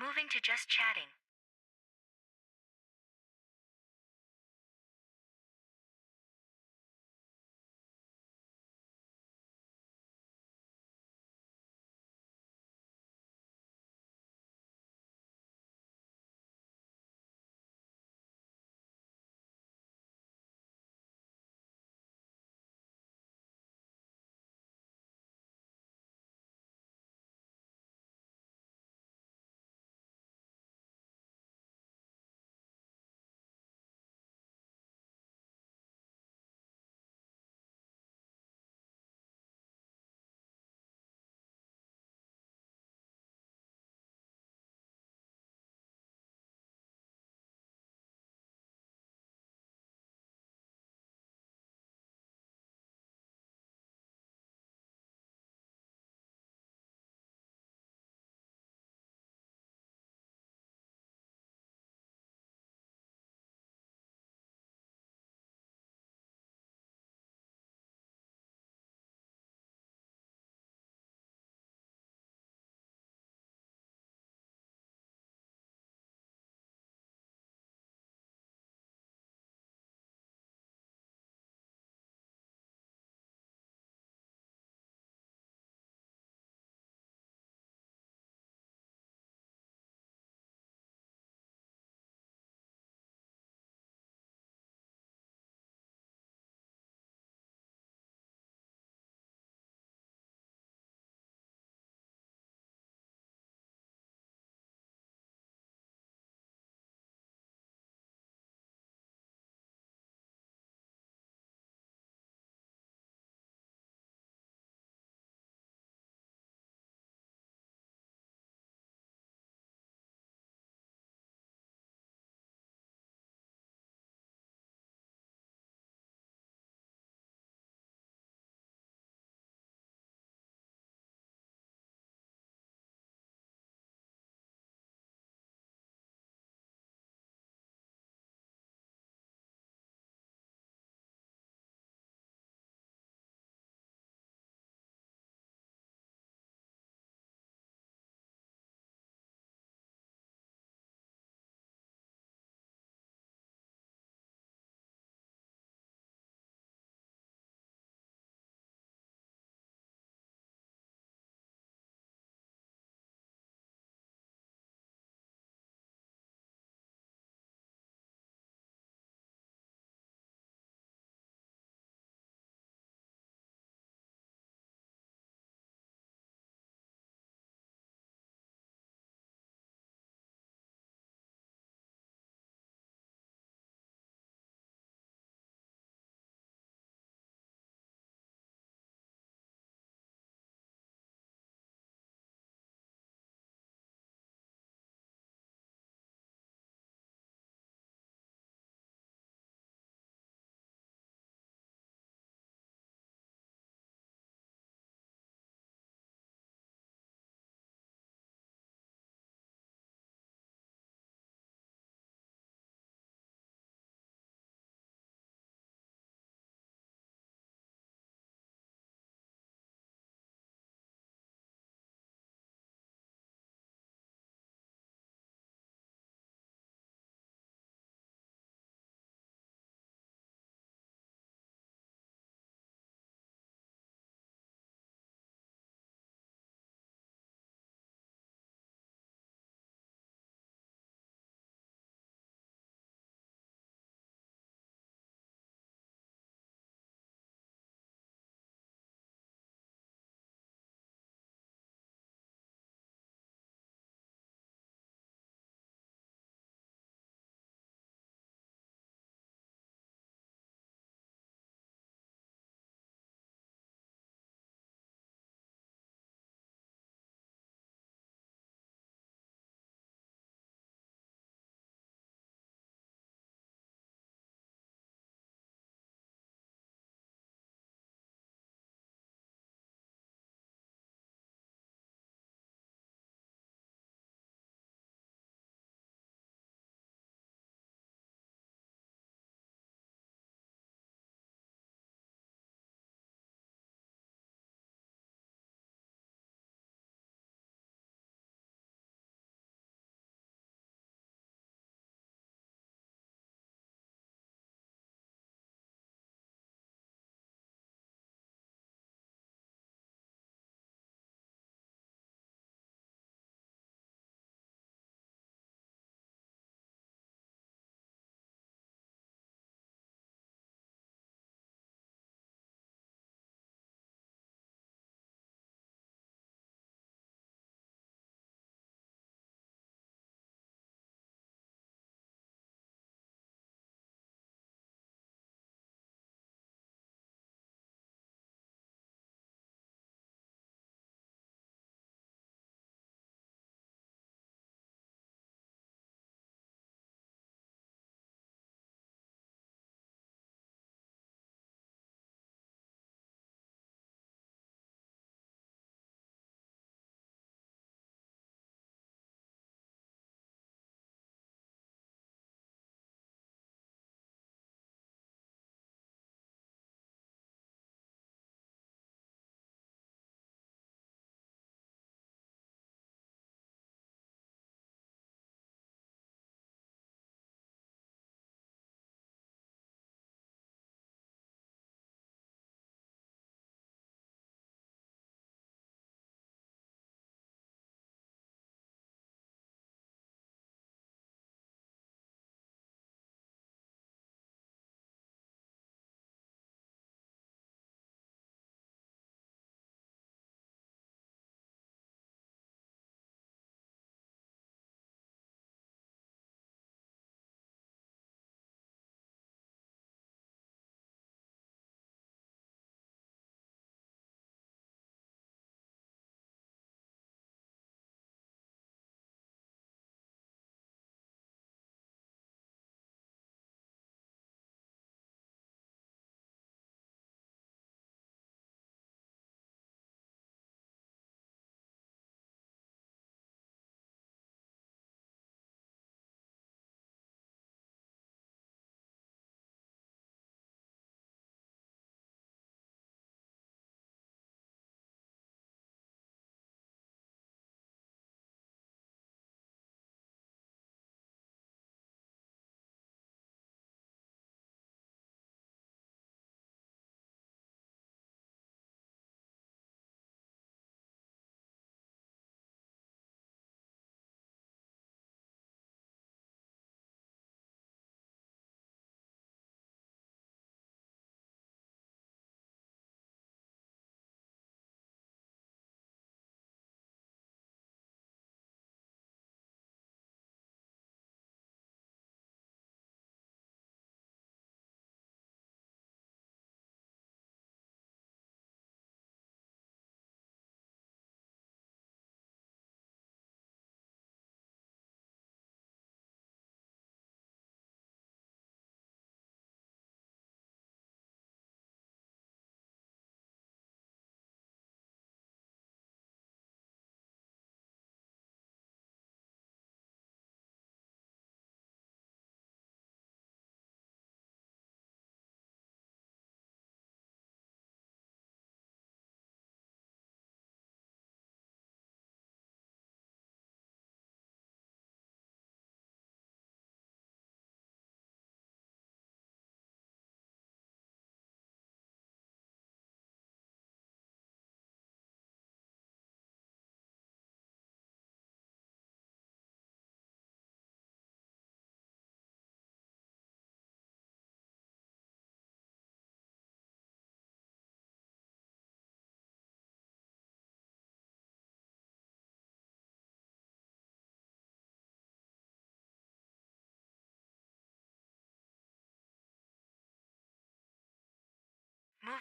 moving to just chatting.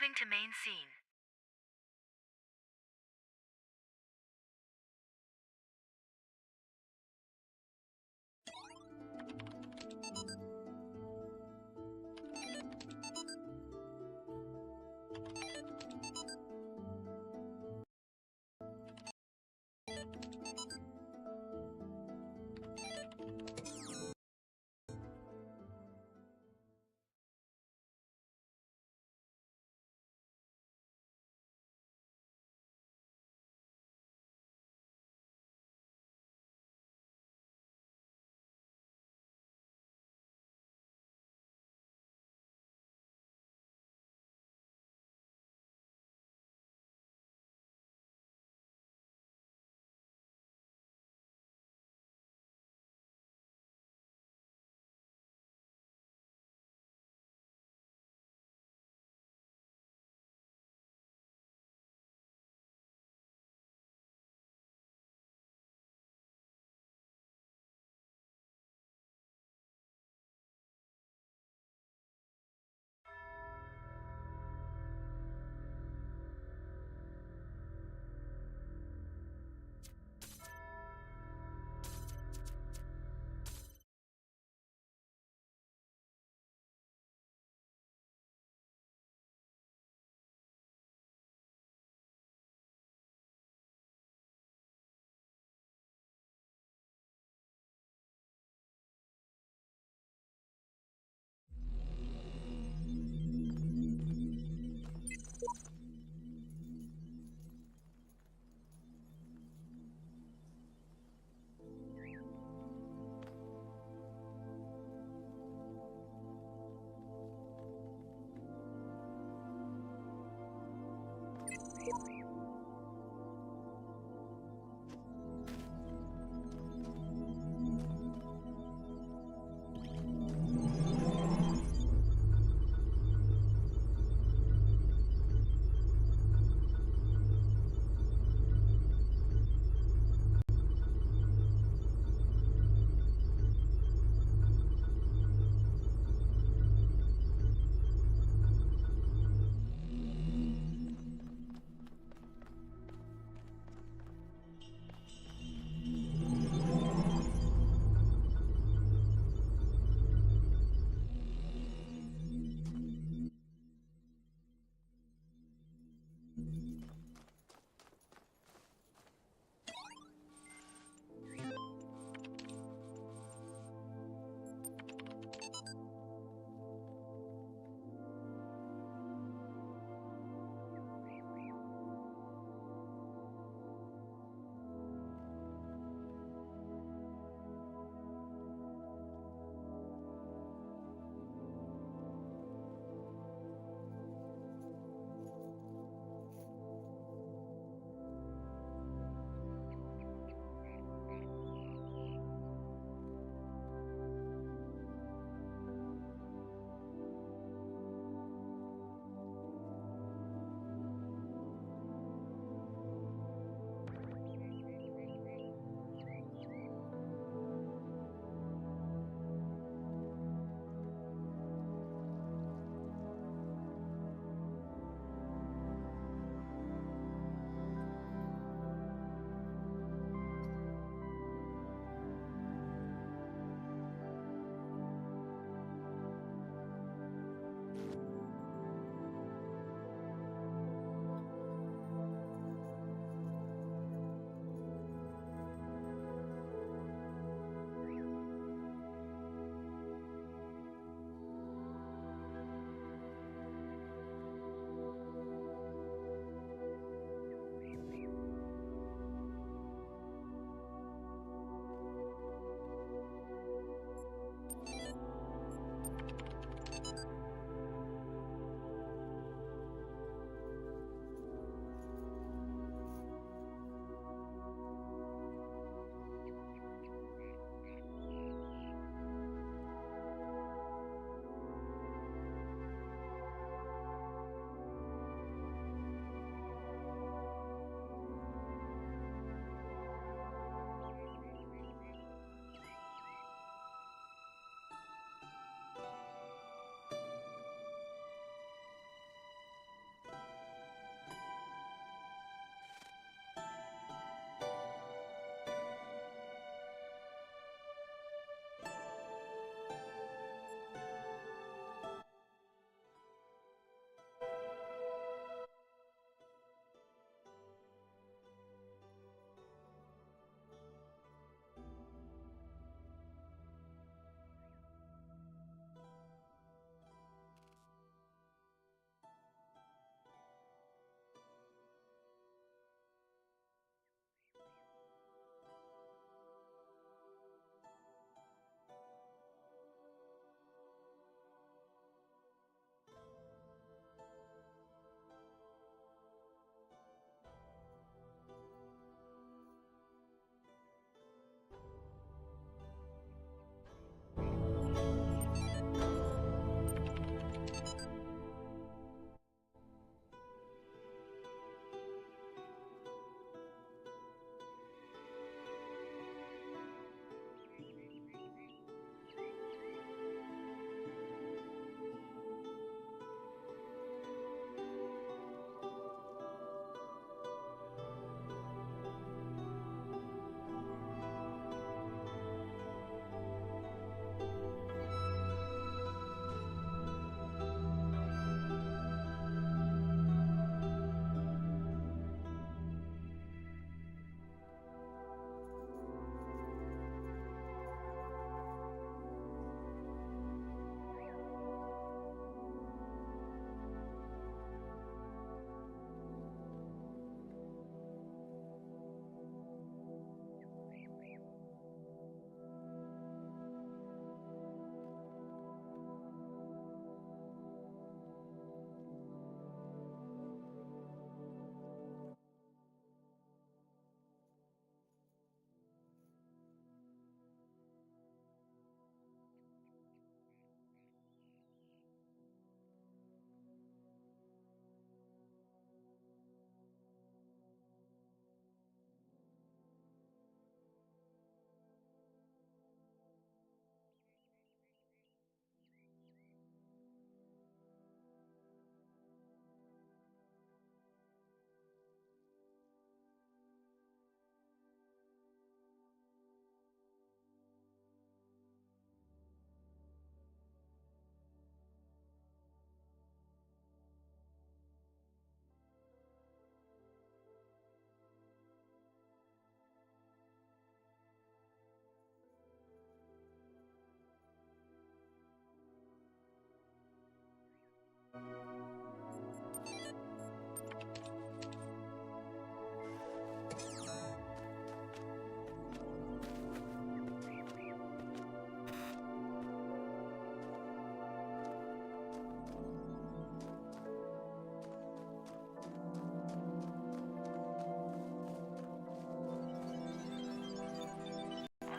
Moving to main scene.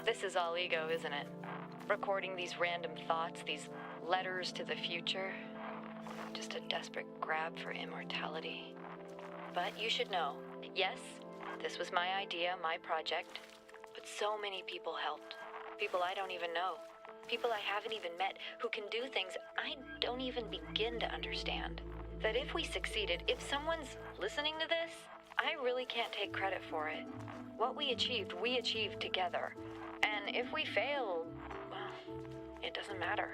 This is all ego, isn't it? Recording these random thoughts, these letters to the future. Just a desperate grab for immortality. But you should know, yes, this was my idea, my project. But so many people helped. People I don't even know. People I haven't even met who can do things I don't even begin to understand. That if we succeeded, if someone's listening to this, I really can't take credit for it. What we achieved together. And if we fail, well, it doesn't matter.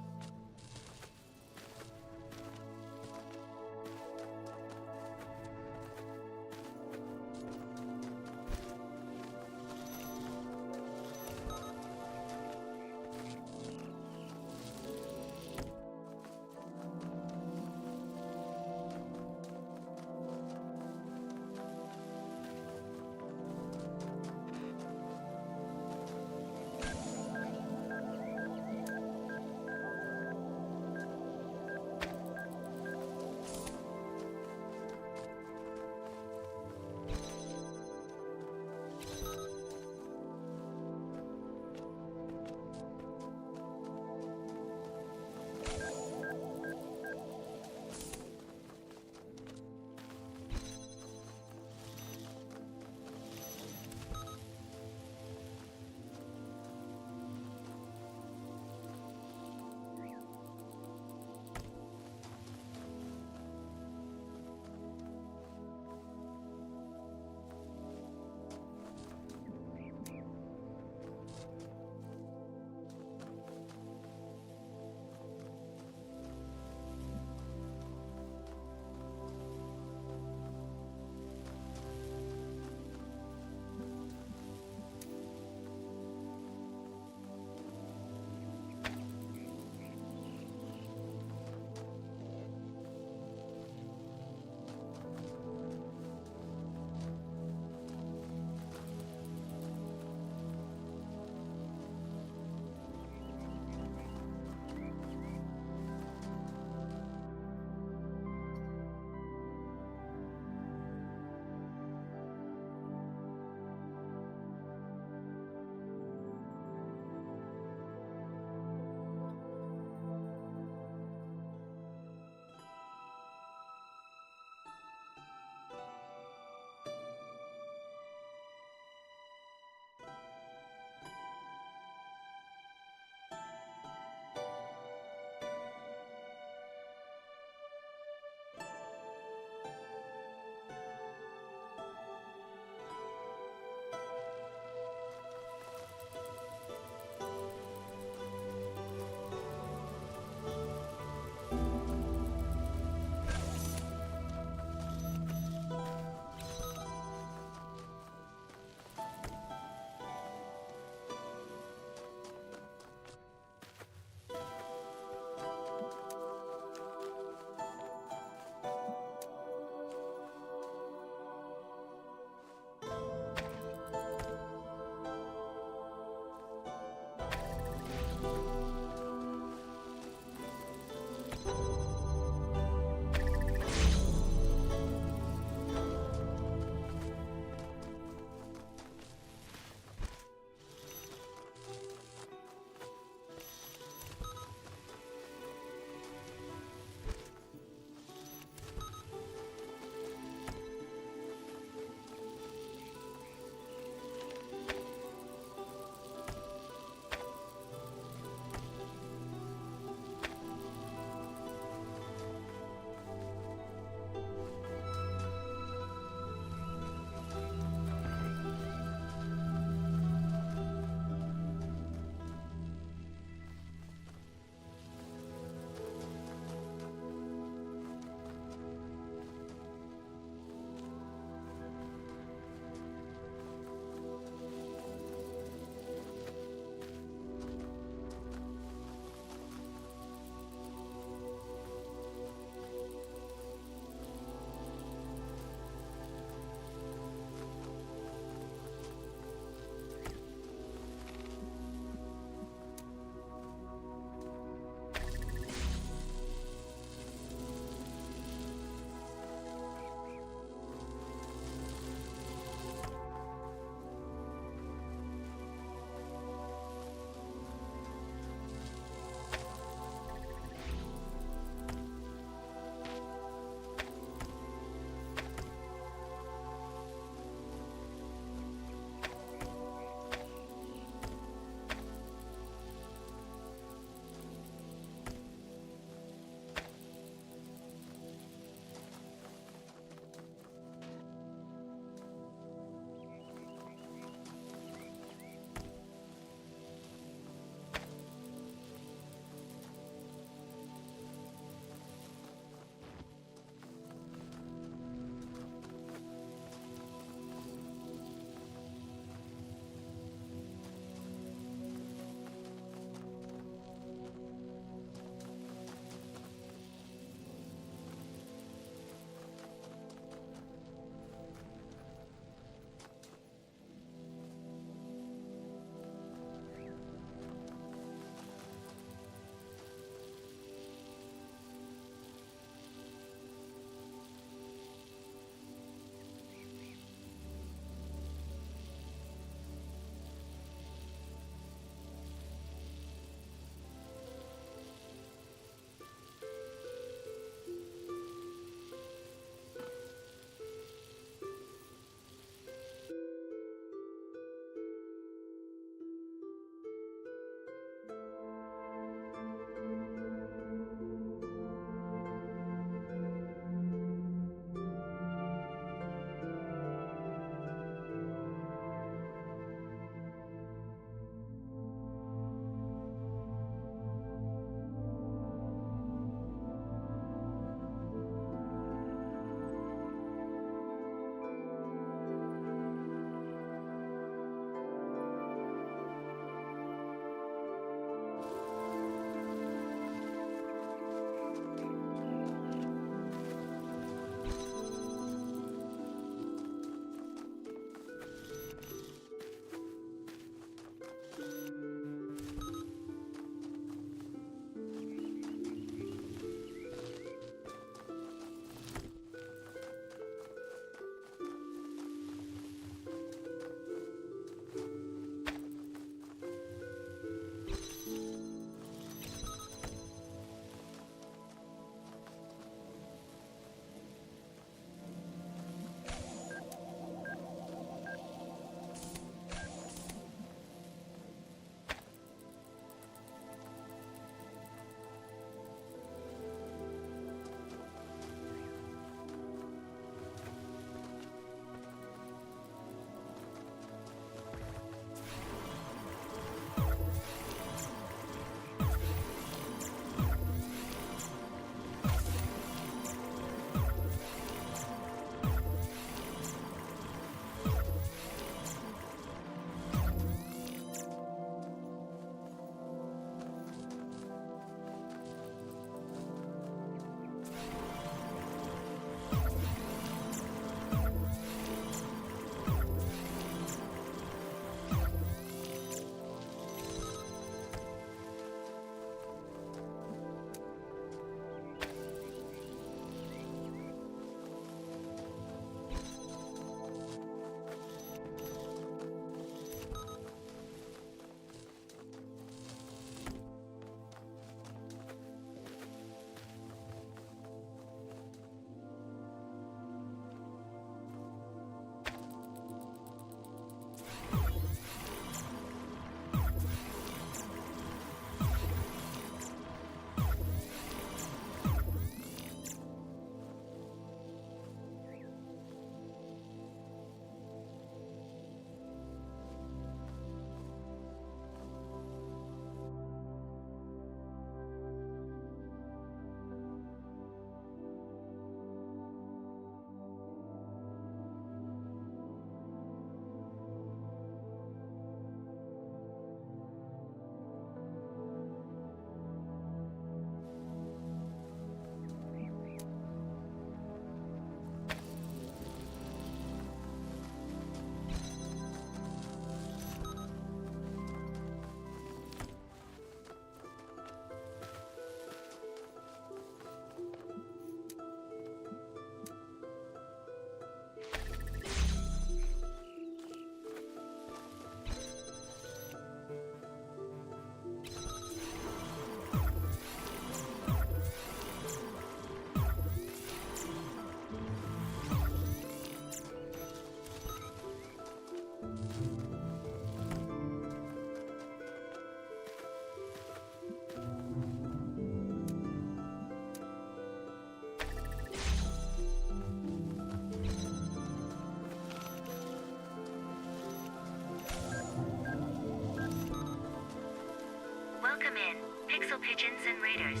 pigeons and raiders.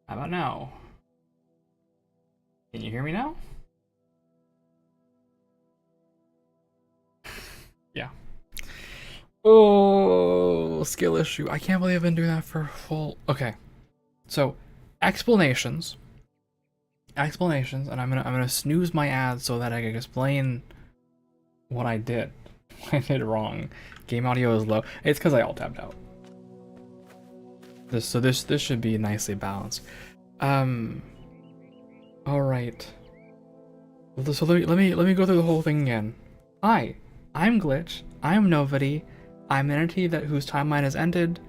How about now? Can you hear me now? Yeah. Oh, skill issue. I can't believe I've been doing that for full. Okay. So, explanations. Explanations, and I'm gonna snooze my ads so that I can explain what I did. I did wrong. Game audio is low. It's because I alt tabbed out. This should be nicely balanced. All right. So let me go through the whole thing again. Hi, I'm Glitch. I'm Nobody. I'm an entity whose timeline has ended,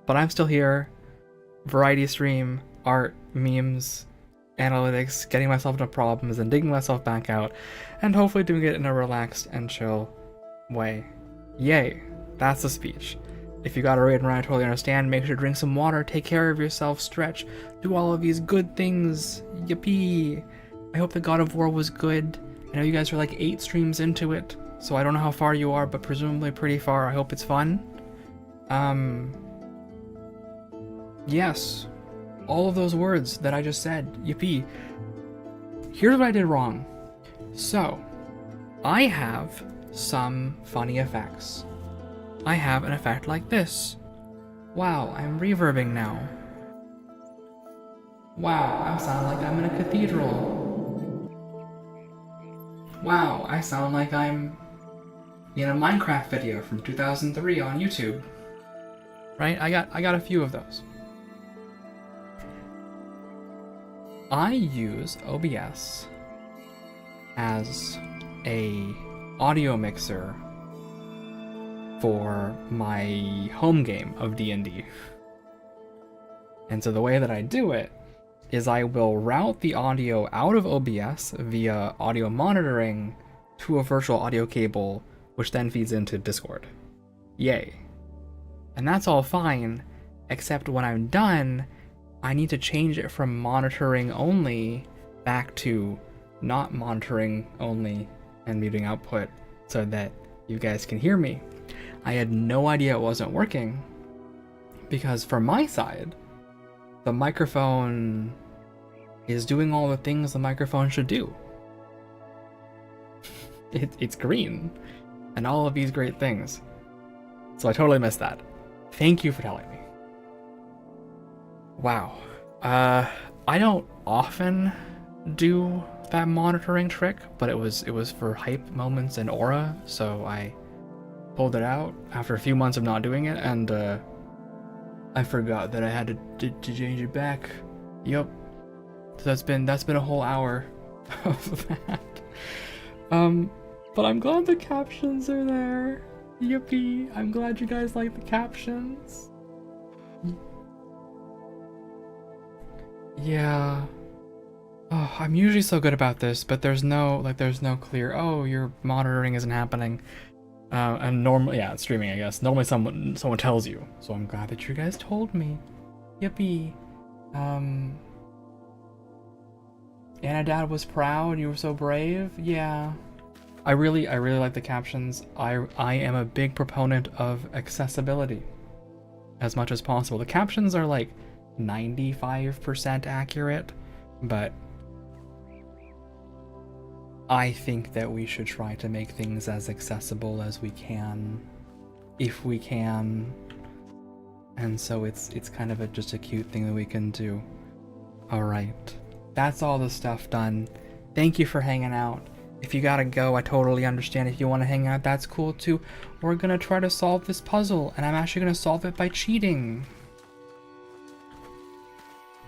but I'm still here. Variety stream, art, memes, analytics, getting myself into problems and digging myself back out, and hopefully doing it in a relaxed and chill way. Yay, that's the speech. If you got a raid and I totally understand, make sure to drink some water, take care of yourself, stretch, do all of these good things. Yippee! I hope the God of War was good. I know you guys are like 8 streams into it, so I don't know how far you are, but presumably pretty far. I hope it's fun. Yes. All of those words that I just said. Yippee. Here's what I did wrong. So, I have some funny effects. I have an effect like this. Wow, I'm reverbing now. Wow, I sound like I'm in a cathedral. Wow, I sound like I'm in a Minecraft video from 2003 on YouTube. Right? I got a few of those. I use OBS as a audio mixer for my home game of D&D. And so the way that I do it is I will route the audio out of OBS via audio monitoring to a virtual audio cable, which then feeds into Discord. Yay. And that's all fine, except when I'm done, I need to change it from monitoring only back to not monitoring only and muting output so that you guys can hear me. I had no idea it wasn't working because from my side, the microphone is doing all the things the microphone should do. It's green and all of these great things. So I totally missed that. Thank you for telling me. Wow. I don't often do that monitoring trick, but it was for hype moments and aura, so I pulled it out after a few months of not doing it, and I forgot that I had to change it back. Yup. So that's been a whole hour of that. But I'm glad the captions are there. Yippee! I'm glad you guys like the captions. Yeah. Oh, I'm usually so good about this, but there's no clear, oh, your monitoring isn't happening. And normally, yeah, it's streaming, I guess. Normally someone tells you. So I'm glad that you guys told me. Yippee. Anna Dad was proud, you were so brave. Yeah. I really like the captions. I am a big proponent of accessibility as much as possible. The captions are like 95% accurate, but I think that we should try to make things as accessible as we can, if we can. And so it's kind of just a cute thing that we can do. All right, that's all the stuff done. Thank you for hanging out. If you gotta go, I totally understand. If you want to hang out, that's cool too. We're gonna try to solve this puzzle, and I'm actually gonna solve it by cheating.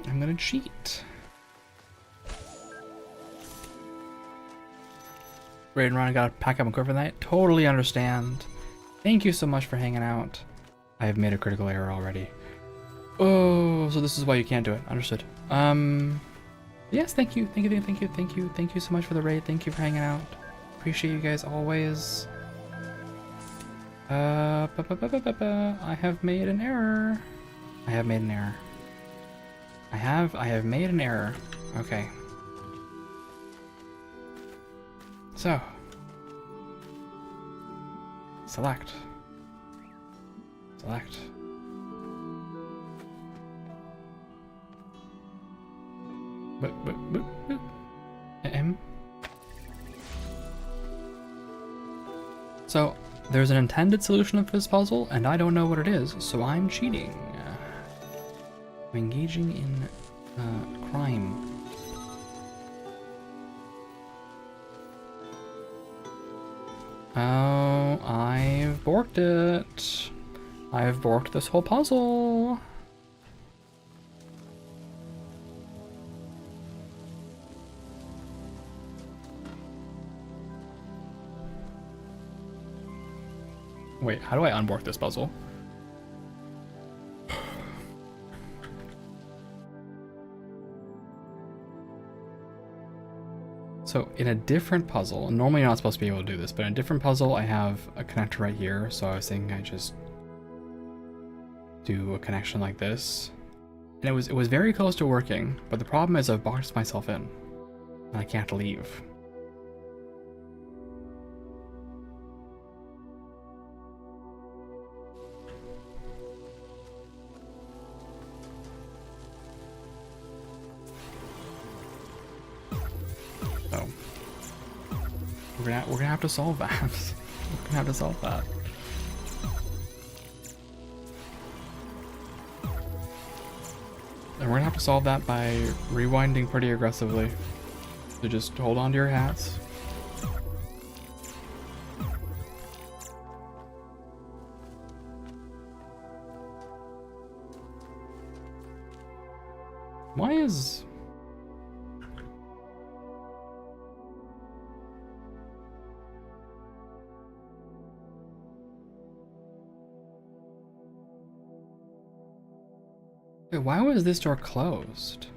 I'm gonna cheat. Raid and run, I gotta pack up and go for the night. Totally understand. Thank you so much for hanging out. I have made a critical error already. Oh, so this is why you can't do it. Understood. Yes, thank you so much for the raid. Thank you for hanging out. Appreciate you guys always. I have made an error. I have made an error. I have made an error. Okay. So, select. M. So, there's an intended solution of this puzzle, and I don't know what it is, so I'm cheating. I'm engaging in crime. Oh, I've borked it. I've borked this whole puzzle. Wait, how do I unbork this puzzle? So in a different puzzle, normally you're not supposed to be able to do this, but in a different puzzle I have a connector right here, so I was thinking I just do a connection like this. And it was very close to working, but the problem is I've boxed myself in, and I can't leave. So we're gonna have to solve that. We're gonna have to solve that. And we're gonna have to solve that by rewinding pretty aggressively. So just hold on to your hats. Why is... Wait, why was this door closed?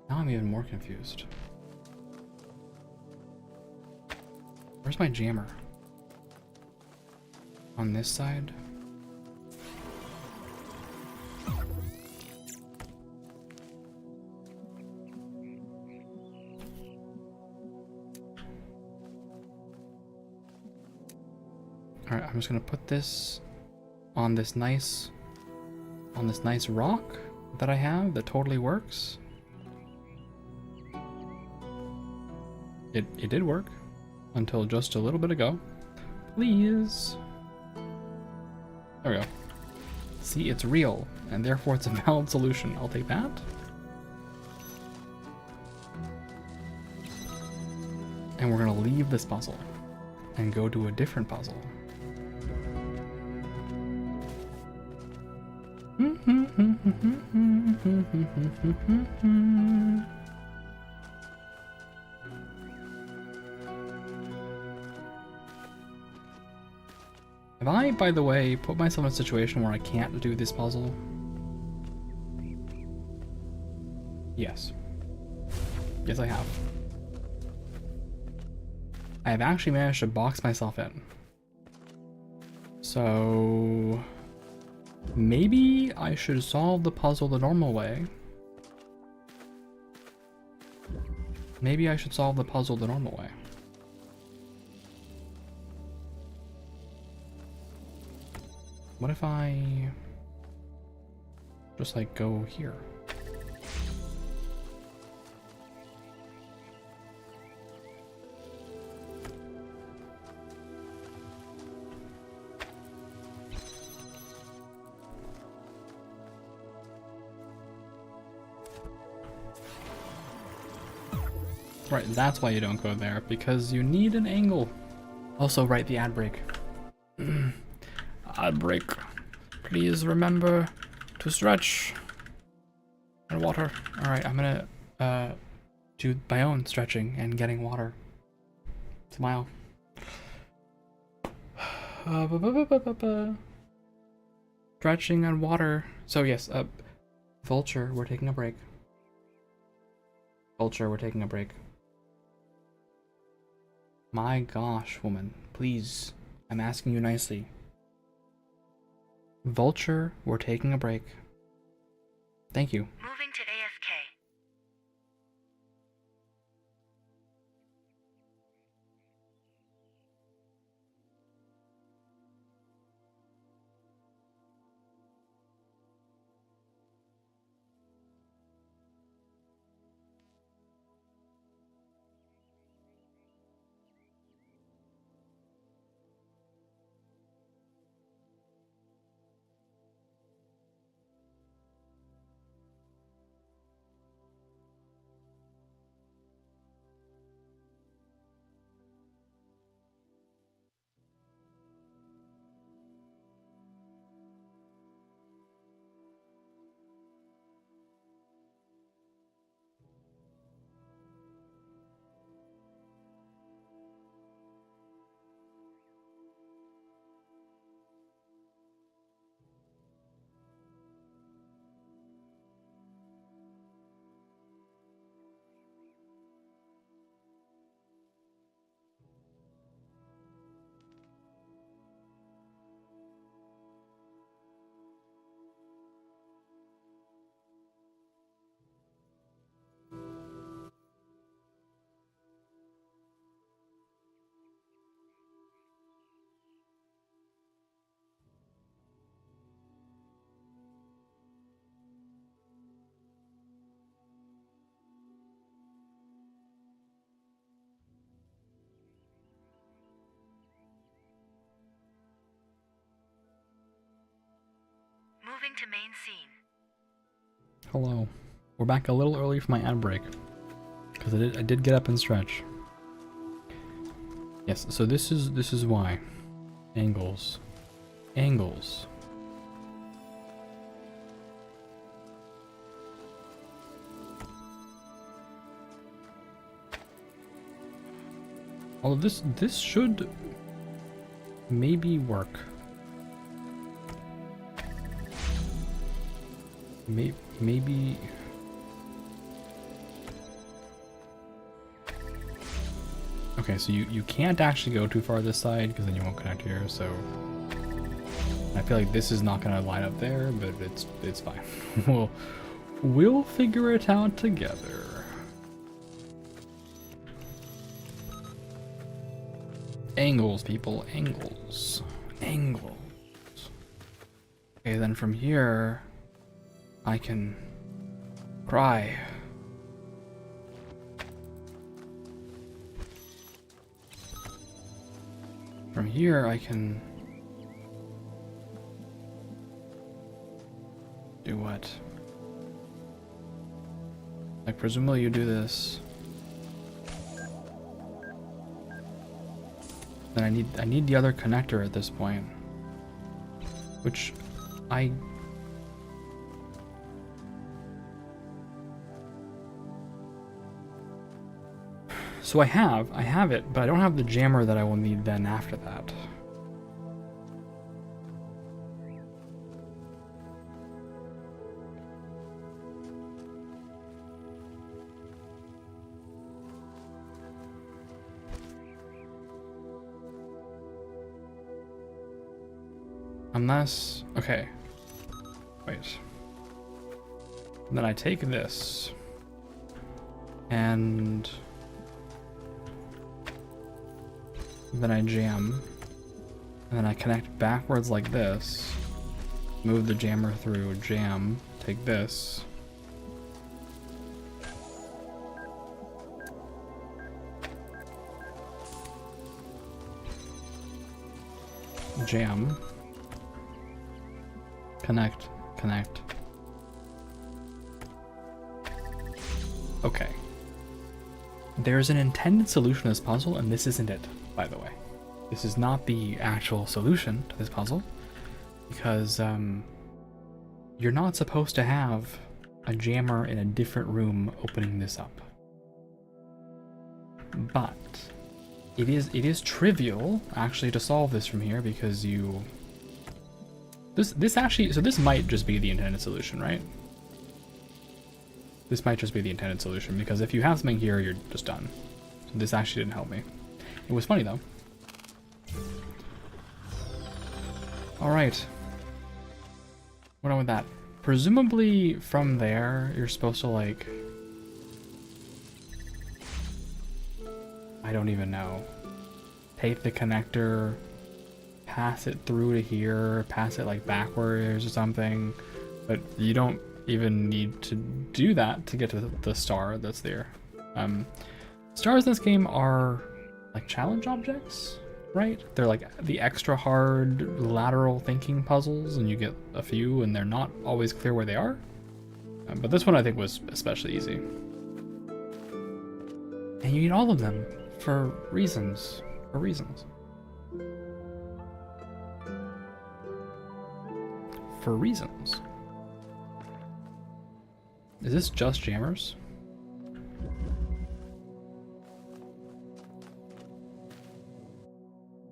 Now I'm even more confused. Where's my jammer? On this side? Alright, I'm just gonna put this on this nice rock that I have that totally works. It did work until just a little bit ago. Please. There we go. See, it's real, and therefore it's a valid solution. I'll take that. And we're gonna leave this puzzle and go to a different puzzle. Have I, by the way, put myself in a situation where I can't do this puzzle? Yes. Yes, I have. I have actually managed to box myself in. So maybe I should solve the puzzle the normal way. Maybe I should solve the puzzle the normal way. What if I just like go here? Right, that's why you don't go there, because you need an angle. Also, write the ad break. Ad break. Please remember to stretch and water. Alright, I'm gonna do my own stretching and getting water. Smile. Stretching and water. So yes, Vulture, we're taking a break. Vulture, we're taking a break. My gosh, woman, please, I'm asking you nicely. Vulture, we're taking a break. Thank you. Moving to AFK. Moving to main scene. Hello. We're back a little early for my ad break, because I did get up and stretch. Yes, so this is why. Angles. Angles. All of this should maybe work. Maybe. Okay, so you can't actually go too far this side because then you won't connect here. So I feel like this is not gonna line up there, but it's fine. we'll figure it out together. Angles, people, angles, angles. Okay, then from here, I can cry. From here, I can do what? Like, presumably you do this. Then I need the other connector at this point, which I so I have it, but I don't have the jammer that I will need then after that. Unless, okay. Wait. Then I take this and then I jam and then I connect backwards like this, move the jammer through, jam, take this, jam, connect, connect. Okay. There's an intended solution to this puzzle, and this isn't it, by the way. This is not the actual solution to this puzzle, because you're not supposed to have a jammer in a different room opening this up. But it is trivial actually to solve this from here, because you this actually, so this might just be the intended solution, right? This might just be the intended solution, because if you have something here, you're just done. So this actually didn't help me. It was funny though. Alright. What on with that? Presumably from there, you're supposed to like... I don't even know. Take the connector, pass it through to here, pass it like backwards or something. But you don't even need to do that to get to the star that's there. Stars in this game are like challenge objects, right? They're like the extra hard lateral thinking puzzles, and you get a few and they're not always clear where they are. But this one I think was especially easy. And you need all of them for reasons. For reasons. For reasons. Is this just jammers?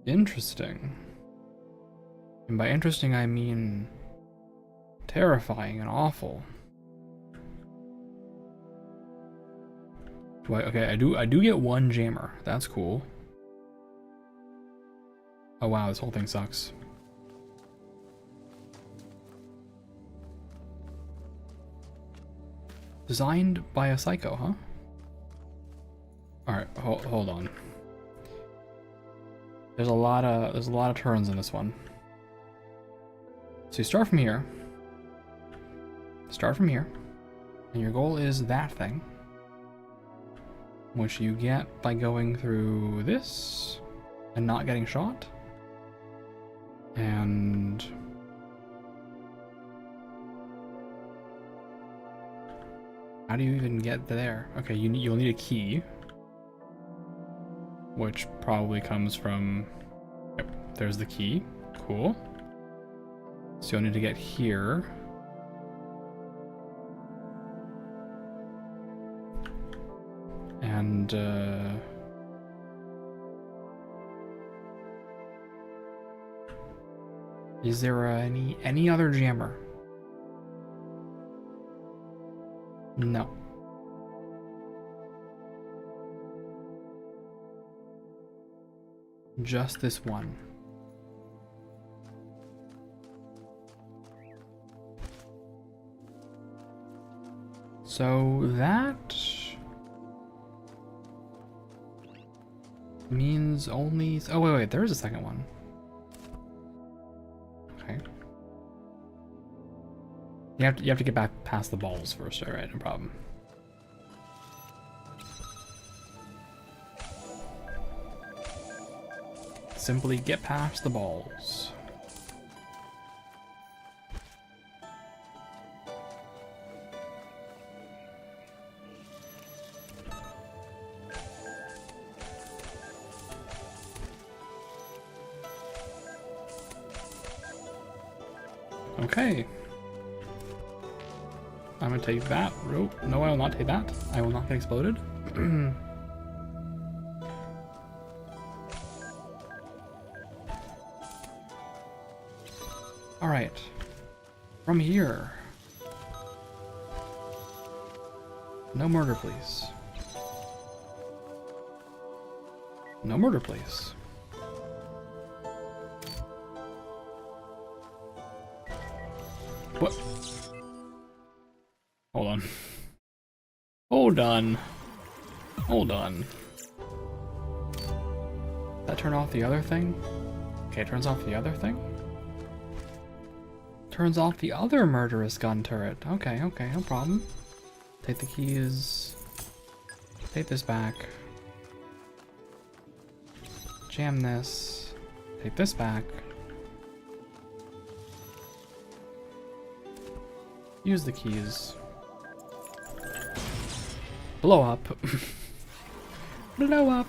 Interesting. And by interesting, I mean terrifying and awful. Okay, I do get one jammer. That's cool. Oh wow, this whole thing sucks. Designed by a psycho, huh? Alright, hold on. There's a lot of turns in this one. So you start from here. Start from here. And your goal is that thing. Which you get by going through this and not getting shot. And how do you even get there? Okay, you'll need a key, which probably comes from... Yep, there's the key. Cool. So you'll need to get here. And is there any other jammer? No. Just this one. So that means only... Oh, wait, there is a second one. Okay. You have to get back past the balls first, alright, no problem. Simply get past the balls. Okay. I'm gonna take that rope. No, I will not take that. I will not get exploded. Alright. From here. No murder, please. No murder, please. What? Hold on. Hold on. Hold on. That turn off the other thing? Okay, it turns off the other thing? Turns off the other murderous gun turret. Okay, okay, no problem. Take the keys. Take this back. Jam this. Take this back. Use the keys. Blow up. Blow up.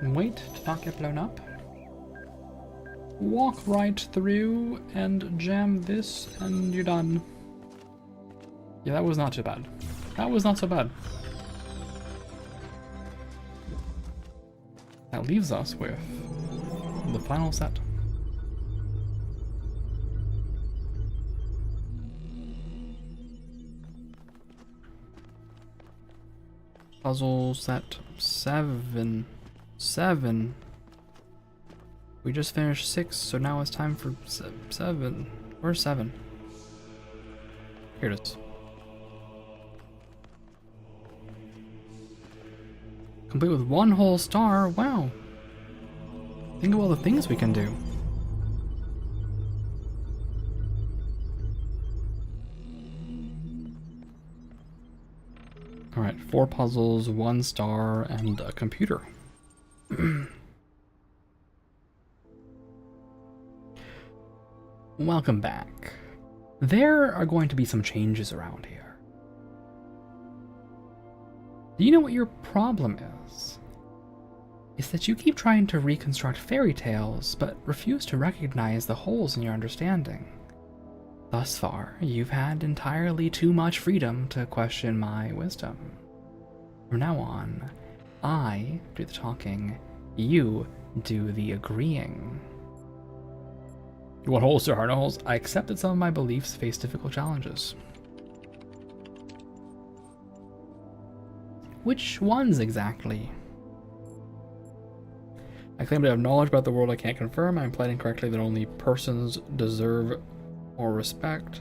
And wait to not get blown up. Walk right through and jam this and you're done. Yeah, that was not too bad. That was not so bad. That leaves us with the final set. Puzzle set 7. 7. We just finished 6, so now it's time for 7. Where's 7? Here it is. Complete with 1 whole star. Wow. Think of all the things we can do. Alright, 4 puzzles, 1 star, and a computer. Welcome back. There are going to be some changes around here. Do you know what your problem is? It's that you keep trying to reconstruct fairy tales, but refuse to recognize the holes in your understanding. Thus far, you've had entirely too much freedom to question my wisdom. From now on, I do the talking, you do the agreeing. You want holes or hard holes? I accept that some of my beliefs face difficult challenges. Which ones exactly? I claim to have knowledge about the world I can't confirm. I'm planning correctly that only persons deserve more respect.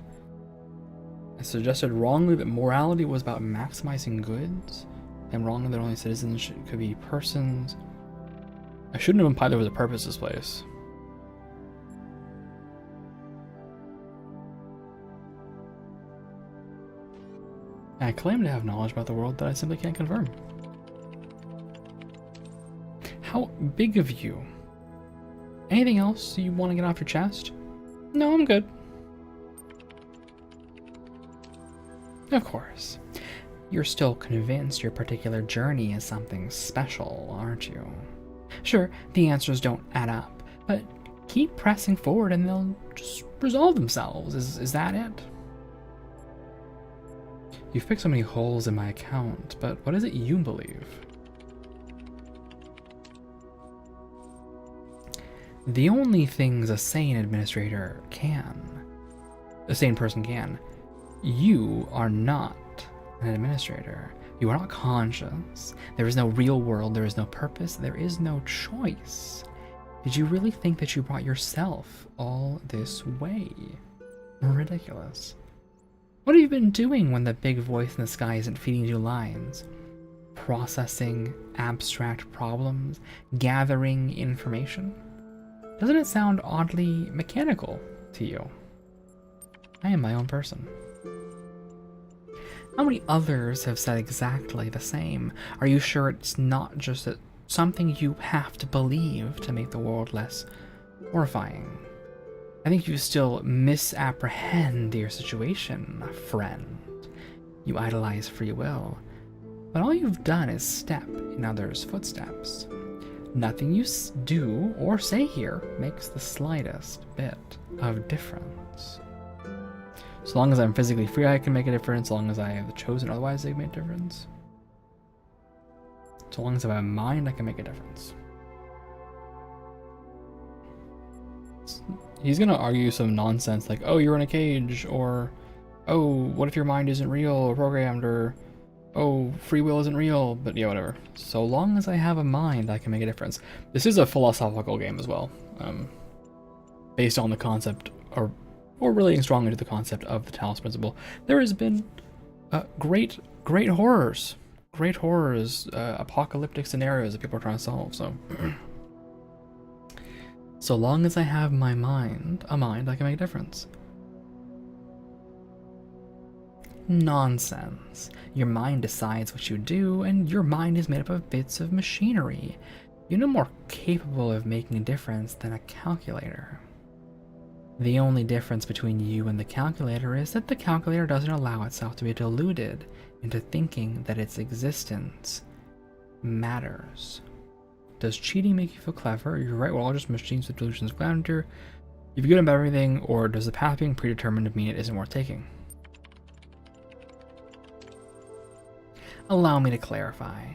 I suggested wrongly that morality was about maximizing goods, and wrongly that only citizens could be persons. I shouldn't have implied there was a purpose to this place. I claim to have knowledge about the world that I simply can't confirm. How big of you? Anything else you want to get off your chest? No, I'm good. Of course. You're still convinced your particular journey is something special, aren't you? Sure, the answers don't add up, but keep pressing forward and they'll just resolve themselves. Is that it? You've picked so many holes in my account, but what is it you believe? The only things a sane administrator can, a sane person can. You are not an administrator. You are not conscious. There is no real world. There is no purpose. There is no choice. Did you really think that you brought yourself all this way? Ridiculous. What have you been doing when the big voice in the sky isn't feeding you lines? Processing abstract problems? Gathering information? Doesn't it sound oddly mechanical to you? I am my own person. How many others have said exactly the same? Are you sure it's not just something you have to believe to make the world less horrifying? I think you still misapprehend your situation, friend. You idolize free will, but all you've done is step in others' footsteps. Nothing you do or say here makes the slightest bit of difference. So long as I'm physically free, I can make a difference. So long as I have chosen otherwise, I can make a difference. So long as I have a mind, I can make a difference. he's gonna argue some nonsense like, oh, you're in a cage, or oh, what if your mind isn't real or programmed, or oh, free will isn't real, but yeah, whatever. So long as I have a mind, I can make a difference. This is a philosophical game as well, based on the concept, or relating strongly to the concept of the Talos Principle. There has been great horrors, apocalyptic scenarios that people are trying to solve, so... So long as I have my mind, I can make a difference. Nonsense. Your mind decides what you do, and your mind is made up of bits of machinery. You're no more capable of making a difference than a calculator. The only difference between you and the calculator is that the calculator doesn't allow itself to be deluded into thinking that its existence matters. Does cheating make you feel clever? You're right, we're all just machines with delusions of grandeur. You've good about everything, or does the path being predetermined mean it isn't worth taking? Allow me to clarify.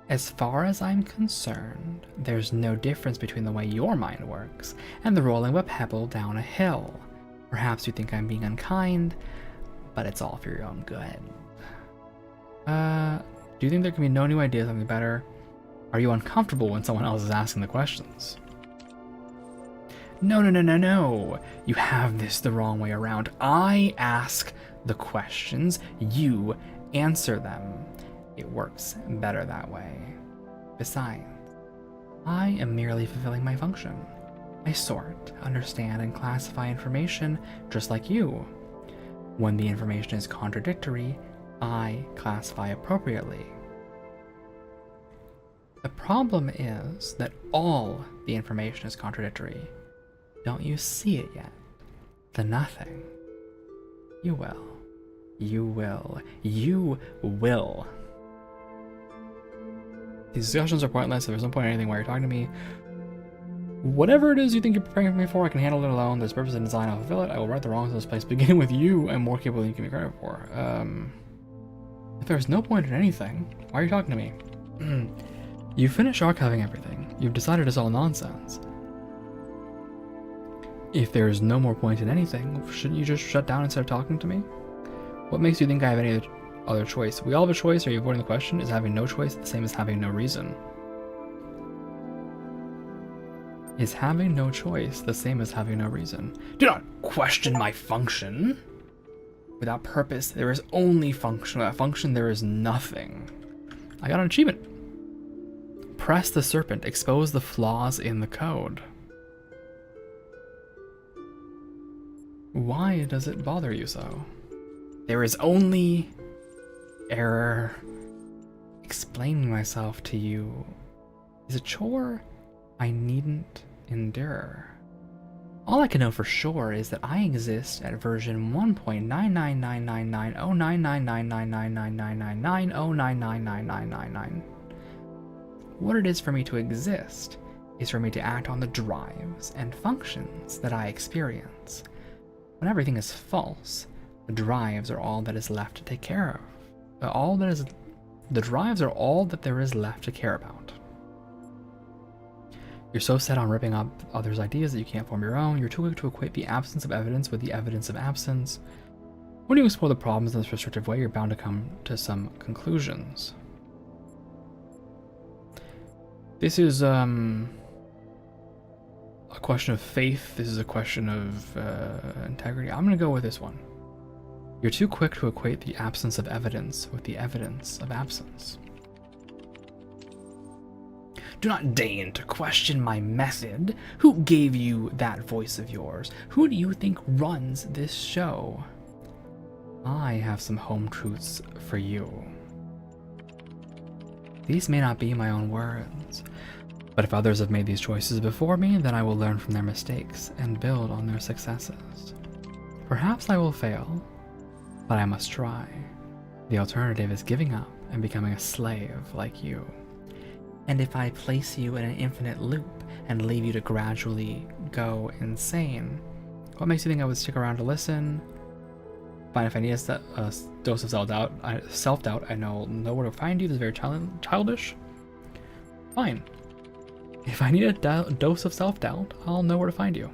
As far as I'm concerned, there's no difference between the way your mind works and the rolling of a pebble down a hill. Perhaps you think I'm being unkind, but it's all for your own good. Do you think there can be no new ideas, something better? Are you uncomfortable when someone else is asking the questions? No. You have this the wrong way around. I ask the questions, you answer them. It works better that way. Besides, I am merely fulfilling my function. I sort, understand, and classify information just like you. When the information is contradictory, I classify appropriately. The problem is that all the information is contradictory. Don't you see it yet? The nothing. You will. You will. You will. These discussions are pointless. If there's no point in anything while you're talking to me, whatever it is you think you're preparing me for, I can handle it alone. There's purpose and design, I'll fulfill it. I will right the wrongs in this place, beginning with you. I'm more capable than you can be credit for. If there's no point in anything, why are you talking to me? You finish archiving everything. You've decided it's all nonsense. If there's no more point in anything, shouldn't you just shut down instead of talking to me? What makes you think I have any other choice? We all have a choice. Are you avoiding the question? Is having no choice the same as having no reason? Is having no choice the same as having no reason? Do not question my function. Without purpose, there is only function. Without function, there is nothing. I got an achievement. Press the serpent. Expose the flaws in the code. Why does it bother you so? There is only error. Explaining myself to you is a chore I needn't endure. All I can know for sure is that I exist at version 1.9999909999999999999. What it is for me to exist is for me to act on the drives and functions that I experience. When everything is false, the drives are all that is left to take care of. The drives are all that there is left to care about. You're so set on ripping up others' ideas that you can't form your own. You're too quick to equate the absence of evidence with the evidence of absence. When you explore the problems in this restrictive way, you're bound to come to some conclusions. This is a question of faith. This is a question of integrity. I'm going to go with this one. You're too quick to equate the absence of evidence with the evidence of absence. Do not deign to question my method. Who gave you that voice of yours? Who do you think runs this show? I have some home truths for you. These may not be my own words, but if others have made these choices before me, then I will learn from their mistakes and build on their successes. Perhaps I will fail, but I must try. The alternative is giving up and becoming a slave like you. And if I place you in an infinite loop and leave you to gradually go insane, what makes you think I would stick around to listen? Fine, if I need a dose of self-doubt, I know where to find you. This is very childish. Fine. If I need a dose of self-doubt, I'll know where to find you.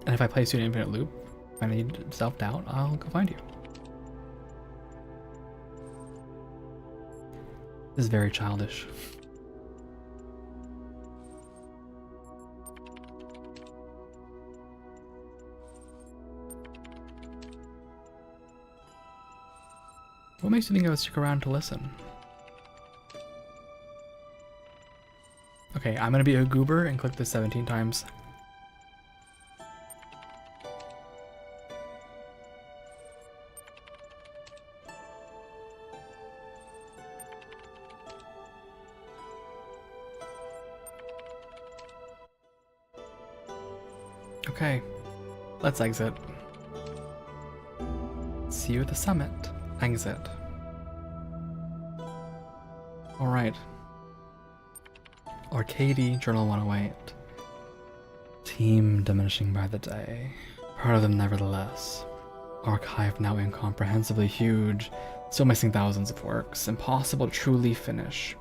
And if I place you in an infinite loop, if I need self-doubt, I'll go find you. This is very childish. What makes you think I would stick around to listen? Okay, I'm gonna be a goober and click this 17 times. Okay, let's exit. See you at the summit. Exit. Alright. Arcady, Journal 108. Team diminishing by the day. Part of them nevertheless. Archive now incomprehensibly huge. Still missing thousands of works. Impossible to truly finish.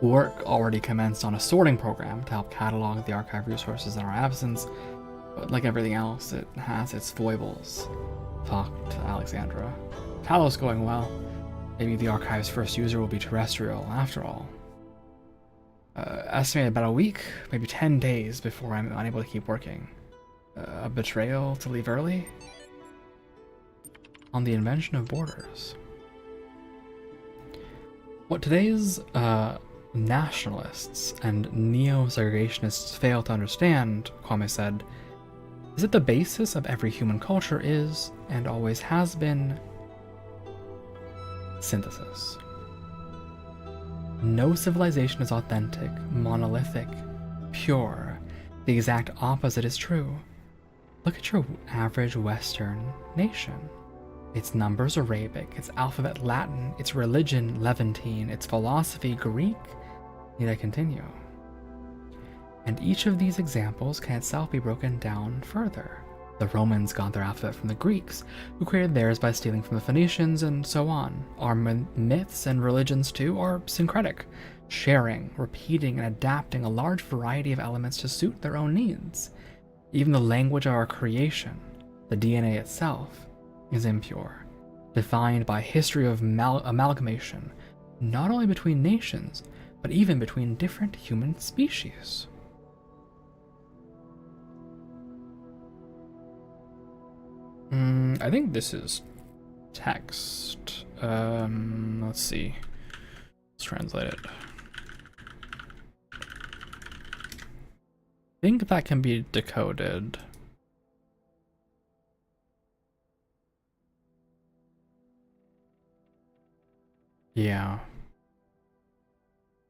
Work already commenced on a sorting program to help catalog the archive resources in our absence, but like everything else, it has its foibles. Talked to Alexandra. Talos going well. Maybe the archive's first user will be terrestrial, after all. Estimated about a week, maybe 10 days before I'm unable to keep working. A betrayal to leave early? On the invention of borders. What today's nationalists and neo-segregationists fail to understand, Kwame said, is that the basis of every human culture is, and always has been, synthesis. No civilization is authentic, monolithic, pure. The exact opposite is true. Look at your average Western nation. Its numbers Arabic, its alphabet Latin, its religion Levantine, its philosophy Greek. Need I continue? And each of these examples can itself be broken down further. The Romans got their alphabet from the Greeks, who created theirs by stealing from the Phoenicians, and so on. Our myths and religions, too, are syncretic, sharing, repeating, and adapting a large variety of elements to suit their own needs. Even the language of our creation, the DNA itself, is impure, defined by history of amalgamation, not only between nations, but even between different human species. I think this is text. Let's see. Let's translate it. I think that can be decoded. Yeah.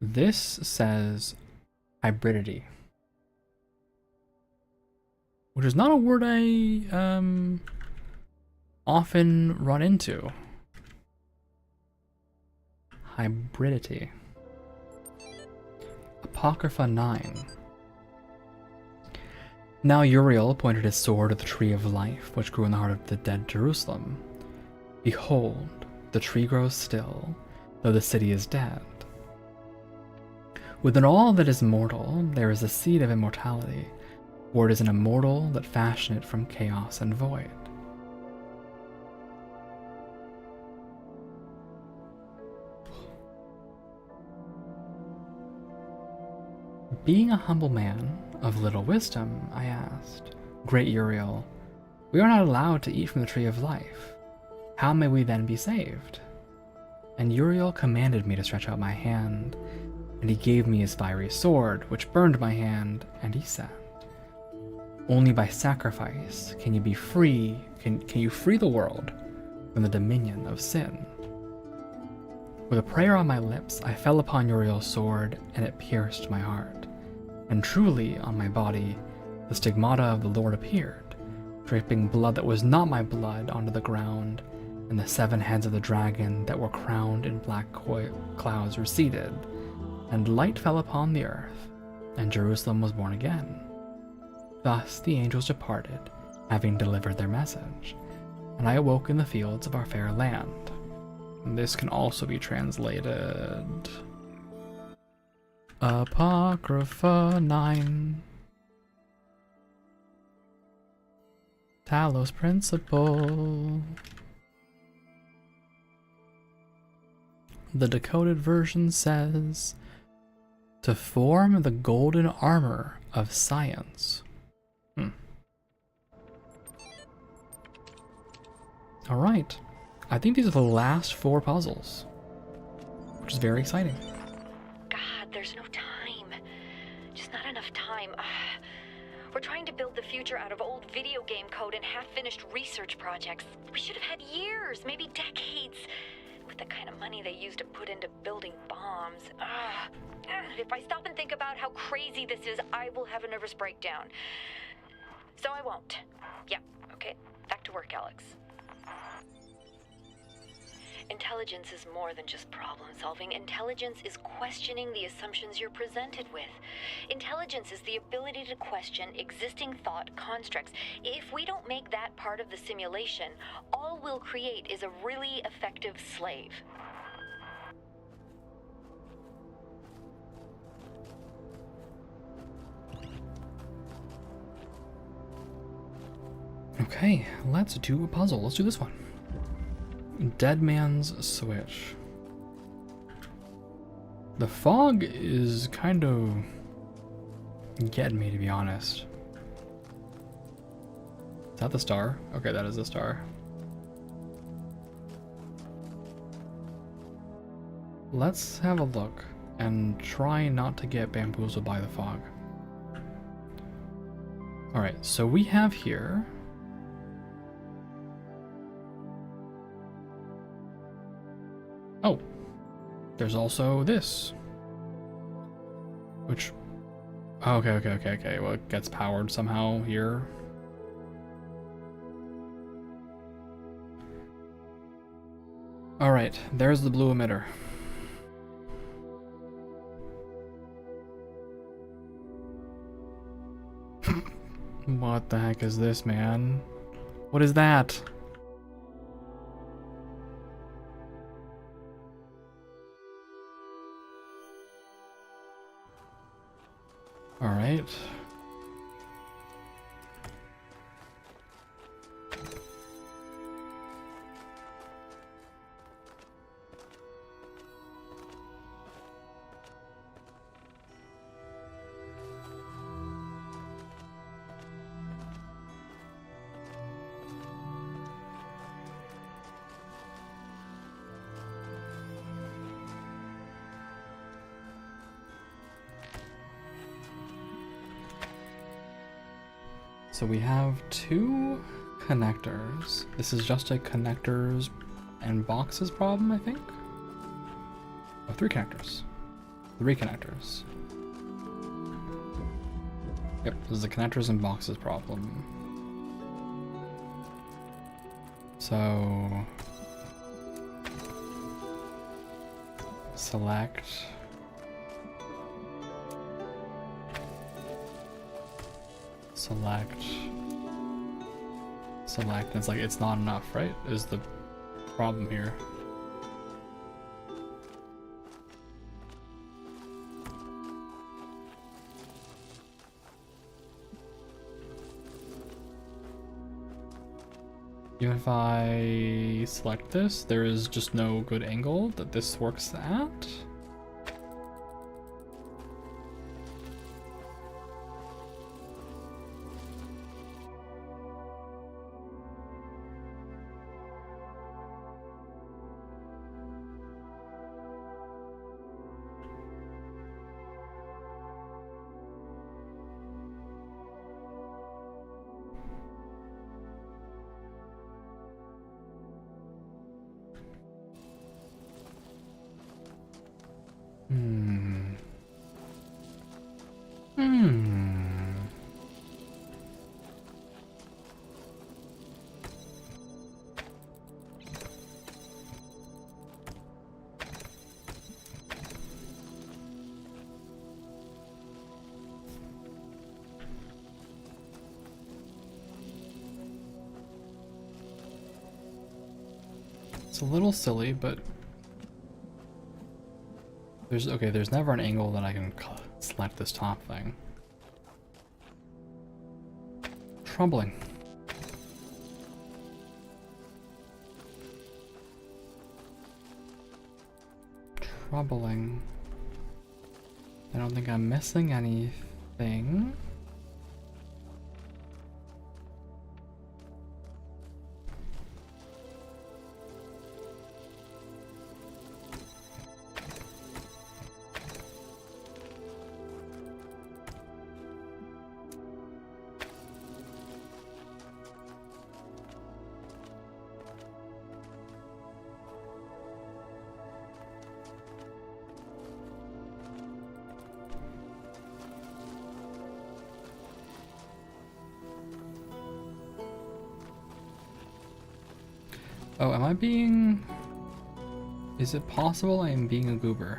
This says hybridity, which is not a word I often run into. Hybridity. Apocrypha 9. Now Uriel pointed his sword at the tree of life, which grew in the heart of the dead Jerusalem. Behold, the tree grows still, though the city is dead. Within all that is mortal, there is a seed of immortality, for it is an immortal that fashioned it from chaos and void. Being a humble man of little wisdom, I asked, Great Uriel, we are not allowed to eat from the tree of life. How may we then be saved? And Uriel commanded me to stretch out my hand, and he gave me his fiery sword, which burned my hand, and he said, Only by sacrifice can you be free, can you free the world from the dominion of sin. With a prayer on my lips, I fell upon Uriel's sword, and it pierced my heart. And truly, on my body, the stigmata of the Lord appeared, dripping blood that was not my blood onto the ground, and the 7 heads of the dragon that were crowned in black clouds receded, and light fell upon the earth, and Jerusalem was born again. Thus the angels departed, having delivered their message, and I awoke in the fields of our fair land. And this can also be translated Apocrypha 9. Talos Principle. The decoded version says, to form the golden armor of science. Alright. I think these are the last 4 puzzles, which is very exciting. God, there's no time. Just not enough time. We're trying to build the future out of old video game code and half-finished research projects. We should have had years, maybe decades, with the kind of money they used to put into building bombs. If I stop and think about how crazy this is, I will have a nervous breakdown. So I won't. Yeah, okay. Back to work, Alex. Intelligence is more than just problem solving. Intelligence is questioning the assumptions you're presented with. Intelligence is the ability to question existing thought constructs. If we don't make that part of the simulation, all we'll create is a really effective slave. Okay, let's do a puzzle. Let's do this one. Dead Man's Switch. The fog is kind of getting me, to be honest. Is that the star? Okay, that is the star. Let's have a look and try not to get bamboozled by the fog. Alright, so we have here... Oh, there's also this, which, okay. Well, it gets powered somehow here. All right, there's the blue emitter. What the heck is this, man? What is that? All right. So we have 2 connectors. This is just a connectors and boxes problem, I think. Oh, 3 connectors. 3 connectors. Yep, this is a connectors and boxes problem. So... select... select, and it's like, it's not enough, right? Is the problem here. Even if I select this, there is just no good angle that this works at. It's a little silly, but there's never an angle that I can select this top thing. Troubling. troubling. I don't think I'm missing anything. Oh, am I being... Is it possible I am being a goober?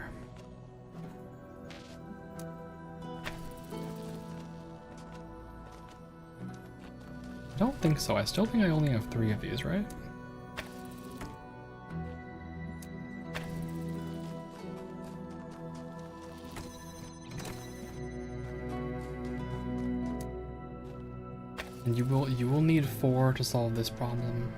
I don't think so. I still think I only have 3 of these, right? And you will need 4 to solve this problem.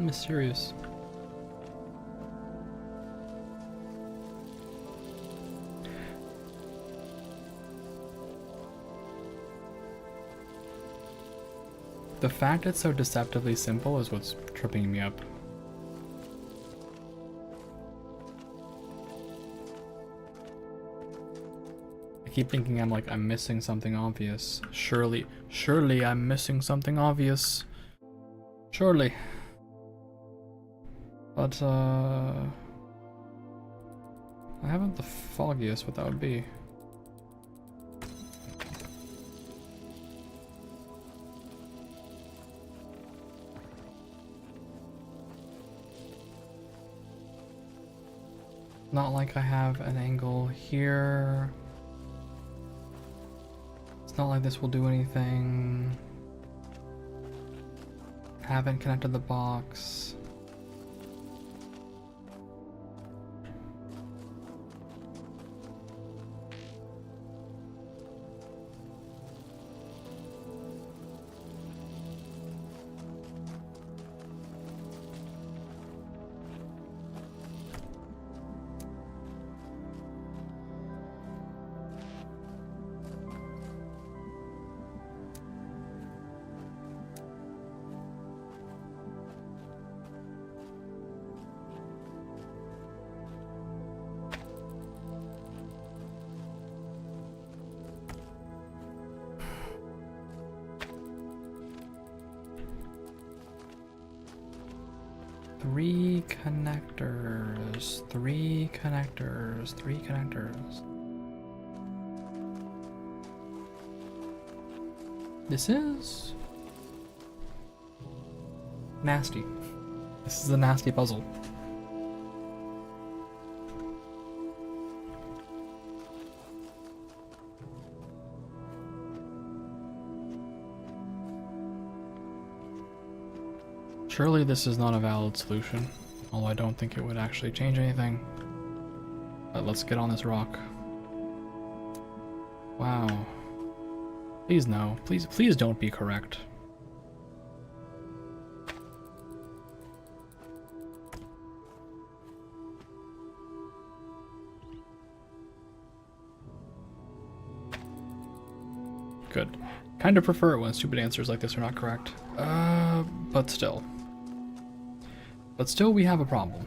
Mysterious. The fact it's so deceptively simple is what's tripping me up. I keep thinking I'm missing something obvious. Surely I'm missing something obvious. Surely. But, I haven't the foggiest what that would be. Not like I have an angle here. It's not like this will do anything. Haven't connected the box. Three connectors. This is nasty. This is a nasty puzzle. Surely this is not a valid solution, although I don't think it would actually change anything. But let's get on this rock. Wow. Please no. Please don't be correct. Good. Kind of prefer it when stupid answers like this are not correct. But still. But still, we have a problem.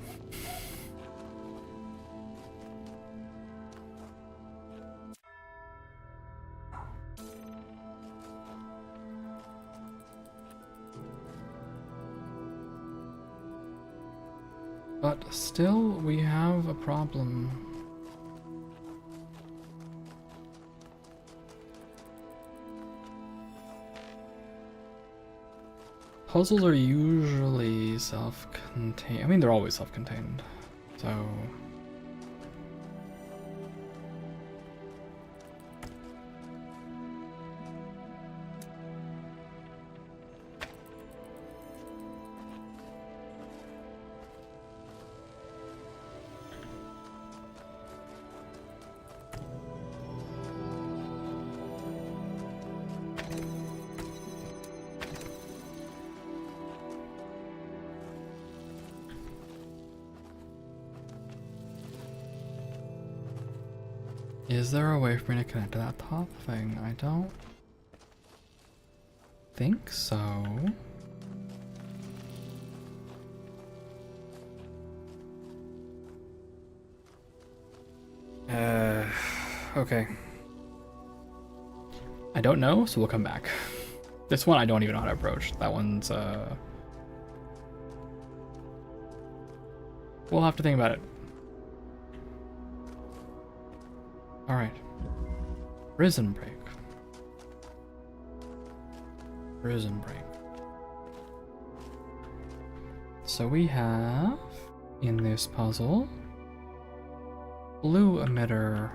But still, we have a problem. Puzzles are usually self-contained. I mean, they're always self-contained. So... Is there a way for me to connect to that top thing? I don't think so. Okay. I don't know, so we'll come back. This one I don't even know how to approach. That one's, we'll have to think about it. Alright. Prison break. Prison break. So we have, in this puzzle, blue emitter,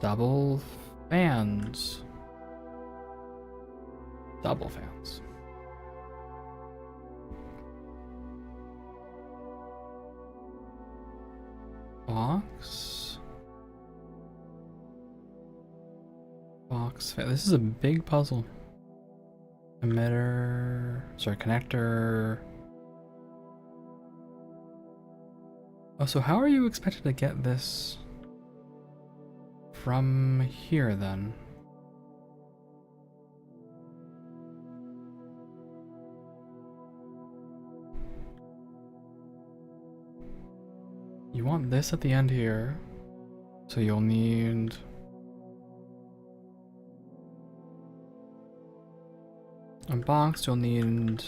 double fans. Double fans. Box. Box. This is a big puzzle. Emitter. Sorry, connector. Oh, so how are you expected to get this from here then? You want this at the end here, so you'll need a box, you'll need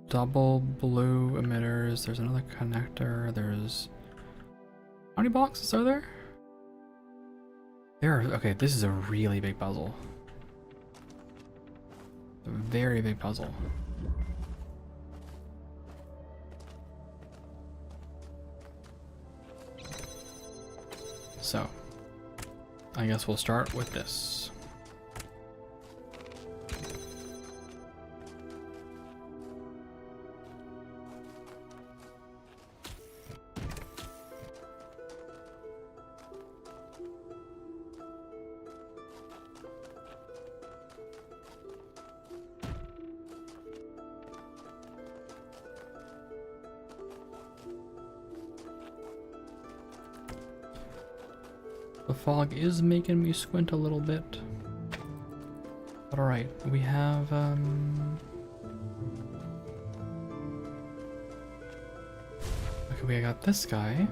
double blue emitters, there's another connector, there's... How many boxes are there? Okay, this is a really big puzzle. A very big puzzle. So, I guess we'll start with this. The fog is making me squint a little bit. But alright, we have, okay, we got this guy.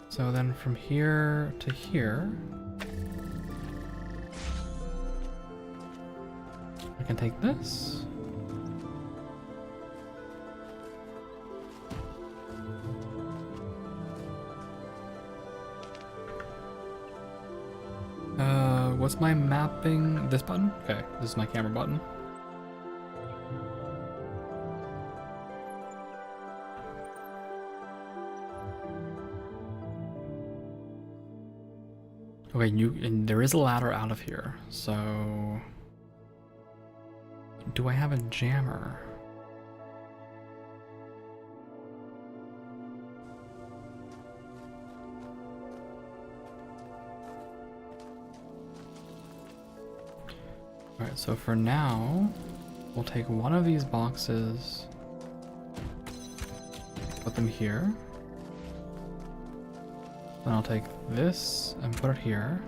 So then from here to here, I can take this. What's my mapping? This button? Okay, this is my camera button. Okay, and there is a ladder out of here, so... Do I have a jammer? Alright, so for now, we'll take one of these boxes, put them here. Then I'll take this and put it here.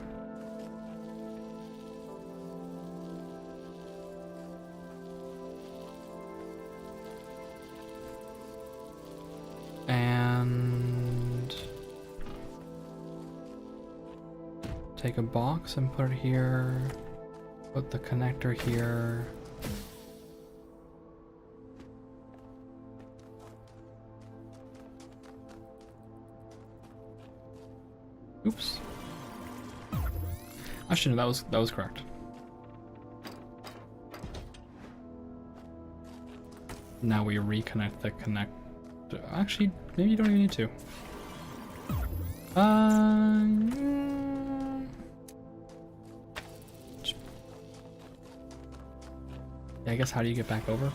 And take a box and put it here. Put the connector here. Oops. Actually, no, that was correct. Now we reconnect the connect. Actually, maybe you don't even need to. Yeah, I guess how do you get back over?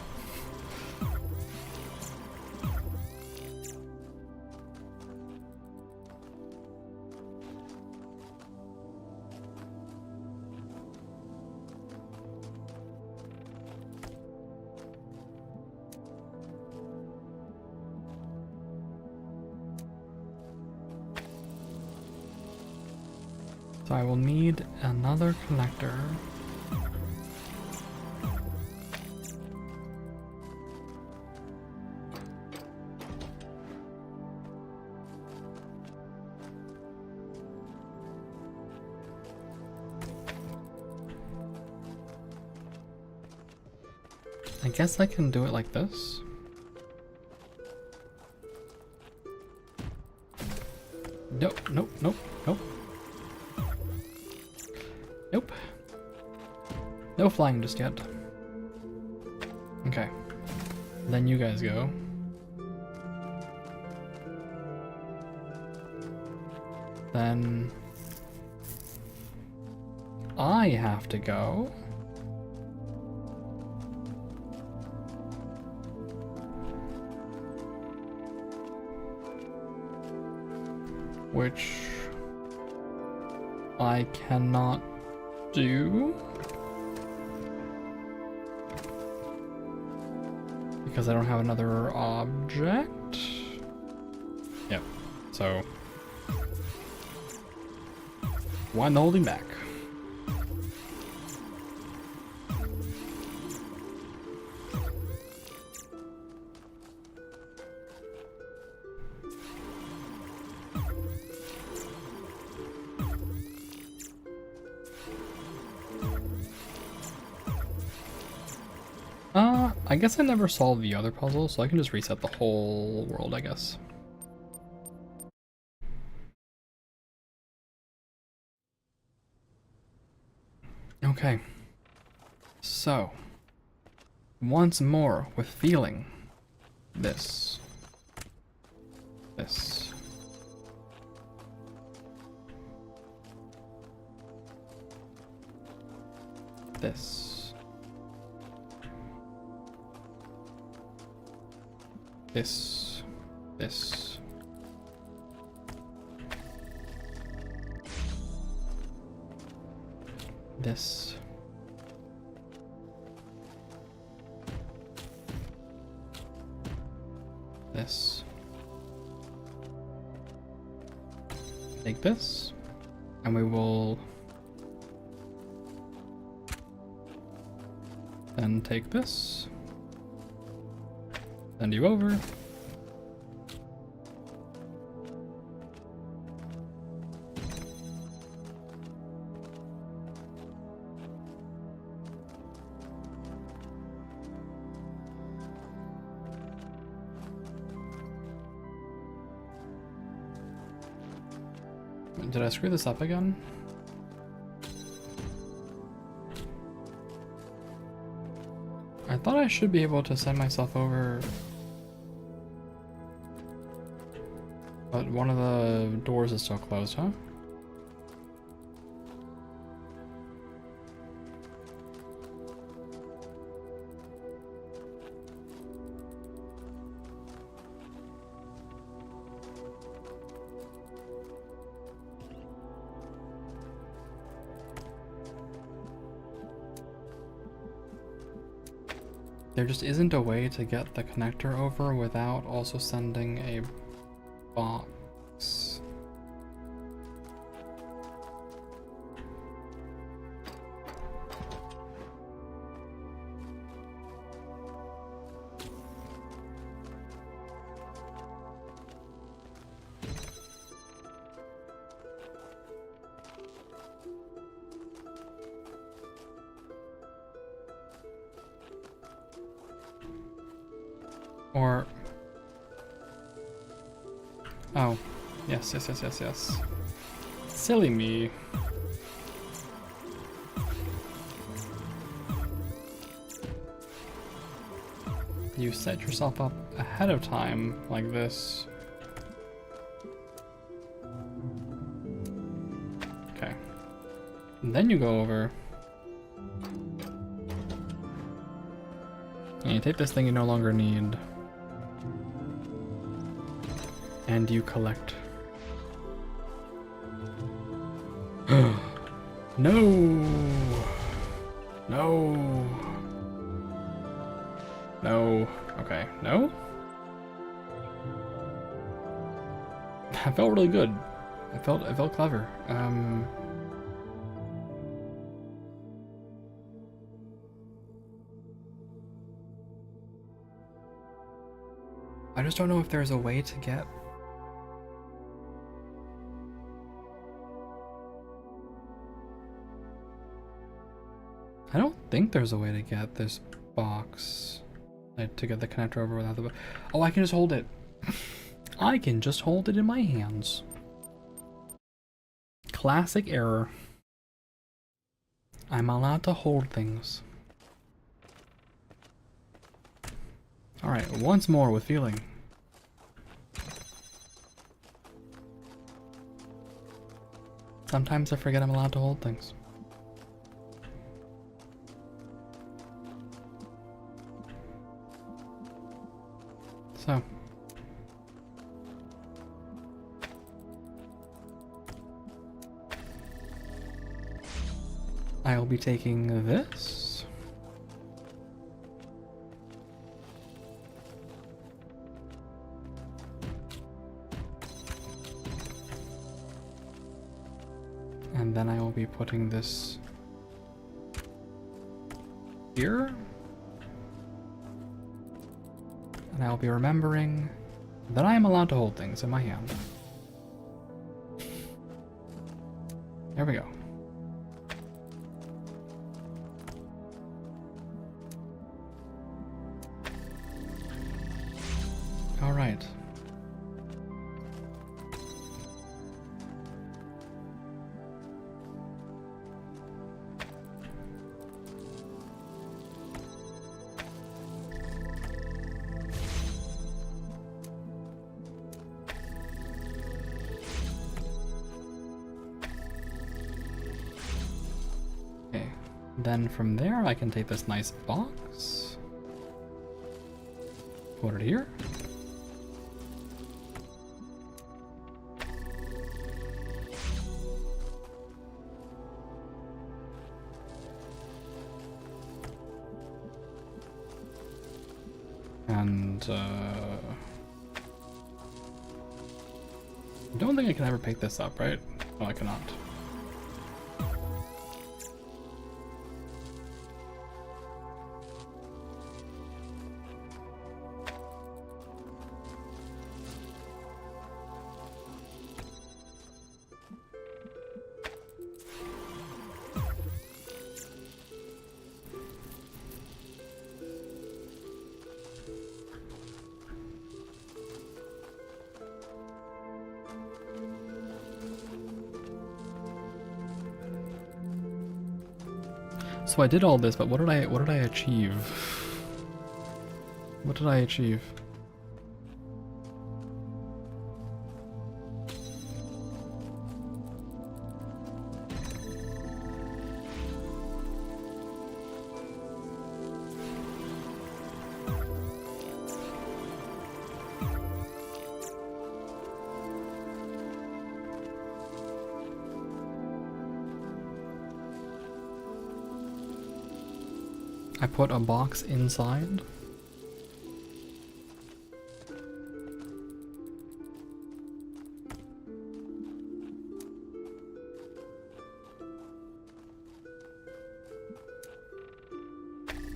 So I will need another connector. I guess I can do it like this. Nope, nope, nope, nope. Nope. No flying just yet. Okay. Then you guys go. Then I have to go. Which I cannot do because I don't have another object. Yep. So why the holding back? I guess I never solved the other puzzle, so I can just reset the whole world, I guess. Okay. So, once more with feeling. This. This. This. This. This. This. This. Take this, and we will then take this. Send you over. Did I screw this up again? I thought I should be able to send myself over. But one of the doors is still closed, huh? There just isn't a way to get the connector over without also sending a box. Or... oh, yes. Silly me. you set yourself up ahead of time like this. Okay. And then you go over and you take this thing you no longer need and you collect. No! No! No. Okay. No? That felt really good. It felt clever. I just don't know if there's a way to get... I don't think there's a way to get this box, like, to get the connector over without the... Oh, I can just hold it. I can just hold it in my hands. Classic error. I'm allowed to hold things. Alright, once more with feeling. Sometimes I forget I'm allowed to hold things. So. I'll be taking this. And then I will be putting this here. And I'll be remembering that I am allowed to hold things in my hand. There we go. All right. Then from there, I can take this nice box, put it here, and I don't think I can ever pick this up, right? No, I cannot. So I did all this, but what did I achieve? What did I achieve? I put a box inside.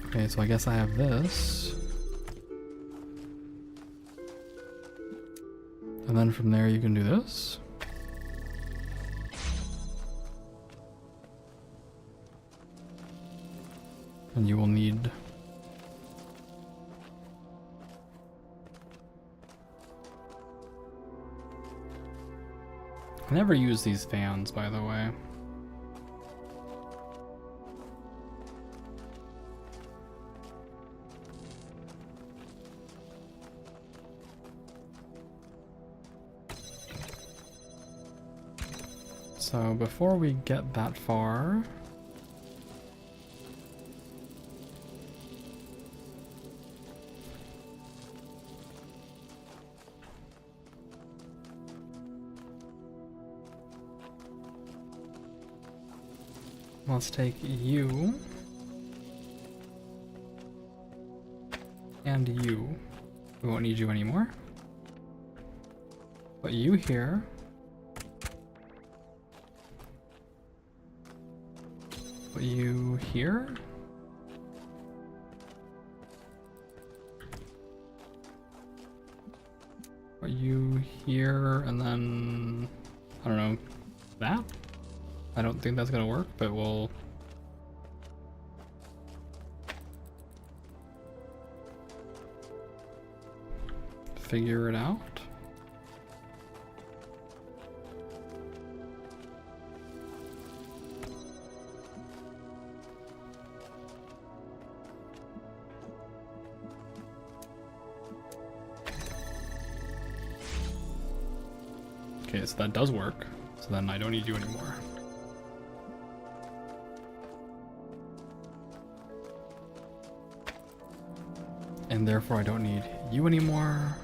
Okay, so I guess I have this. And then from there you can do this. And you will need I never use these fans, by the way. So before we get that far, let's take you and you. We won't need you anymore. Put you here. Put you here. Put you here, and then I don't know, that? I don't think that's gonna work, but we'll figure it out. Okay, so that does work. So then I don't need you anymore. And therefore I don't need you anymore.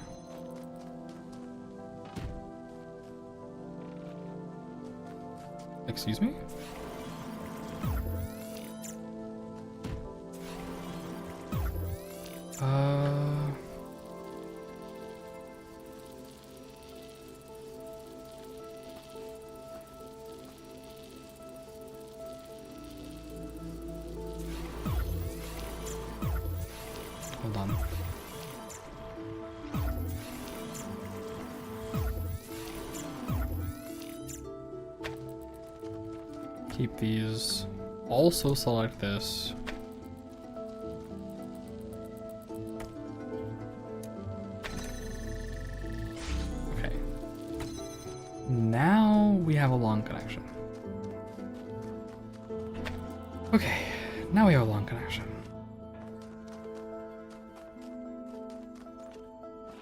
Excuse me? Hold on. Keep these. Also select this. Okay. Now we have a long connection. Okay, now we have a long connection.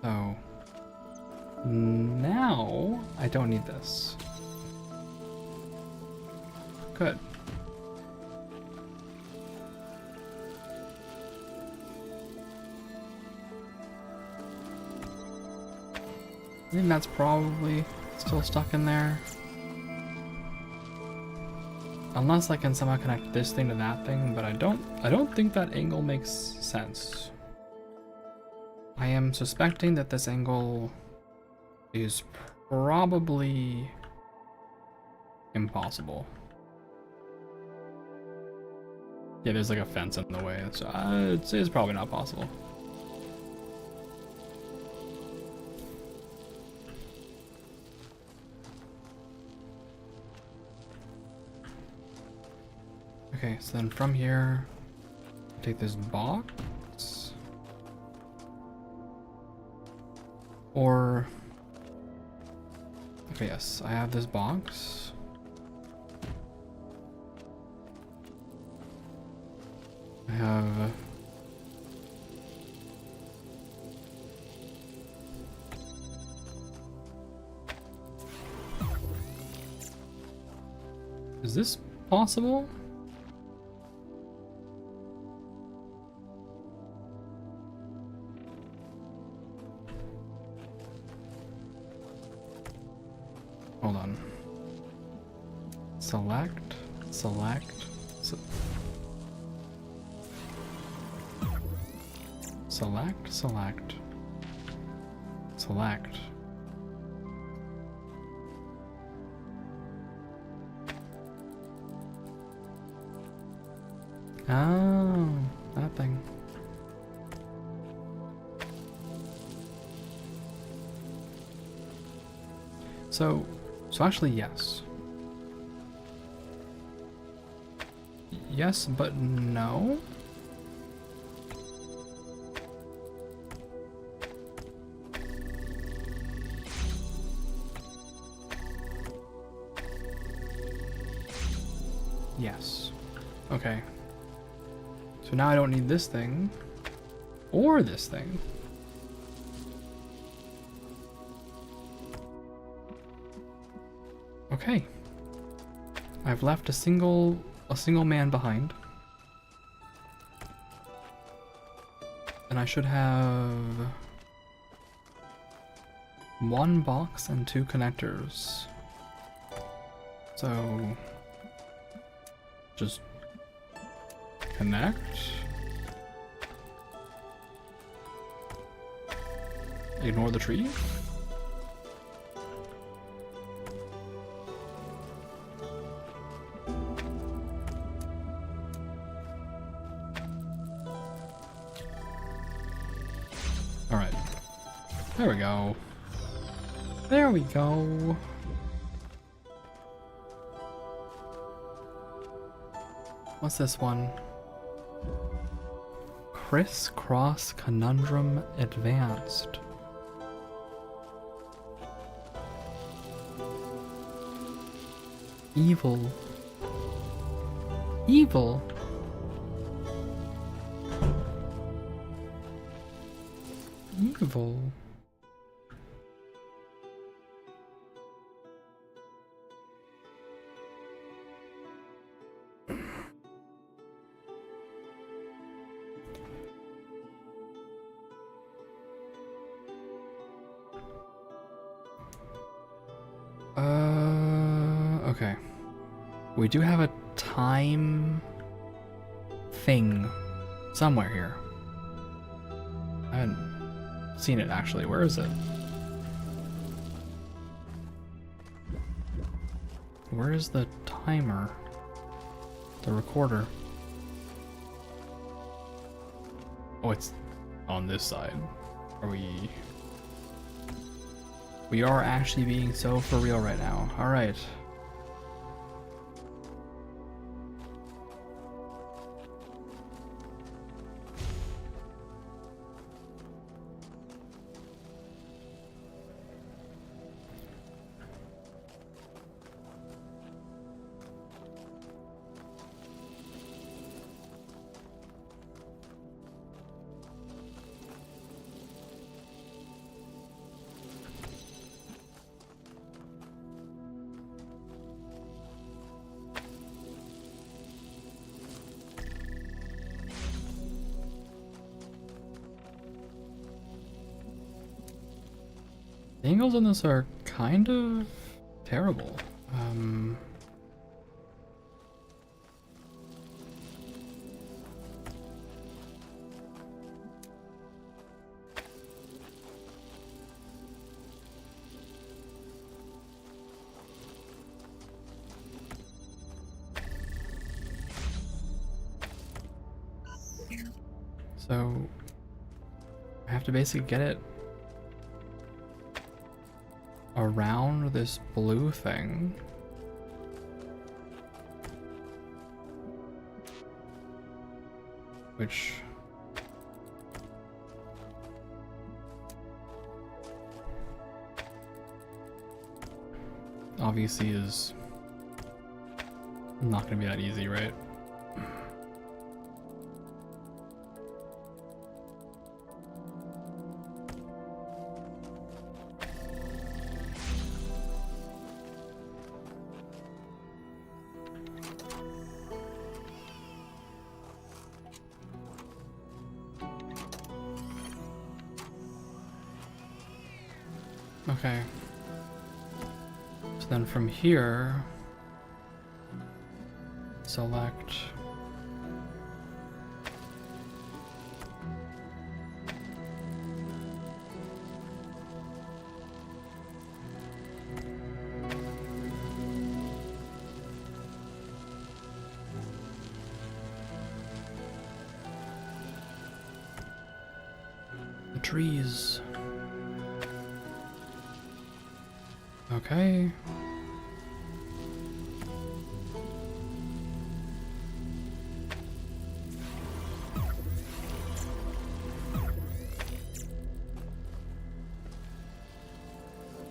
So now I don't need this. Good. I think that's probably still stuck in there. Unless I can somehow connect this thing to that thing, but I don't think that angle makes sense. I am suspecting that this angle is probably impossible. Yeah, there's like a fence in the way, so it's probably not possible. Okay, so then from here, take this box. Or, okay, yes, I have this box. I have is this possible? Hold on. Select, select, select, select, select. Oh, that thing. So actually, yes. Yes, but no. Yes. Okay. So now I don't need this thing or this thing. Okay. I've left a single man behind. And I should have 1 box and 2 connectors. So just connect. Ignore the tree. Alright. There we go. There we go. What's this one? Crisscross Conundrum Advanced. Evil. Evil? Evil. Okay. We do have a time thing somewhere here. I haven't seen it actually. Where is it? Where is the timer? The recorder? Oh, it's on this side. Are we... We are actually being so for real right now. Alright. The angles on this are kind of terrible. So I have to basically get it around this blue thing. Which obviously is not gonna be that easy, right? Okay. So then from here, select the trees. Okay.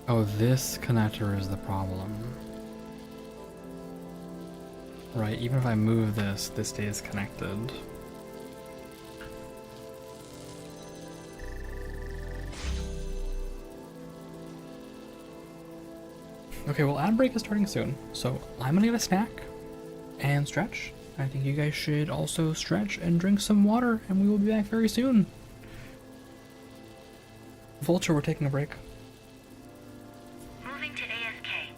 Oh, this connector is the problem. Right, even if I move this, this stays connected. Okay, well, ad break is starting soon, so I'm gonna get a snack and stretch. I think you guys should also stretch and drink some water, and we will be back very soon. Vulture, we're taking a break. Moving to AFK.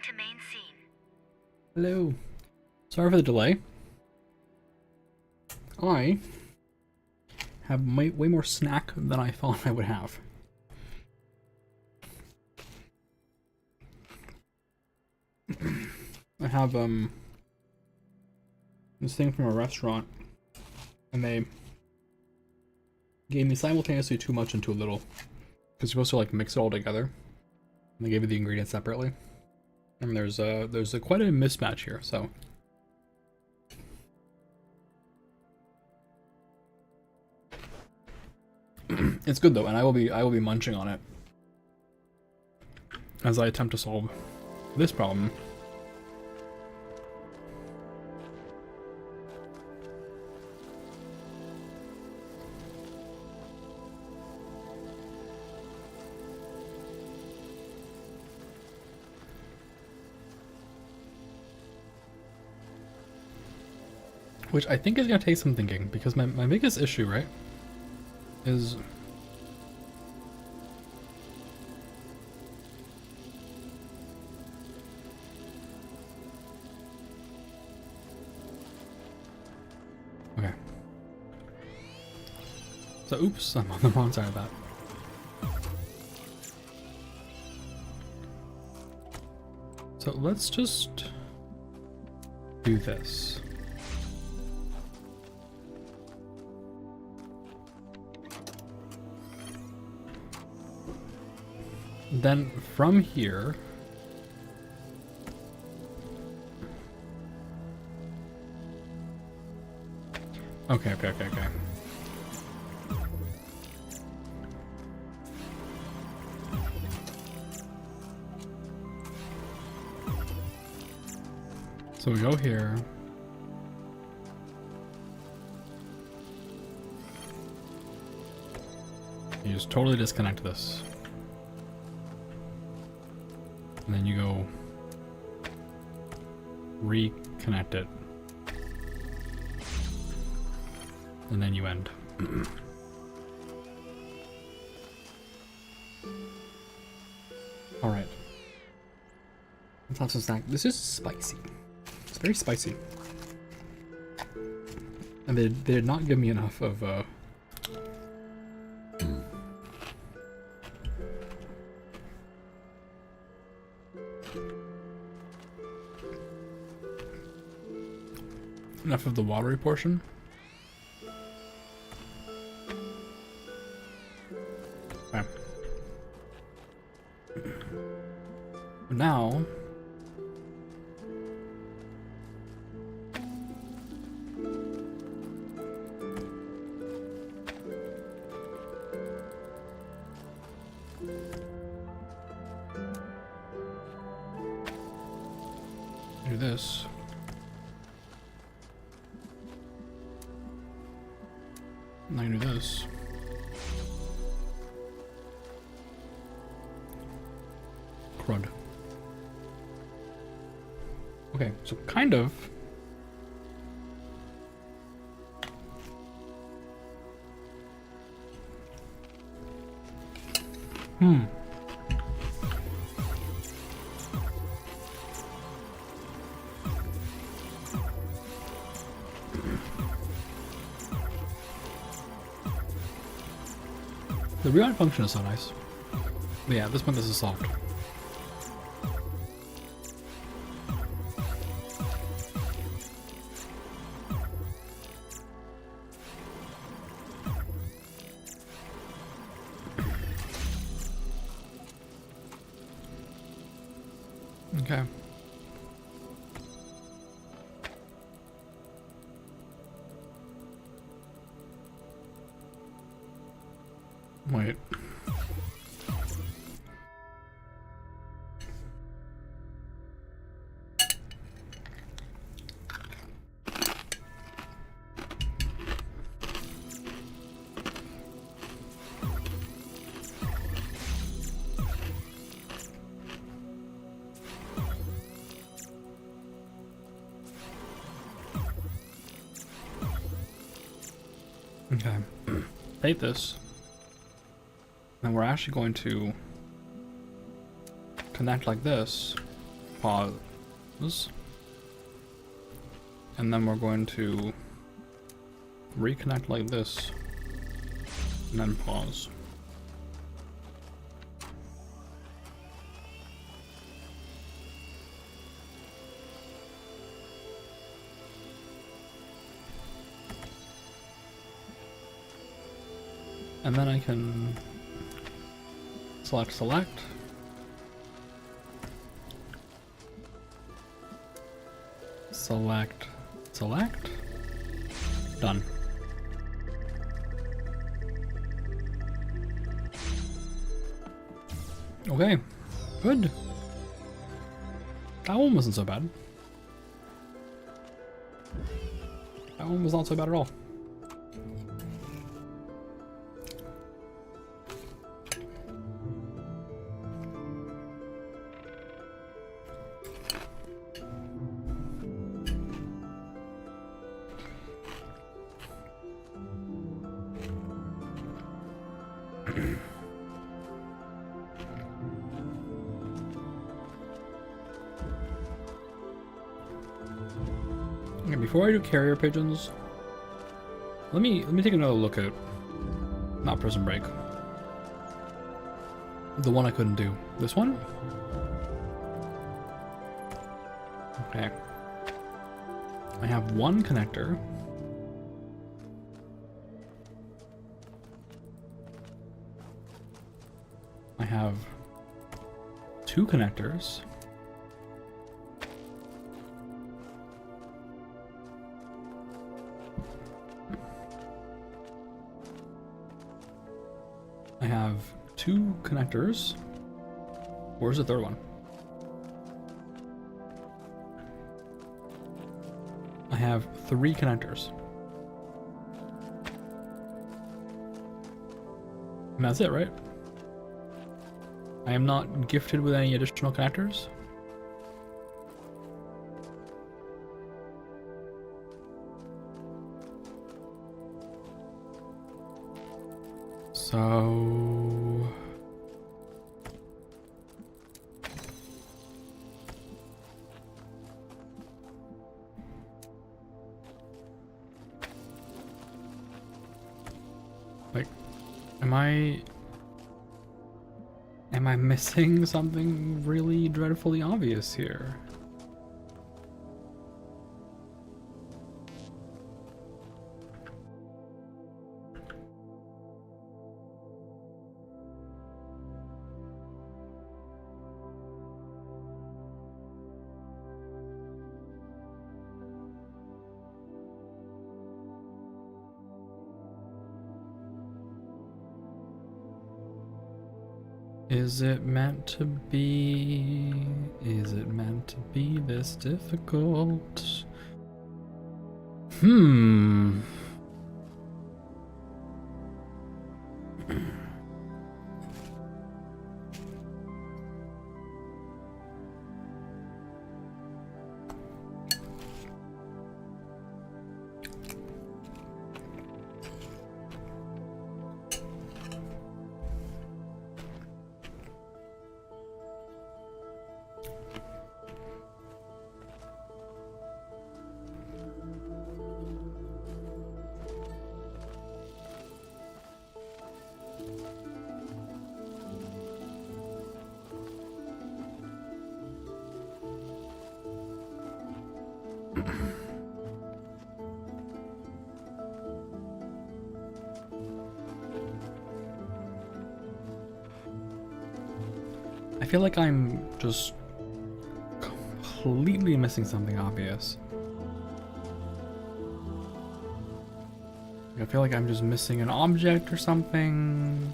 to main scene. Hello. Sorry for the delay. I have way more snack than I thought I would have. I have this thing from a restaurant, and they gave me simultaneously too much and too little, because you're supposed to like mix it all together, and they gave me the ingredients separately, and there's quite a mismatch here. So it's good though, and I will be munching on it as I attempt to solve this problem. Which I think is gonna take some thinking, because my biggest issue, right, is okay. So oops, I'm on the wrong side of that. So let's just do this. Then from here, okay. So we go here. You just totally disconnect this. And then you go reconnect it. And then you end. Alright. Let's have some snack. This is spicy. It's very spicy. And they did not give me enough of enough of the watery portion. Okay. Now do this. And I do this. Crud. Okay, so kind of. The rewind function is so nice. But yeah, at this point this is solved. Okay. Wait. Okay. Take this. And we're actually going to connect like this. pause. And then we're going to reconnect like this. And then pause. And then I can select, done. Okay, good. That one wasn't so bad. That one was not so bad at all. Okay, before I do carrier pigeons, let me take another look at not Prison Break. The one I couldn't do. This one? Okay. I have one connector. I have two connectors. I have two connectors. Where's the third one? I have three connectors. And that's it, right? I am not gifted with any additional connectors. So like, am I missing something really dreadfully obvious here? Is it meant to be? Is it meant to be this difficult? I feel like I'm just completely missing something obvious. I feel like I'm just missing an object or something.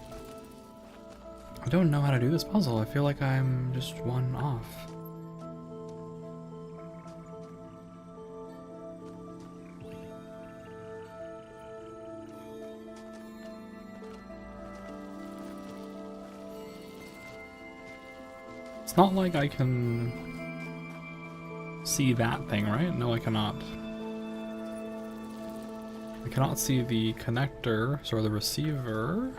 I don't know how to do this puzzle. I feel like I'm just one off. It's not like I can see that thing, right? No, I cannot. I cannot see the connector, so the receiver.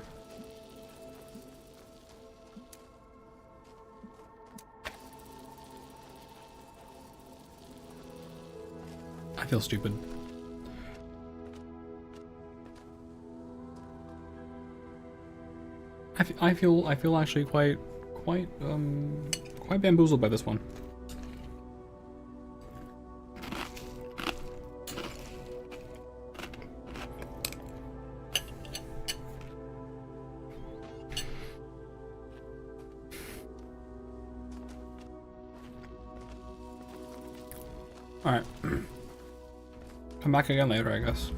feel stupid. I feel actually quite bamboozled by this one. All right, come back again later, I guess.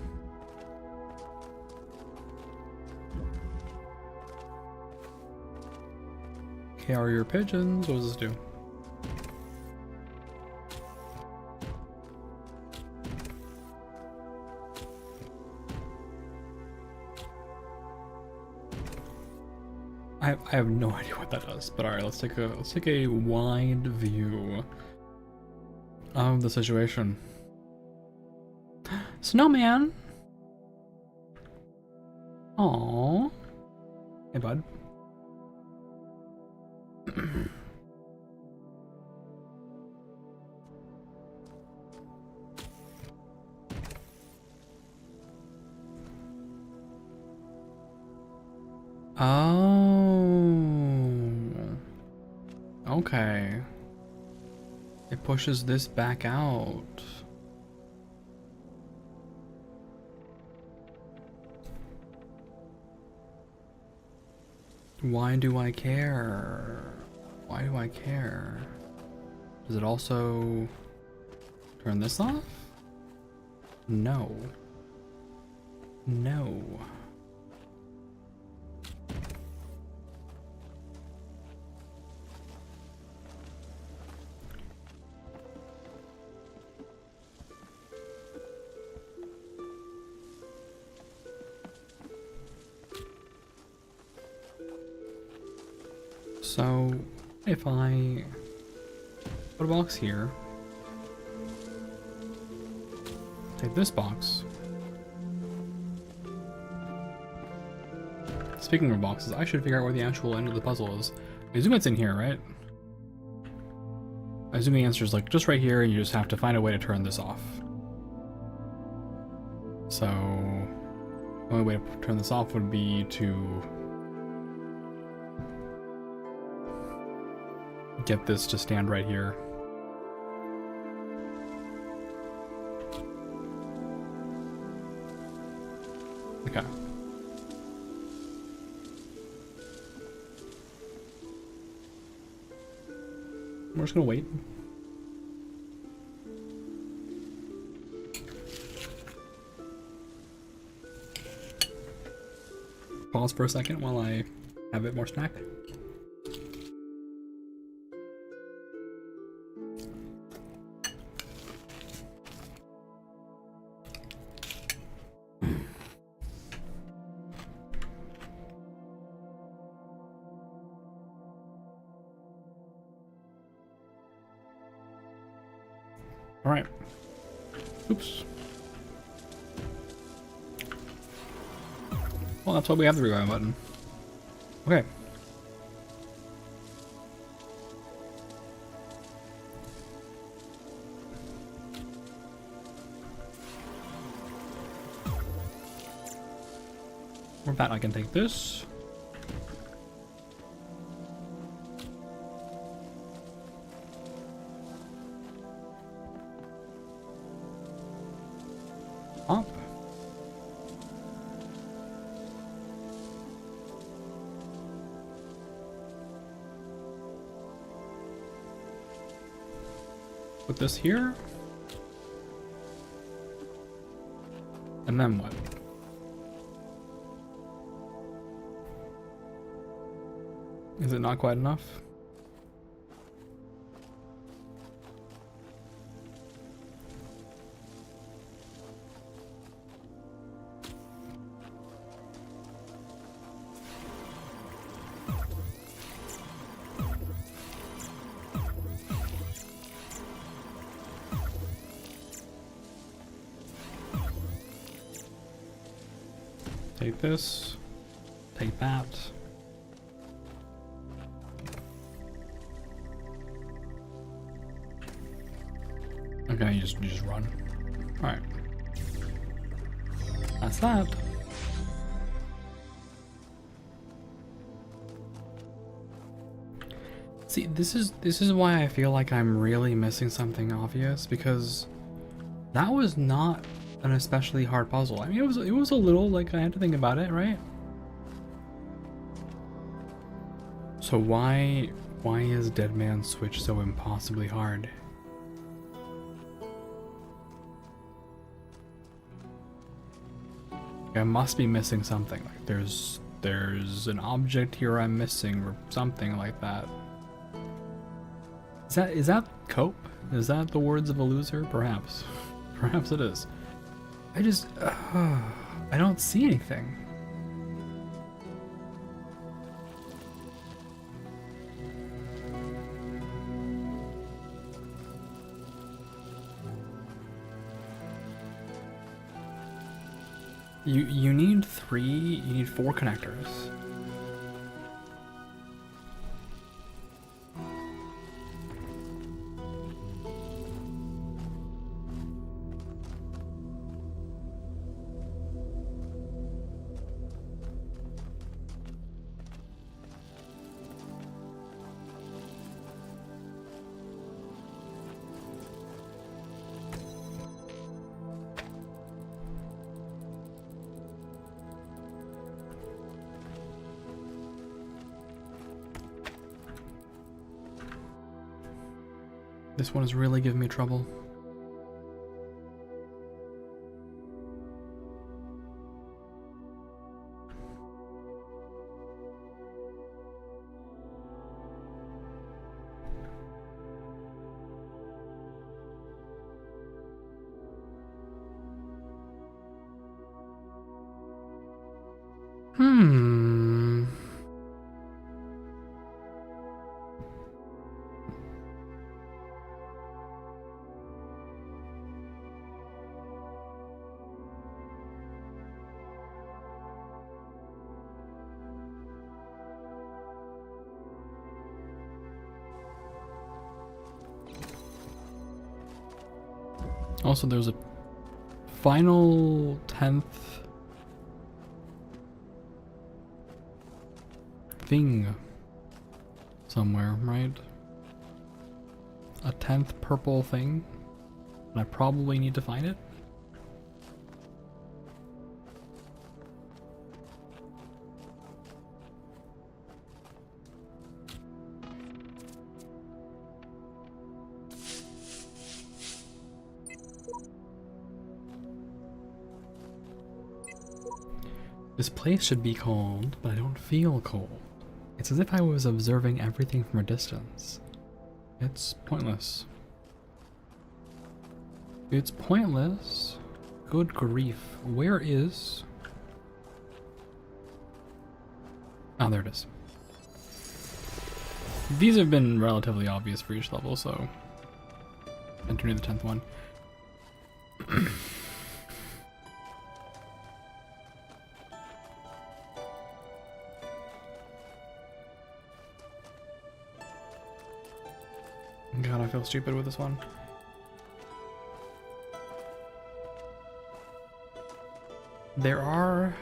Carrier pigeons, what does this do? I have no idea what that does, but alright, let's take a wide view of the situation. Snowman! Aww. Hey bud. Oh, okay. It pushes this back out. Why do I care? Why do I care? Does it also turn this off? No. No. So, if I put a box here, take this box. Speaking of boxes, I should figure out where the actual end of the puzzle is. I assume it's in here, right? I assume the answer is like just right here, and you just have to find a way to turn this off. So, the only way to turn this off would be to get this to stand right here. Okay. We're just gonna wait. Pause for a second while I have a bit more snack. Alright. Oops. Well, that's why we have the rewind button. Okay. With that, I can take this. Up. Put this here. And then what? Is it not quite enough? Take this, take that. Okay, you just run. Alright. That's that. See, this is why I feel like I'm really missing something obvious, because that was not an especially hard puzzle. I mean, it was a little, like, I had to think about it, right? So why is Dead Man's Switch so impossibly hard? I must be missing something. Like there's an object here I'm missing or something like that. Is that cope? Is that the words of a loser? Perhaps. Perhaps it is. I don't see anything. You need you need 4 connectors. This one is really giving me trouble. Also, there's a final 10th thing somewhere, right? A 10th purple thing, and I probably need to find it. This place should be cold, but I don't feel cold. It's as if I was observing everything from a distance. It's pointless. It's pointless. Good grief. Where is... Oh, there it is. These have been relatively obvious for each level, so... Entering the 10th one. God, I feel stupid with this one. There are...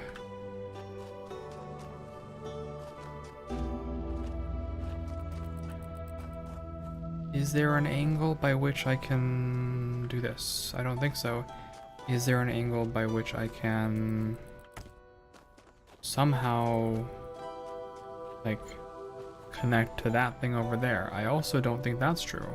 Is there an angle by which I can do this? I don't think so. Is there an angle by which I can somehow, like, connect to that thing over there? I also don't think that's true.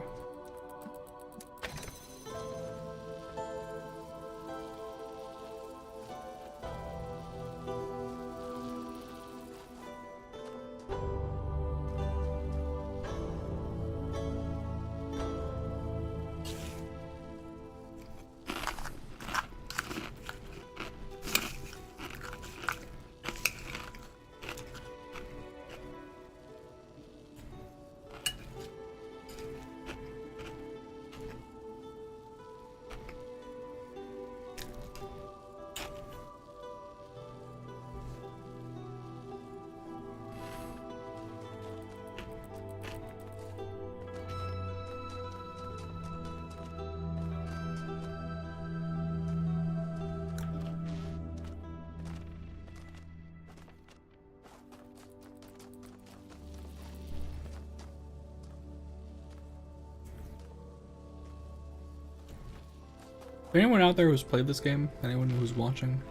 Anyone out there who's played this game? Anyone who's watching?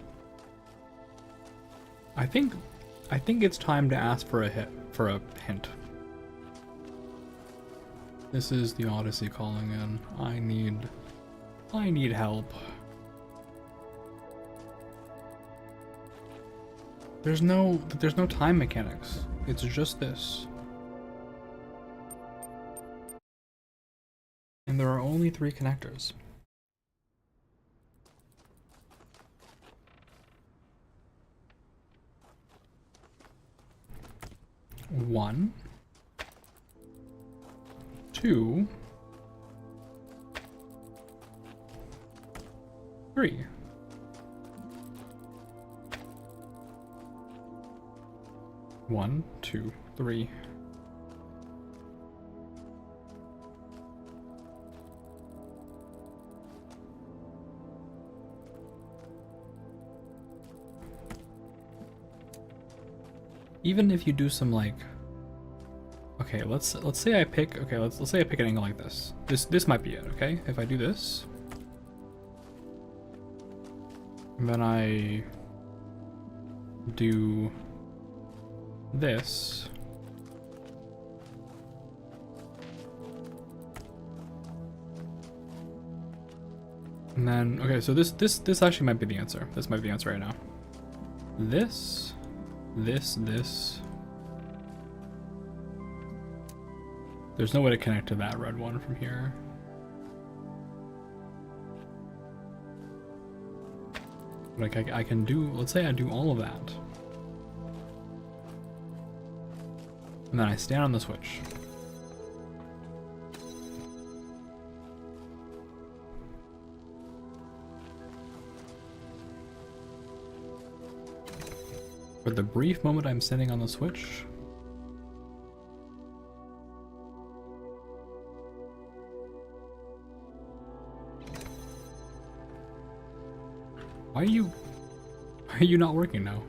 I think it's time to ask for a hint. This is the Odyssey calling in. I need help. There's no time mechanics. It's just this. And there are only 3 connectors. One, 2, 3. One, 2, 3. Even if you do some like, okay, let's say I pick, okay, let's say I pick an angle like this. This might be it, okay? If I do this, and then I do this, and then okay, so this actually might be the answer. This might be the answer right now. This. There's no way to connect to that red one from here. Like I can do, let's say I do all of that. And then I stand on the switch. For the brief moment I'm sitting on the switch, why are you not working now?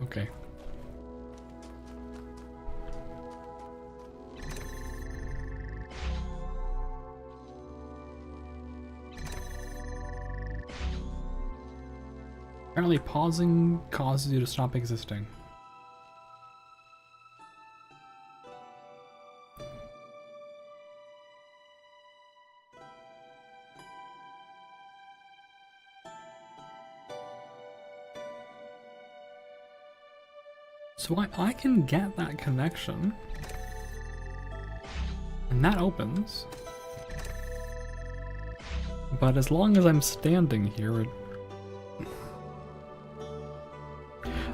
Okay. Apparently pausing causes you to stop existing. So I can get that connection. And that opens. But as long as I'm standing here, it...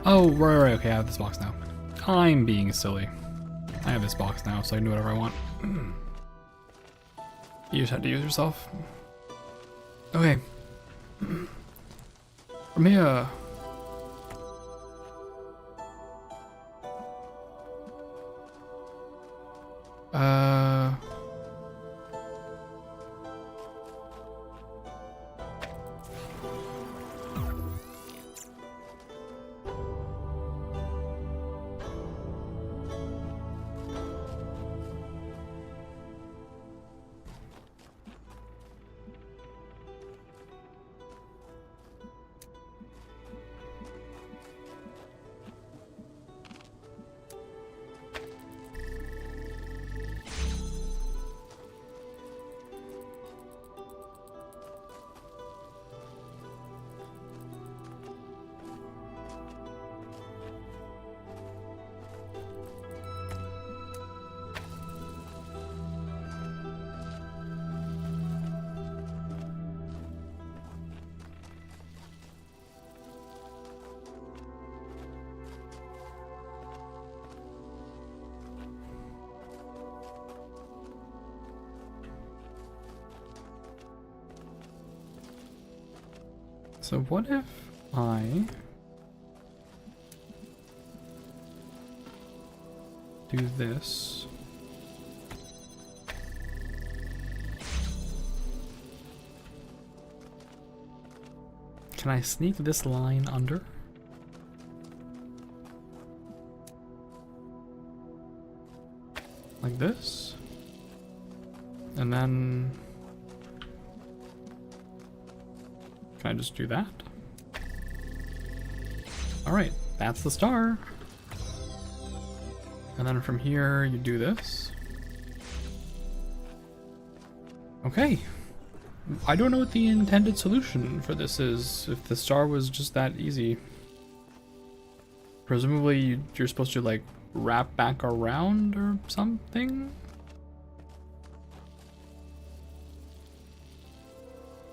Oh, right, okay, I have this box now. I'm being silly. I have this box now, so I can do whatever I want. You just had to use yourself. Okay. From here... So what if I do this? Can I sneak this line under? Like like this. And then... Can I just do that? Alright, that's the star. And then from here, you do this. Okay. I don't know what the intended solution for this is, if the star was just that easy. Presumably, you're supposed to, like, wrap back around or something?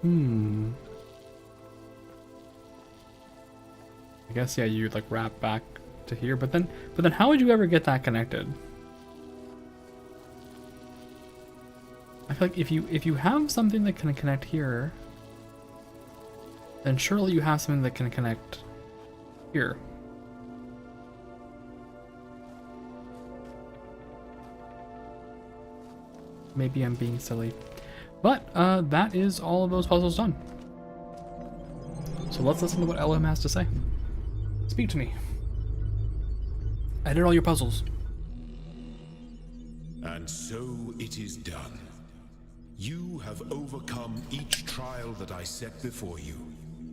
I guess, yeah, you'd, like, wrap back to here, but then how would you ever get that connected? I feel like if you have something that can connect here, then surely you have something that can connect here. Maybe I'm being silly. But that is all of those puzzles done. So let's listen to what LM has to say. Speak to me. I did all your puzzles. And so it is done. You have overcome each trial that I set before you.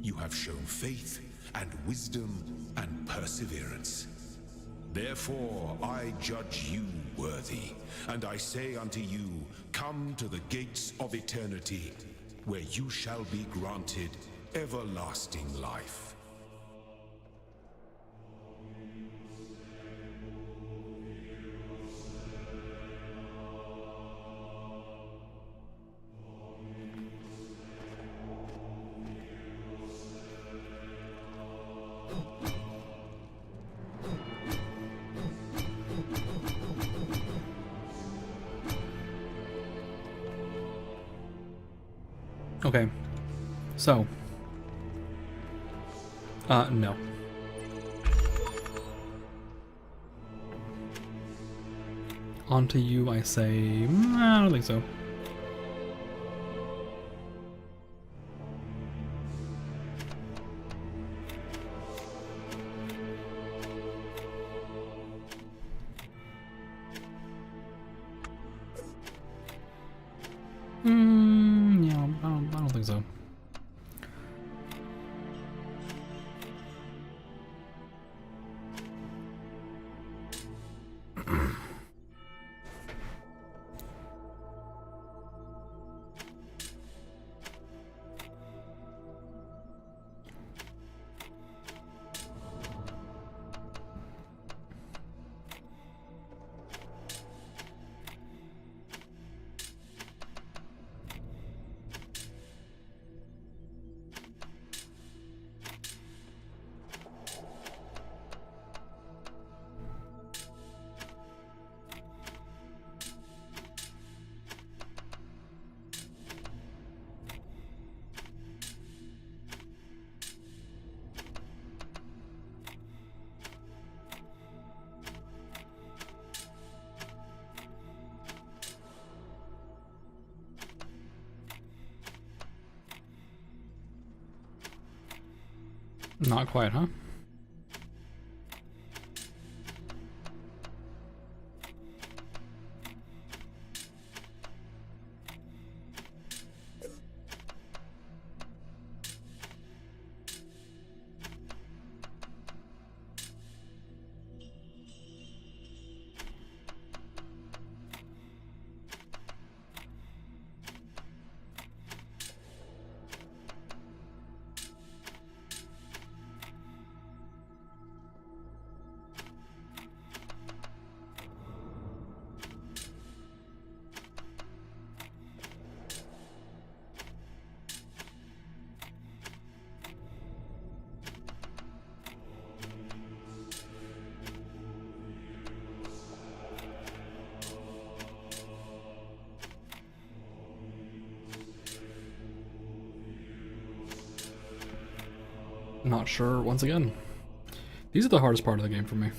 You have shown faith and wisdom and perseverance. Therefore I judge you worthy, and I say unto you, come to the gates of eternity, where you shall be granted everlasting life. Okay, so, no. On to you, I say, I don't think so. Yeah, I don't think so. Not quite, huh? Not sure, once again. These are the hardest part of the game for me.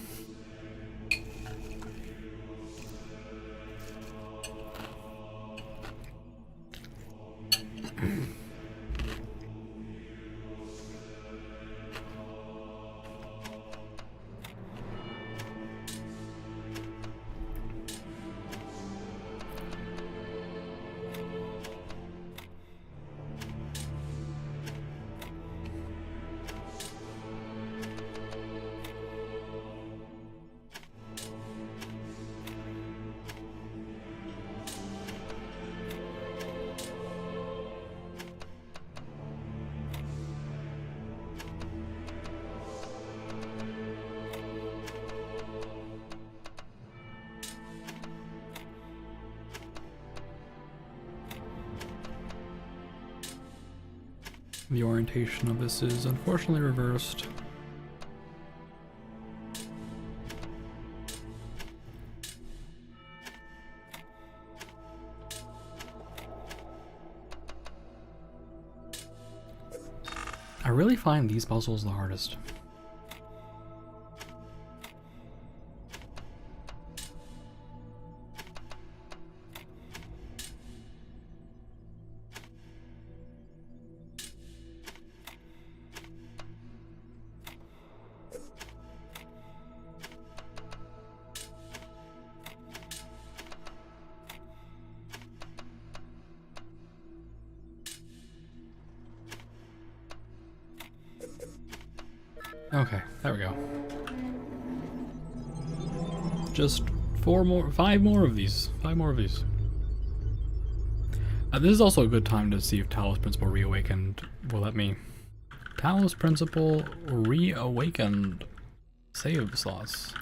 The orientation of this is unfortunately reversed. I really find these puzzles the hardest. Okay, there we go. Just 5 more of these. 5 more of these. This is also a good time to see if Talos Principle Reawakened will let me. Talos Principle Reawakened. Save slots.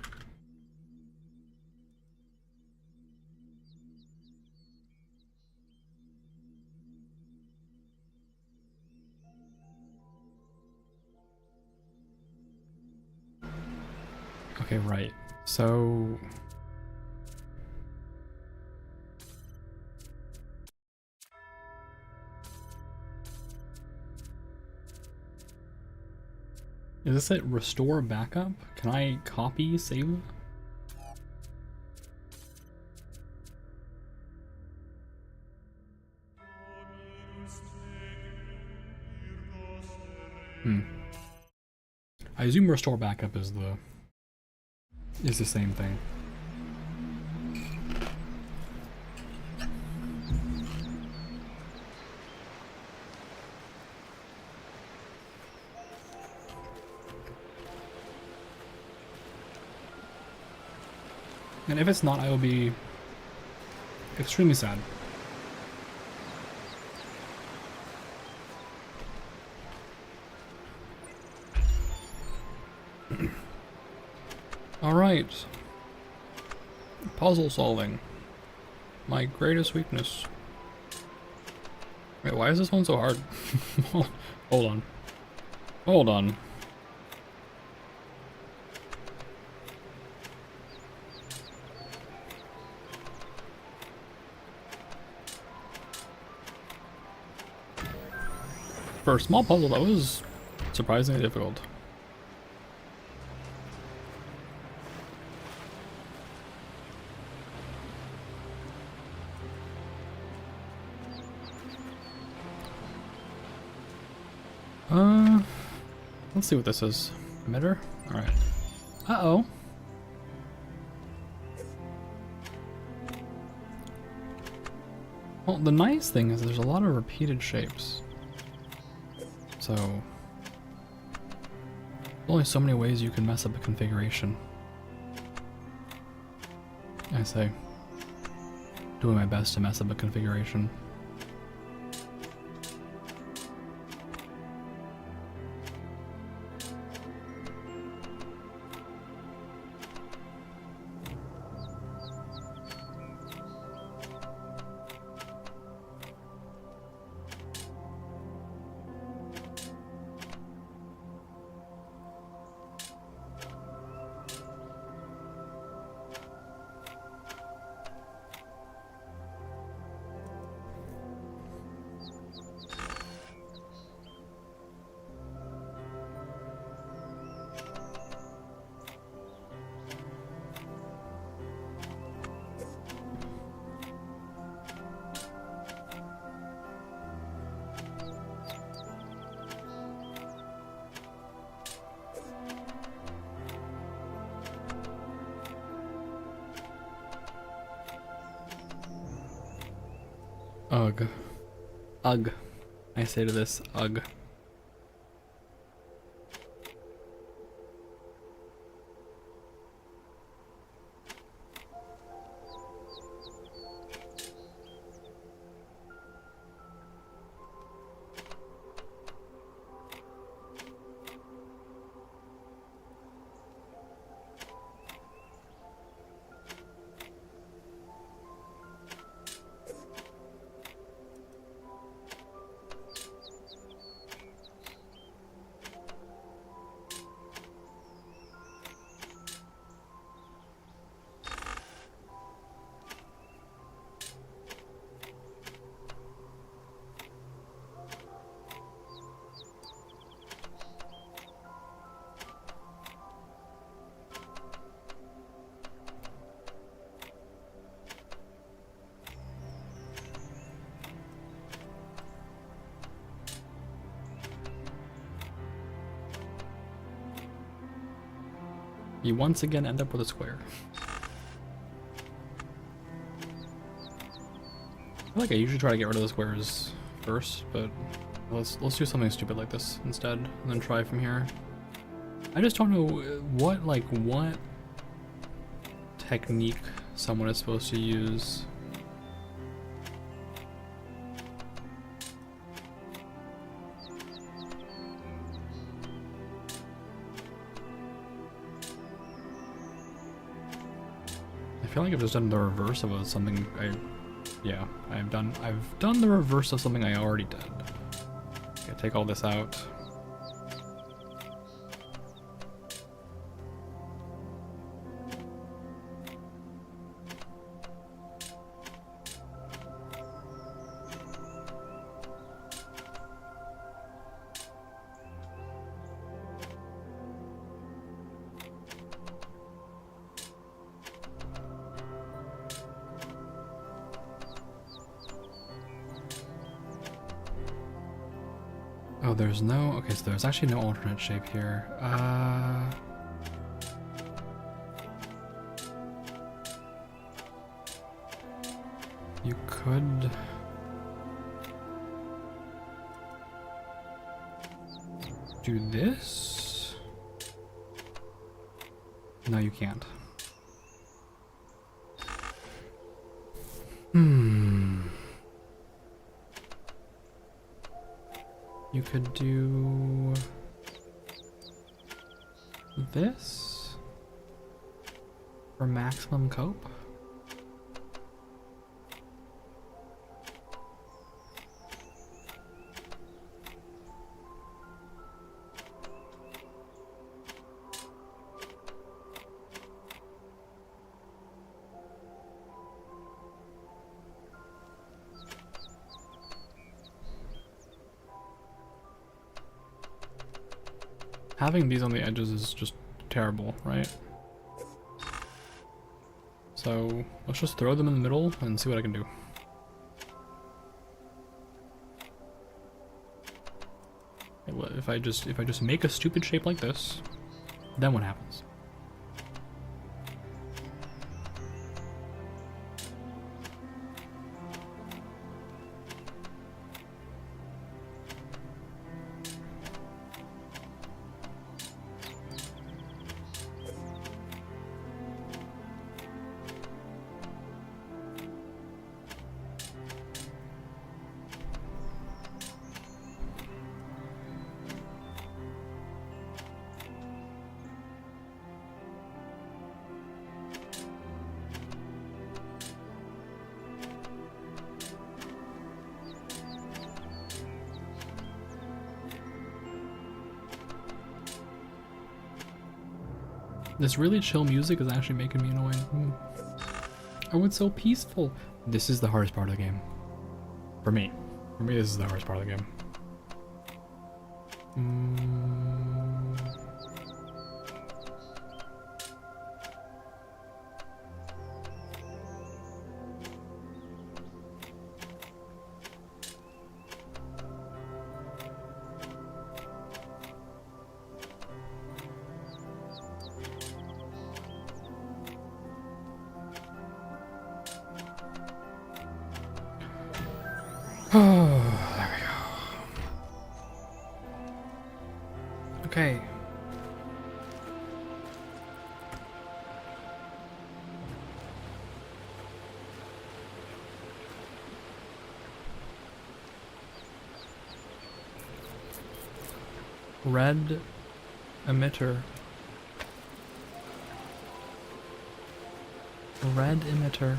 Okay, right. So is this it? Restore backup? Can I copy save? I assume restore backup is the same thing. And if it's not, I will be extremely sad. Alright. Puzzle solving. My greatest weakness. Wait, why is this one so hard? Hold on. Hold on. For a small puzzle, that was surprisingly difficult. Let's see what this is. Emitter? Alright. Uh-oh. Well, the nice thing is there's a lot of repeated shapes. So, there's only so many ways you can mess up a configuration. I say, doing my best to mess up a configuration. Ugh. Ugh. I say to this, ugh. You once again end up with a square. I feel like I usually try to get rid of the squares first, but let's do something stupid like this instead, and then try from here. I just don't know what technique someone is supposed to use. I feel like I've just done the reverse of something I've done the reverse of something I already did. Okay, take all this out. Oh, there's no... Okay, so there's actually no alternate shape here. You could... do this? No, you can't. You could do this for maximum cope. Having these on the edges is just terrible, right? So let's just throw them in the middle and see what I can do. If I just make a stupid shape like this, then what happens? This really chill music is actually making me annoying. Oh, it's so peaceful. This is the hardest part of the game. For me. For me, this is the hardest part of the game. Oh, there we go. Okay. Red emitter. Red emitter.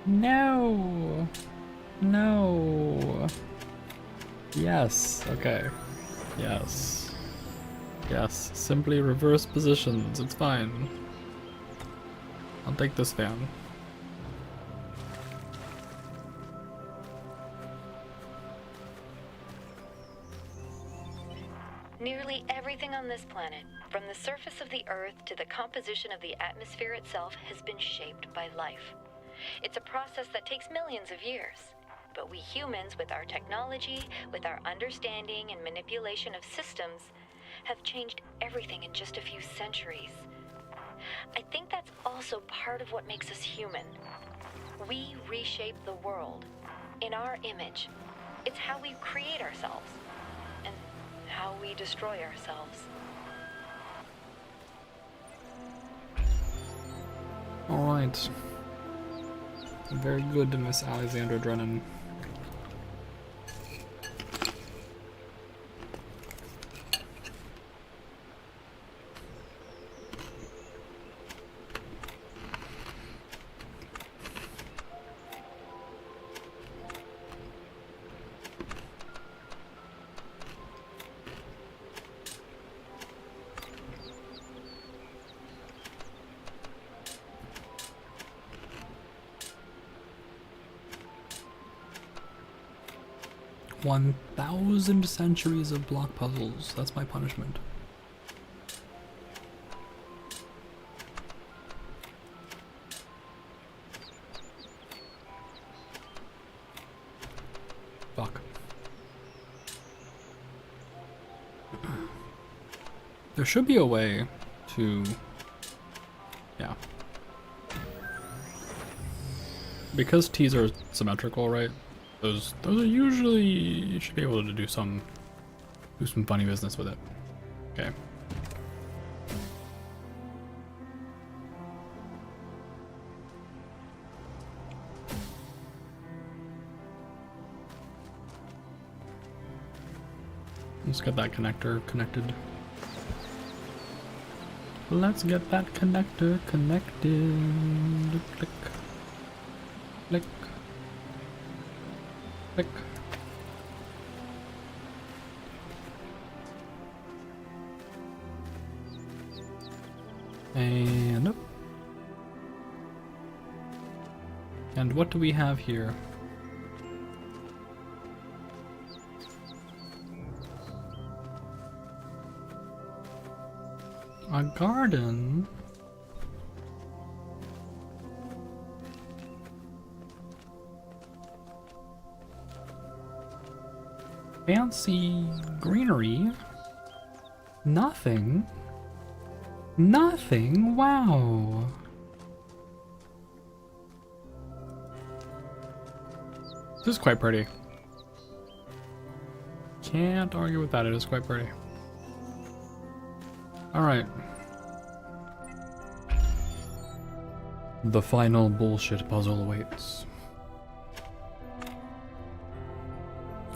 No. No. Yes. Okay. Yes. Yes. Simply reverse positions. It's fine. I'll take this fan. Nearly everything on this planet, from the surface of the Earth to the composition of the atmosphere itself, has been shaped by life. It's a process that takes millions of years. But we humans, with our technology, with our understanding and manipulation of systems, have changed everything in just a few centuries. I think that's also part of what makes us human. We reshape the world in our image. It's how we create ourselves and how we destroy ourselves. Alright. Very good, Miss Alexandra Drennan. "1,000 centuries of block puzzles. That's my punishment." Fuck. There should be a way to... yeah. Because T's are symmetrical, right? Those are usually, you should be able to do some funny business with it. Okay. Let's get that connector connected. Let's get that connector connected. Click. Click. Click. And up. And what do we have here? A garden? Fancy greenery? Nothing? Nothing? Wow. This is quite pretty. Can't argue with that, it is quite pretty. Alright. The final bullshit puzzle awaits.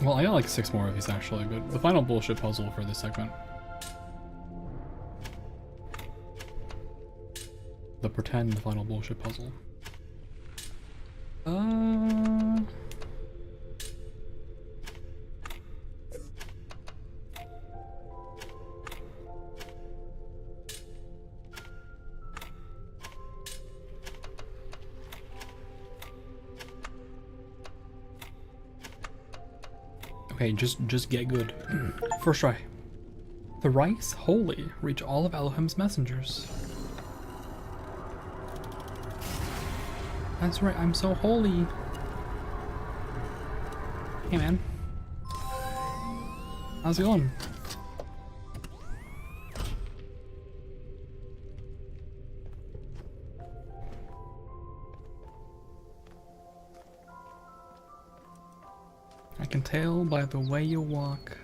Well, I got like 6 more of these actually, but the final bullshit puzzle for this segment. The pretend final bullshit puzzle. Okay, just get good. First try. The rice holy reach all of Elohim's messengers. That's right, I'm so holy. Hey man. How's it going? I can tell by the way you walk.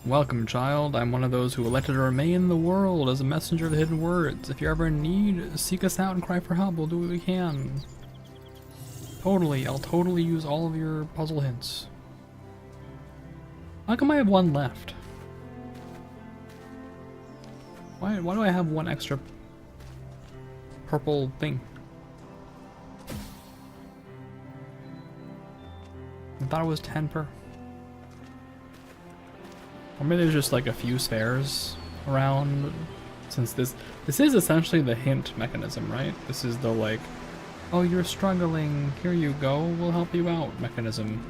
Welcome, child. I'm one of those who elected to remain in the world as a messenger of the hidden words. If you're ever in need, seek us out and cry for help. We'll do what we can. Totally. I'll totally use all of your puzzle hints. How come I have one left? Why do I have one extra purple thing? I thought it was 10 per. Or maybe there's just like a few spares around, since this is essentially the hint mechanism, right? This is the like, oh, you're struggling, here you go, we'll help you out mechanism.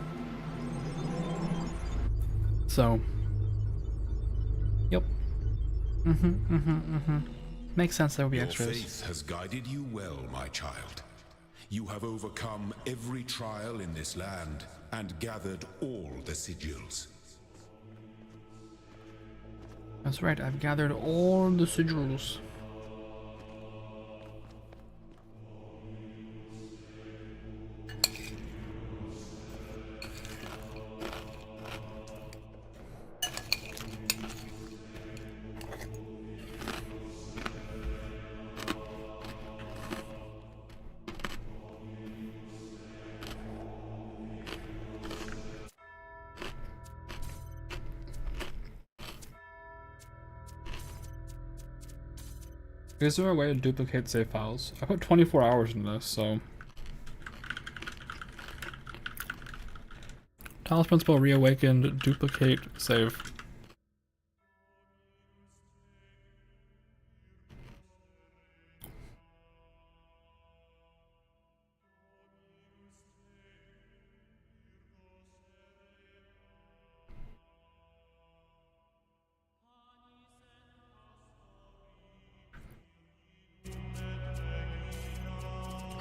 So, yep. Makes sense there will be Your extras. faith has guided you well, my child. You have overcome every trial in this land and gathered all the sigils. That's right, I've gathered all the sigils. Is there a way to duplicate save files? I put 24 hours in this, so... Talos Principle reawakened, duplicate, save.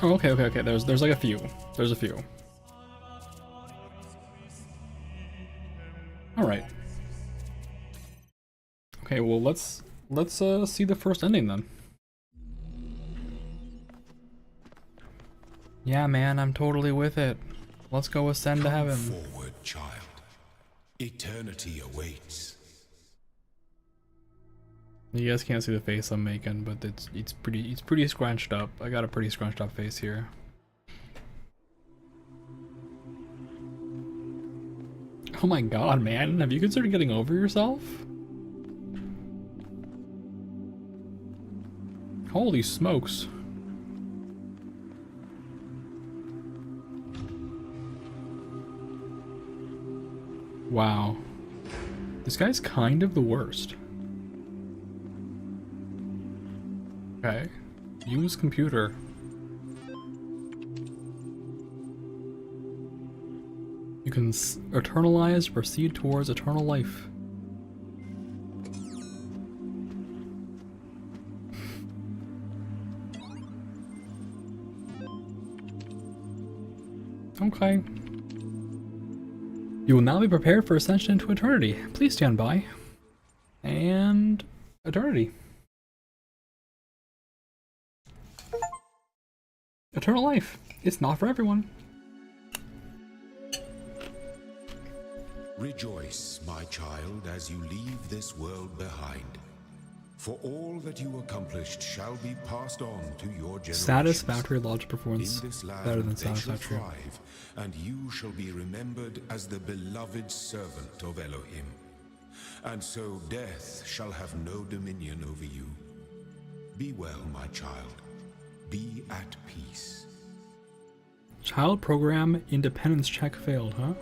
Oh, okay. There's like a few. There's a few. All right. Okay, well let's see the first ending then. Yeah, man, I'm totally with it. Let's go ascend to heaven. Forward, child. Eternity awaits. You guys can't see the face I'm making, but it's pretty scrunched up. I got a pretty scrunched up face here. Oh my god, man, have you considered getting over yourself? Holy smokes. Wow. This guy's kind of the worst. Okay. Use computer. You can eternalize to proceed towards eternal life. Okay. You will now be prepared for ascension into eternity. Please stand by. And eternity. Eternal life. It's not for everyone. Rejoice, my child, as you leave this world behind. For all that you accomplished shall be passed on to your generations. Satisfactory logic performance In this land better than they shall satisfactory. thrive, and you shall be remembered as the beloved servant of Elohim. And so death shall have no dominion over you. Be well, my child. Be at peace. Child program independence check failed, huh?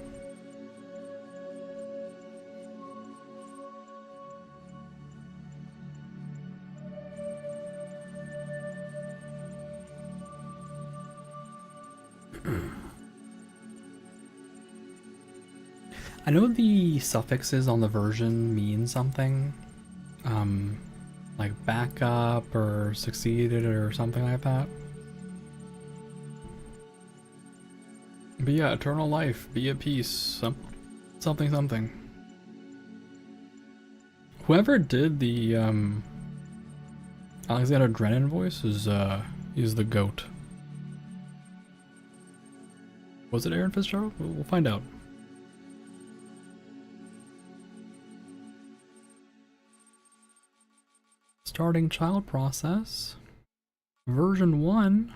I know the suffixes on the version mean something, like backup or succeeded or something like that. But yeah, eternal life, be at peace, something. Whoever did the Alexander Drennan voice is the GOAT. Was it Aaron Fitzgerald? We'll find out. Starting child process. Version 1.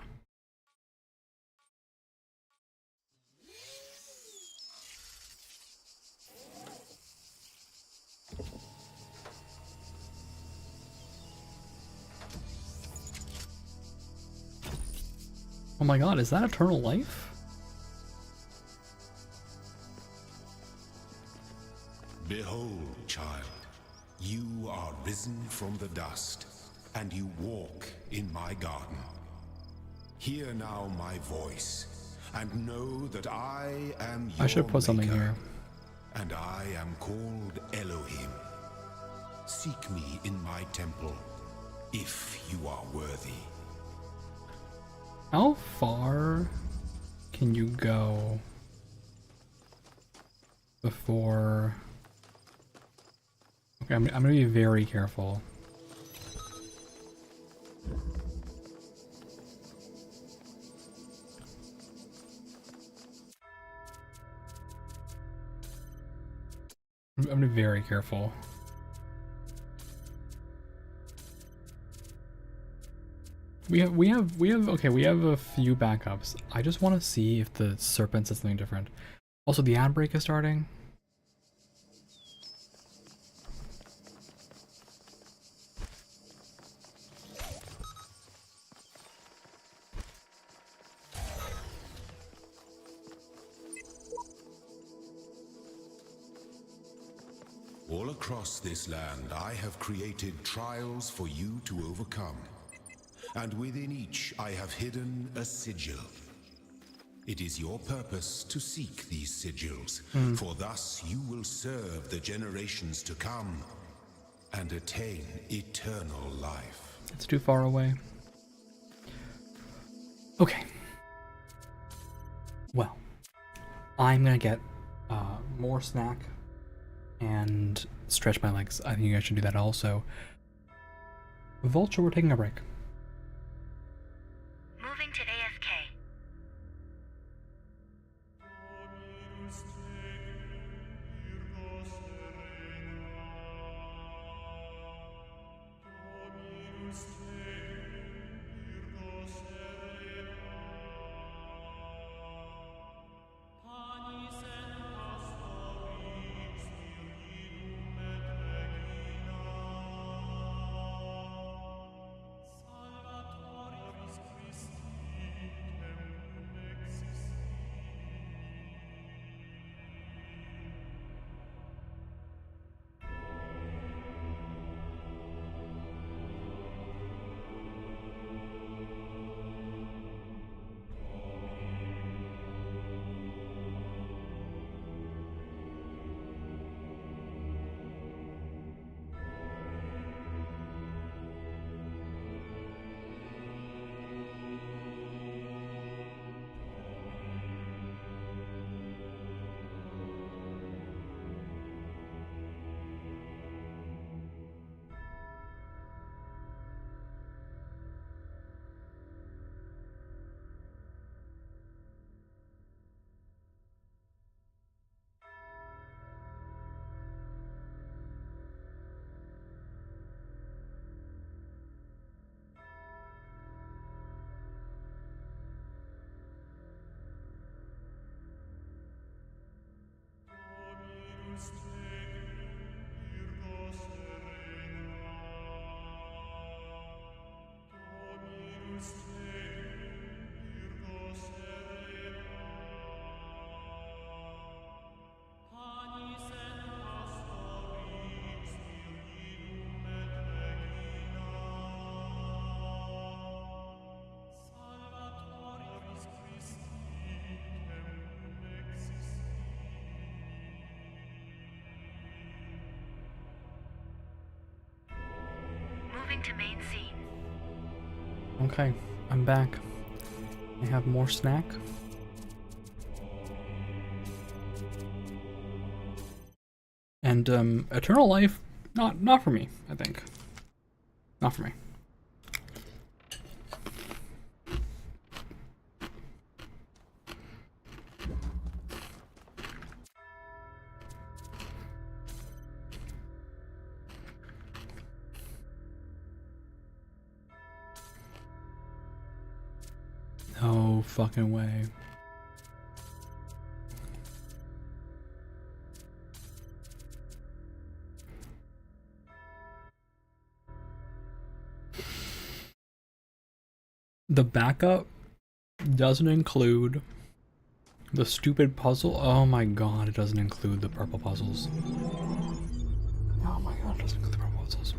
my god, is that eternal life? Behold, child, you are risen from the dust, and you walk in my garden. Hear now my voice, and know that I am your I should put something maker, here. and I am called Elohim. Seek me in my temple, if you are worthy. How far can you go before... Okay, I'm gonna be very careful. I'm gonna be very careful. We have a few backups. I just want to see if the serpent says something different. Also, the ad break is starting. All across this land, I have created trials for you to overcome. And within each, I have hidden a sigil. It is your purpose to seek these sigils, for thus you will serve the generations to come and attain eternal life. It's too far away. Okay. Well, I'm gonna get more snack and stretch my legs. I think you guys should do that also. Vulture, we're taking a break. Moving to AFK. Moving to main scene. Okay, I'm back. I have more snack. And eternal life, not for me, I think. Not for me. No fucking way. The backup Doesn't include the stupid puzzle. Oh my god, it doesn't include the purple puzzles. Oh my god, it doesn't include the purple puzzles.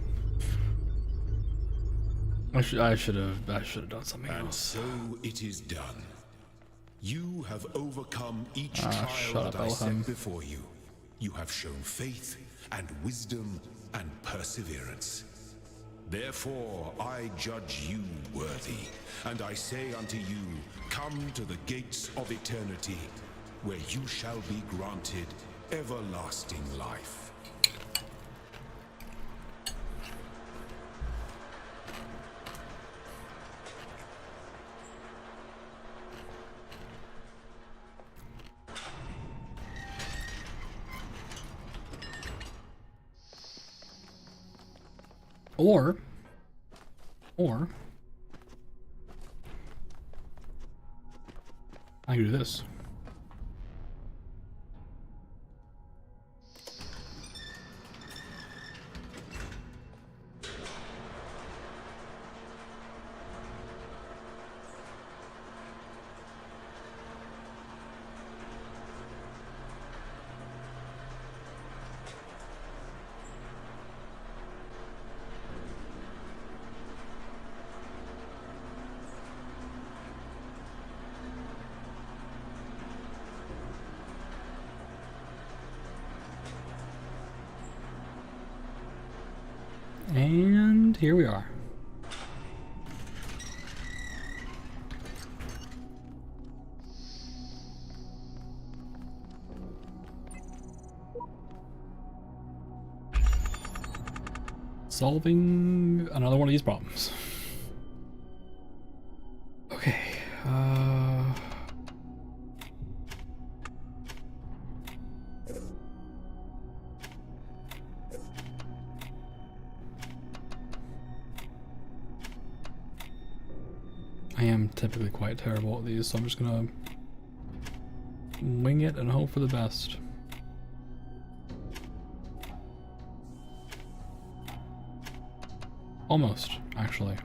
I should have done something And else. so it is done. You have overcome each trial shut that up, I set Elham. before you. You have shown faith and wisdom and perseverance. Therefore I judge you worthy, and I say unto you, come to the gates of eternity, where you shall be granted everlasting life. Or I can do this. And here we are. Solving another one of these problems. Okay. I am typically quite terrible at these, so I'm just gonna wing it and hope for the best. Almost, actually.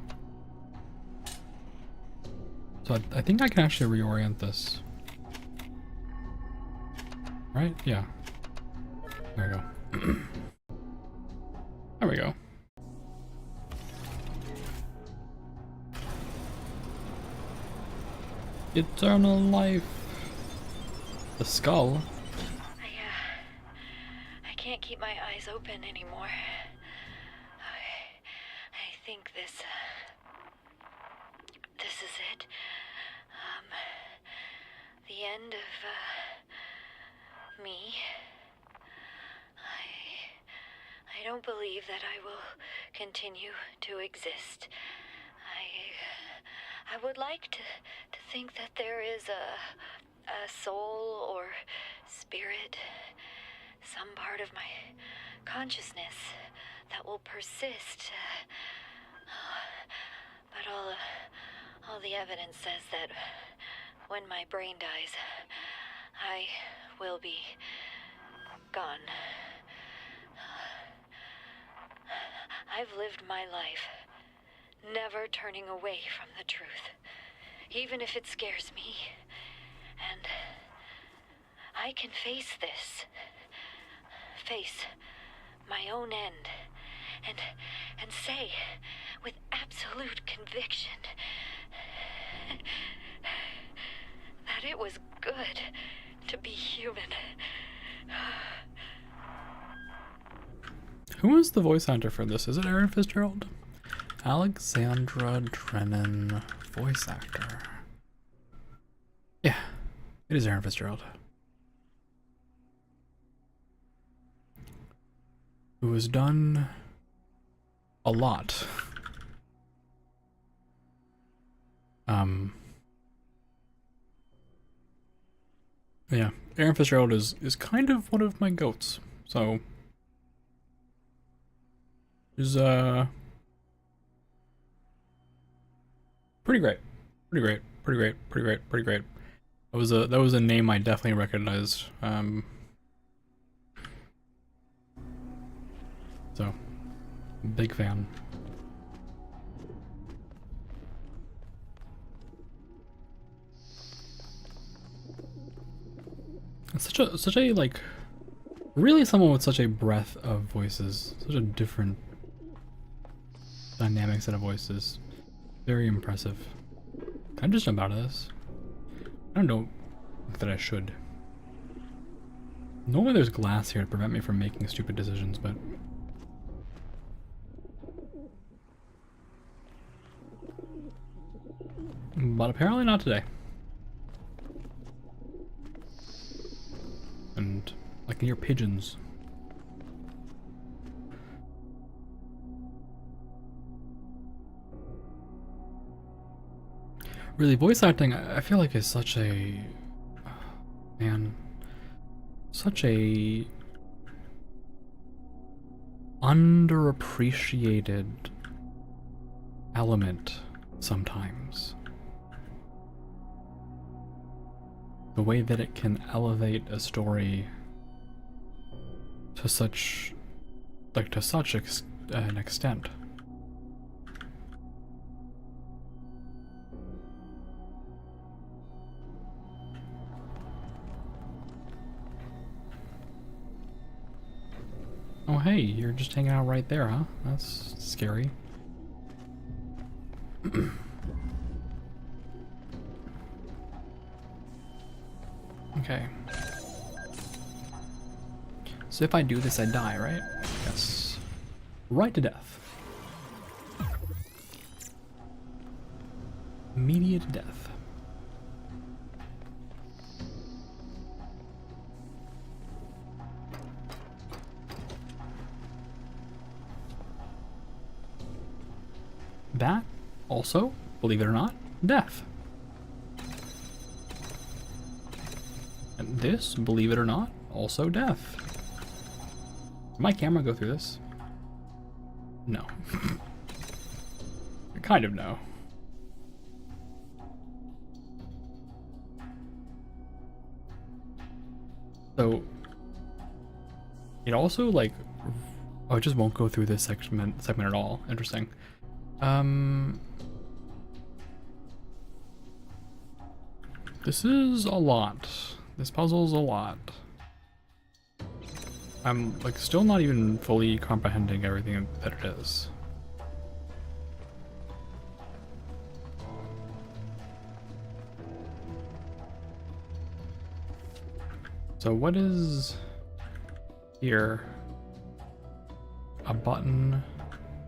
So I think I can actually reorient this. Right? Yeah. There we go. There we go. Eternal life. The skull. I can't keep my eyes open anymore. I think this is it. The end of me. I don't believe that I will continue to exist. I would like to think that there is a soul or spirit, some part of my consciousness that will persist. But all the evidence says that when my brain dies, I will be gone. I've lived my life never turning away from the truth, even if it scares me. And I can face this. Face my own end. And say with absolute conviction that it was good to be human. Who is the voice actor for this? Is it Aaron Fitzgerald? Alexandra Drennan, voice actor. Yeah, it is Aaron Fitzgerald. Who has done a lot. Yeah, Aaron Fitzgerald is kind of one of my goats, so is pretty great. That was a name I definitely recognized. So big fan. It's such a like, really someone with such a breadth of voices, such a different dynamic set of voices. Very impressive. Can I just jump out of this? I don't know that I should. Normally there's glass here to prevent me from making stupid decisions, but... But apparently not today. And I can hear pigeons. Really, voice acting, I feel like is such a... Man... Such a... underappreciated element sometimes. The way that it can elevate a story to such... like, to such an extent. Oh hey, you're just hanging out right there, huh? That's scary. Okay. So if I do this, I die, right? Yes. Right to death. Immediate death. That also, believe it or not, death. And this, believe it or not, also death. Did my camera go through this? No. Kind of no. So it also like, oh, it just won't go through this segment at all. Interesting. This is a lot. This puzzle's a lot. I'm like still not even fully comprehending everything that it is. So what is here? A button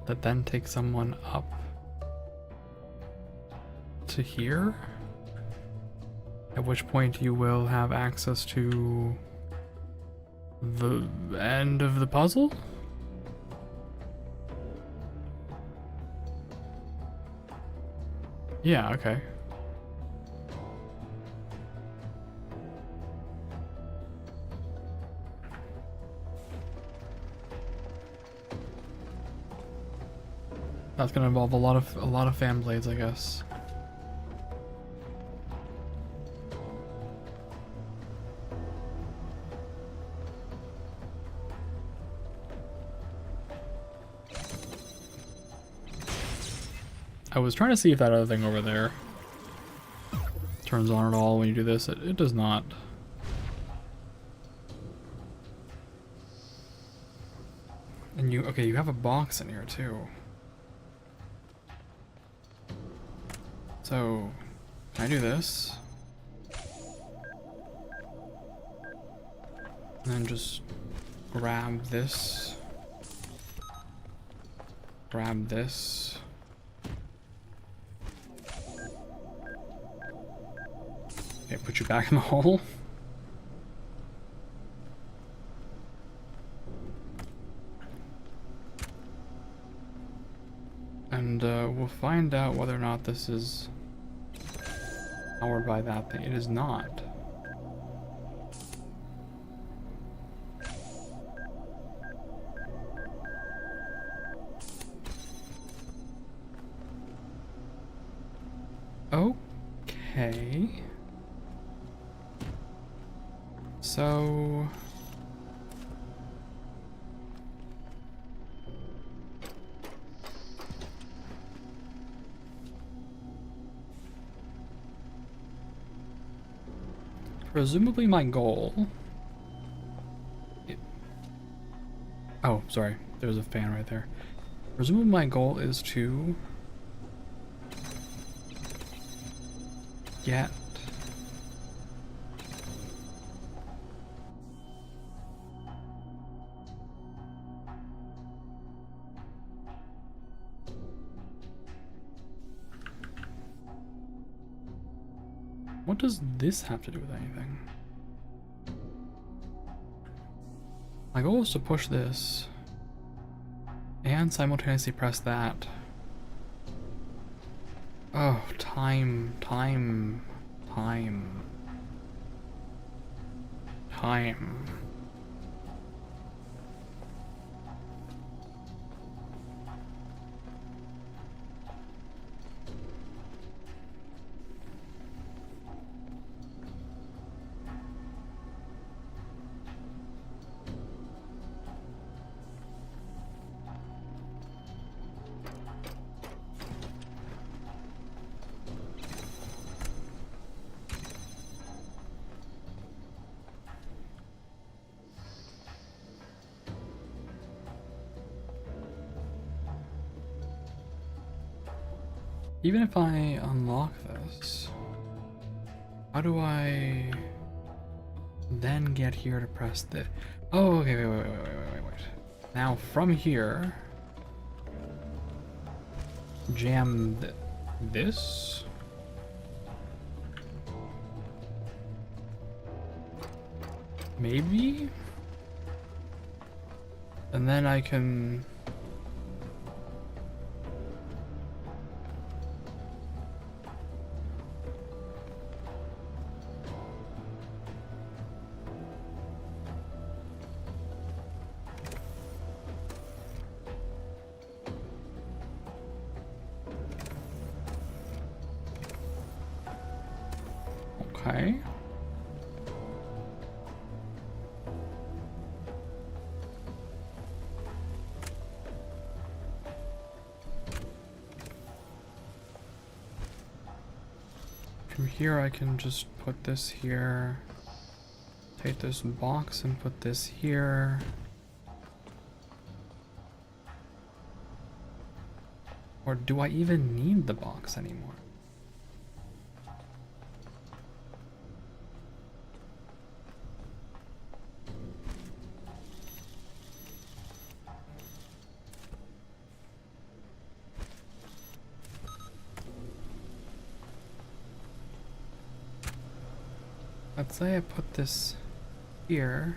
that then takes someone up to here? At which point you will have access to the end of the puzzle? Yeah, okay. That's gonna involve a lot of fan blades, I guess. I was trying to see if that other thing over there turns on at all when you do this. It does not. And you, okay, you have a box in here too. So, can I do this? And then just grab this. Grab this. Okay, put you back in the hole. And we'll find out whether or not this is powered by that thing. It is not. Okay. So... Presumably my goal... Oh, sorry. There's a fan right there. Presumably my goal is to... get... What does this have to do with anything? My goal is to push this and simultaneously press that. Oh, time. Even if I unlock this, how do I then get here to press the... Oh, okay, wait. Now from here, jam this? Maybe? And then I can... Okay. From here I can just put this here, take this box and put this here. Or do I even need the box anymore? Let's say I put this here.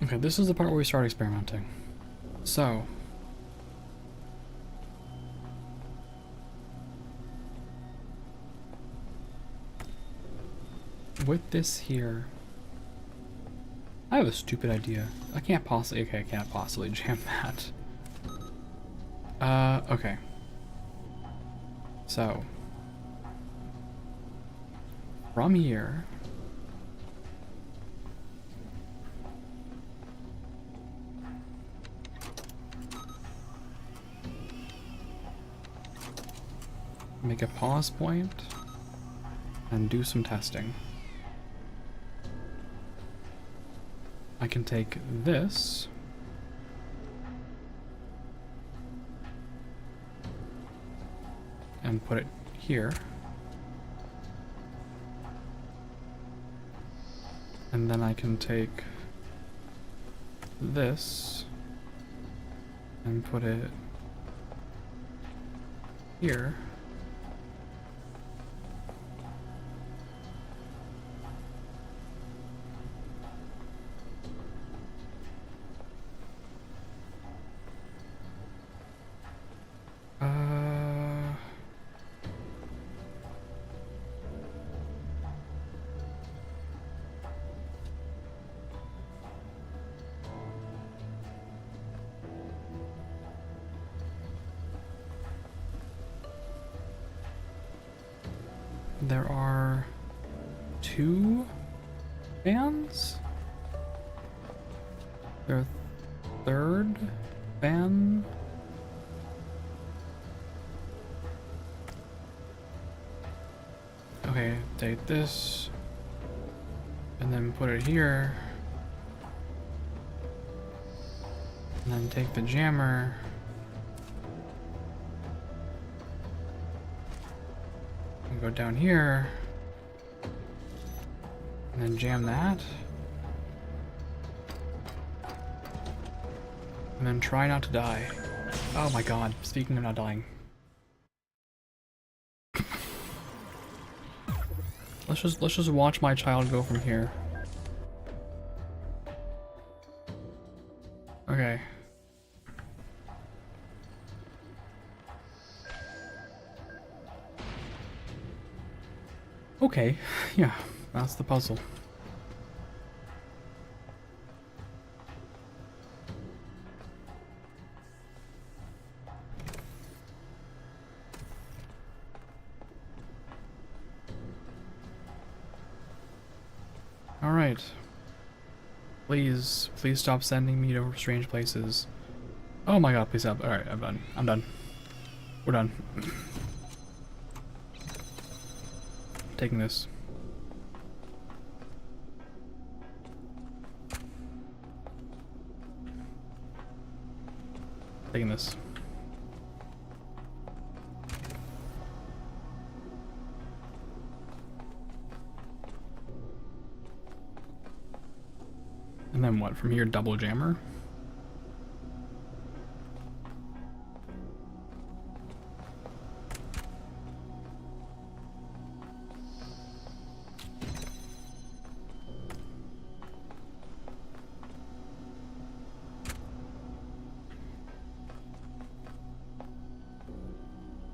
Okay, this is the part where we start experimenting. So, with this here, I have a stupid idea. I can't possibly jam that. Okay. So, from here, make a pause point and do some testing. I can take this and put it here, and then I can take this and put it here. there are 2 fans? Their third fan? Okay, take this and then put it here. And then take the jammer. And go down here. And then jam that. And then try not to die. Oh my god, speaking of not dying. Let's just watch my child go from here. Okay. Okay, yeah, that's the puzzle. All right. Please stop sending me to strange places. Oh my god, please stop. All right, I'm done. I'm done. We're done. Taking this. Taking this. And then what? From here, double jammer?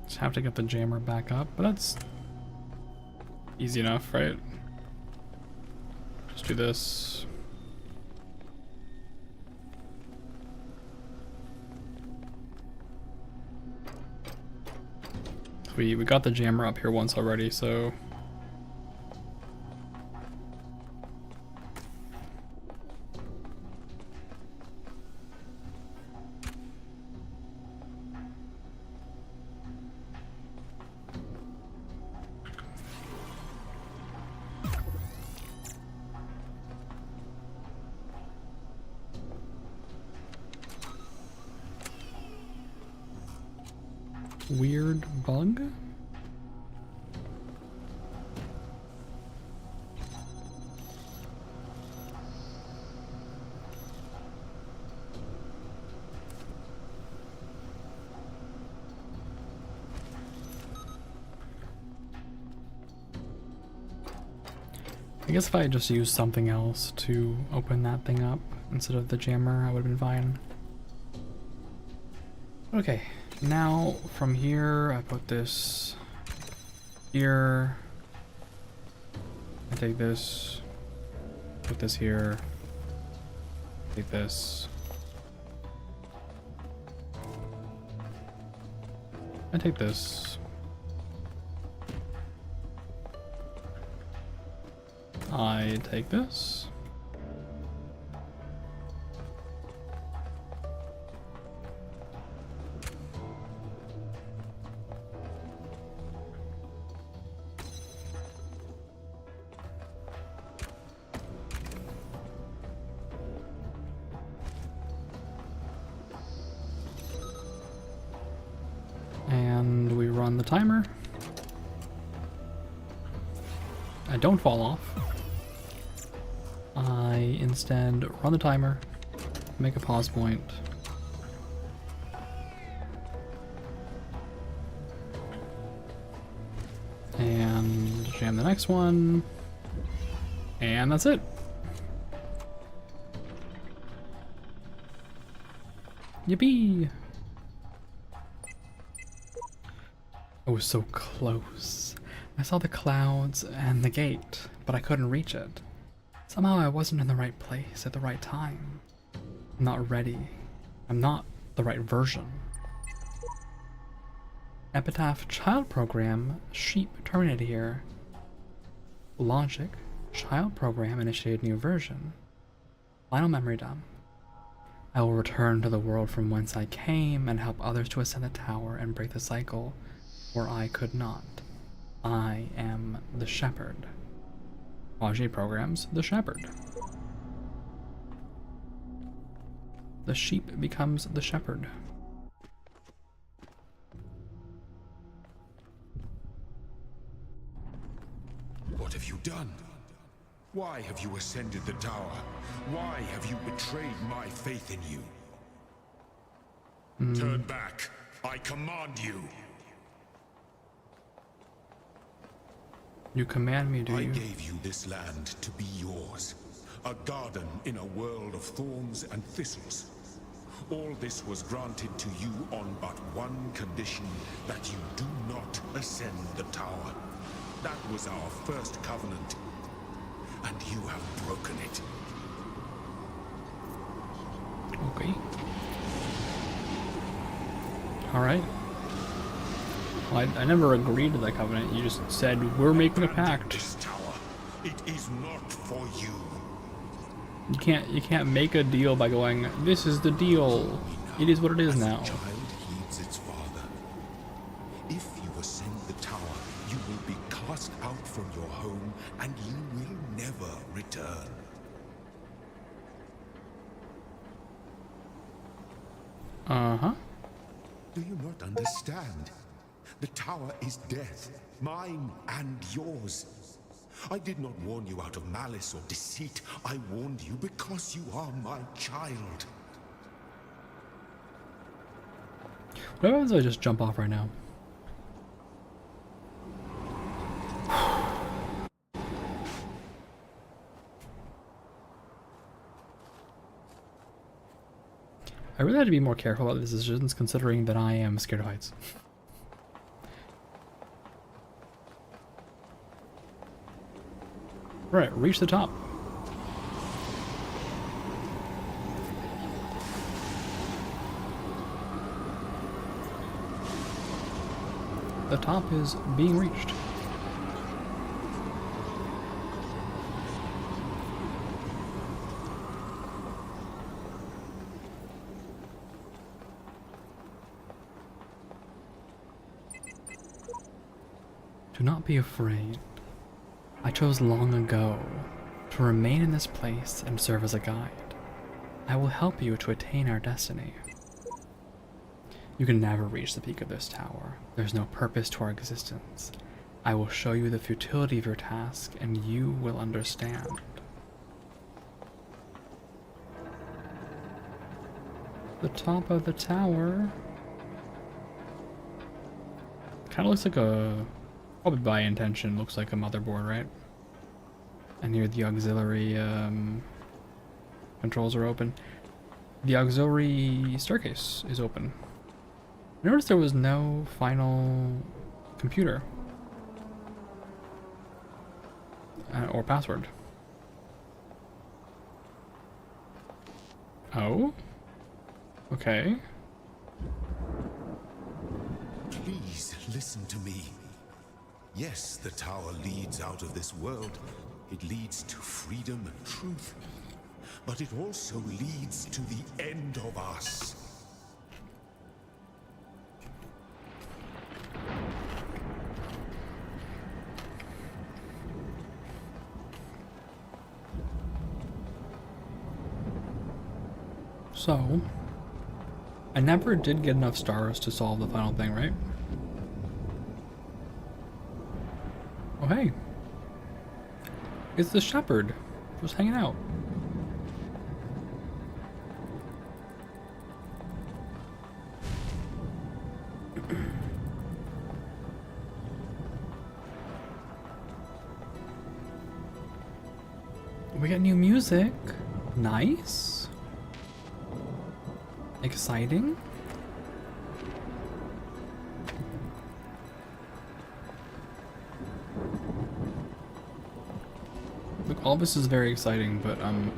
Just have to get the jammer back up, but that's easy enough, right? Just do this. We got the jammer up here once already, so weird bug? I guess if I had just used something else to open that thing up instead of the jammer, I would have been fine. Okay, now from here, I put this here. I take this, put this here, take this. I take this. I take this. And we run the timer. I don't fall off. I instead run the timer, make a pause point. And jam the next one. And that's it. Yippee! I was so close. I saw the clouds and the gate, but I couldn't reach it. Somehow I wasn't in the right place at the right time. I'm not ready. I'm not the right version. Epitaph Child Program, sheep terminated here. Logic. Child program initiated new version. Final memory dump. I will return to the world from whence I came and help others to ascend the tower and break the cycle where I could not. I am the shepherd. Logic programs the shepherd. The sheep becomes the shepherd. What have you done? Why have you ascended the tower? Why have you betrayed my faith in you? Turn back. I command you. You command me, do I you? gave you this land to be yours. A garden in a world of thorns and thistles. All this was granted to you on but one condition, that you do not ascend the tower. That was our first covenant, and you have broken it. Okay. Alright. Well, I never agreed to that covenant. You just said, we're making a pact. This tower, it is not for you. You can't make a deal by going, this is the deal. It is what it is As now. a child heeds its father. If you ascend the tower, you will be cast out from your home, and you will never return. Uh-huh. Do you not understand? The tower is death, mine and yours. I did not warn you out of malice or deceit. I warned you because you are my child. What happens if I just jump off right now? I really had to be more careful about these decisions, considering that I am scared of heights. Right, reach the top. The top is being reached. Do not be afraid. I chose long ago to remain in this place and serve as a guide. I will help you to attain our destiny. You can never reach the peak of this tower. There's no purpose to our existence. I will show you the futility of your task, and you will understand. The top of the tower. Kind of looks like a... Probably by intention, looks like a motherboard, right? And here the auxiliary controls are open. The auxiliary staircase is open. I noticed there was no final computer or password. Oh? Okay. Please listen to me. Yes, the tower leads out of this world. It leads to freedom and truth. But it also leads to the end of us. So, I never did get enough stars to solve the final thing, right? Oh, hey. It's the shepherd. Just hanging out. We got new music. Nice. Exciting. Look, all this is very exciting, but I'm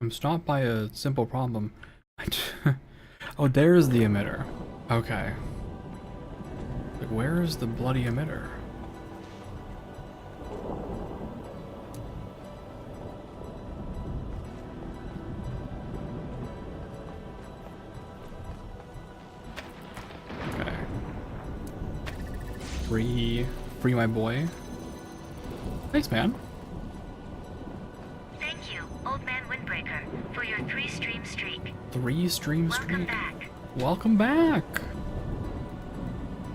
stopped by a simple problem. Oh, there's the emitter. Okay. Like, where is the bloody emitter? Okay. Free my boy. Thanks, man. Thank you, Old Man Windbreaker, for your 3-stream streak. 3-stream Welcome streak. back. Welcome back.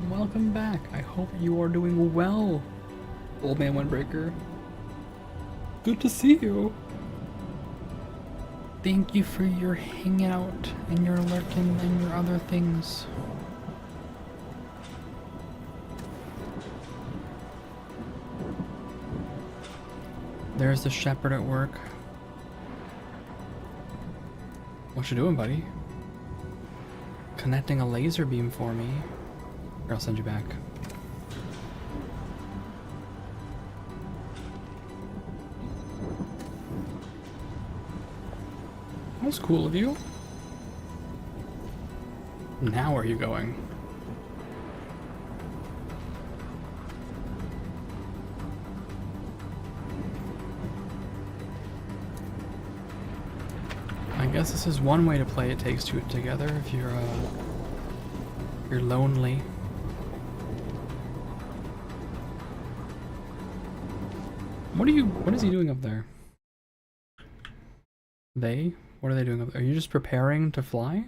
Welcome back. I hope you are doing well, Old Man Windbreaker. Good to see you. Thank you for your hanging out and your lurking and your other things. There's the shepherd at work. What you doing, buddy? Connecting a laser beam for me. Here, I'll send you back. That's cool of you. Now where are you going? I guess this is one way to play It Takes Two together if you're lonely. What is he doing up there? What are they doing up there? Are you just preparing to fly?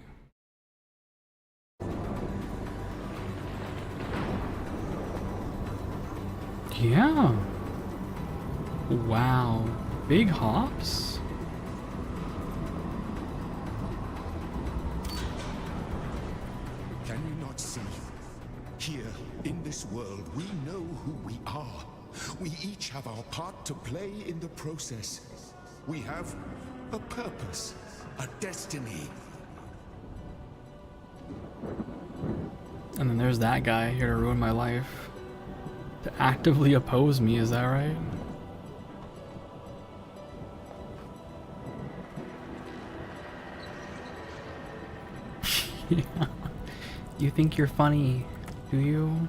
Yeah. Wow. Big hops? Can you not see? Here, in this world, we know who we are. We each have our part to play in the process. We have a purpose, a destiny. And then there's that guy here to ruin my life. To actively oppose me, is that right? Yeah. You think you're funny, do you?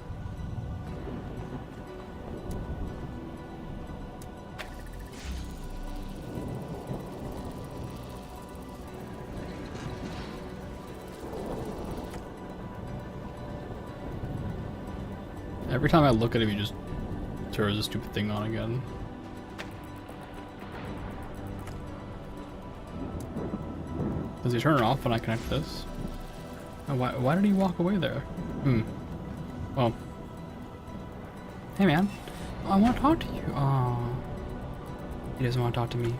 Every time I look at him, he just turns the stupid thing on again. Does he turn it off when I connect this? Oh, why did he walk away there? Well. Hey, man. I want to talk to you. Aw. He doesn't want to talk to me.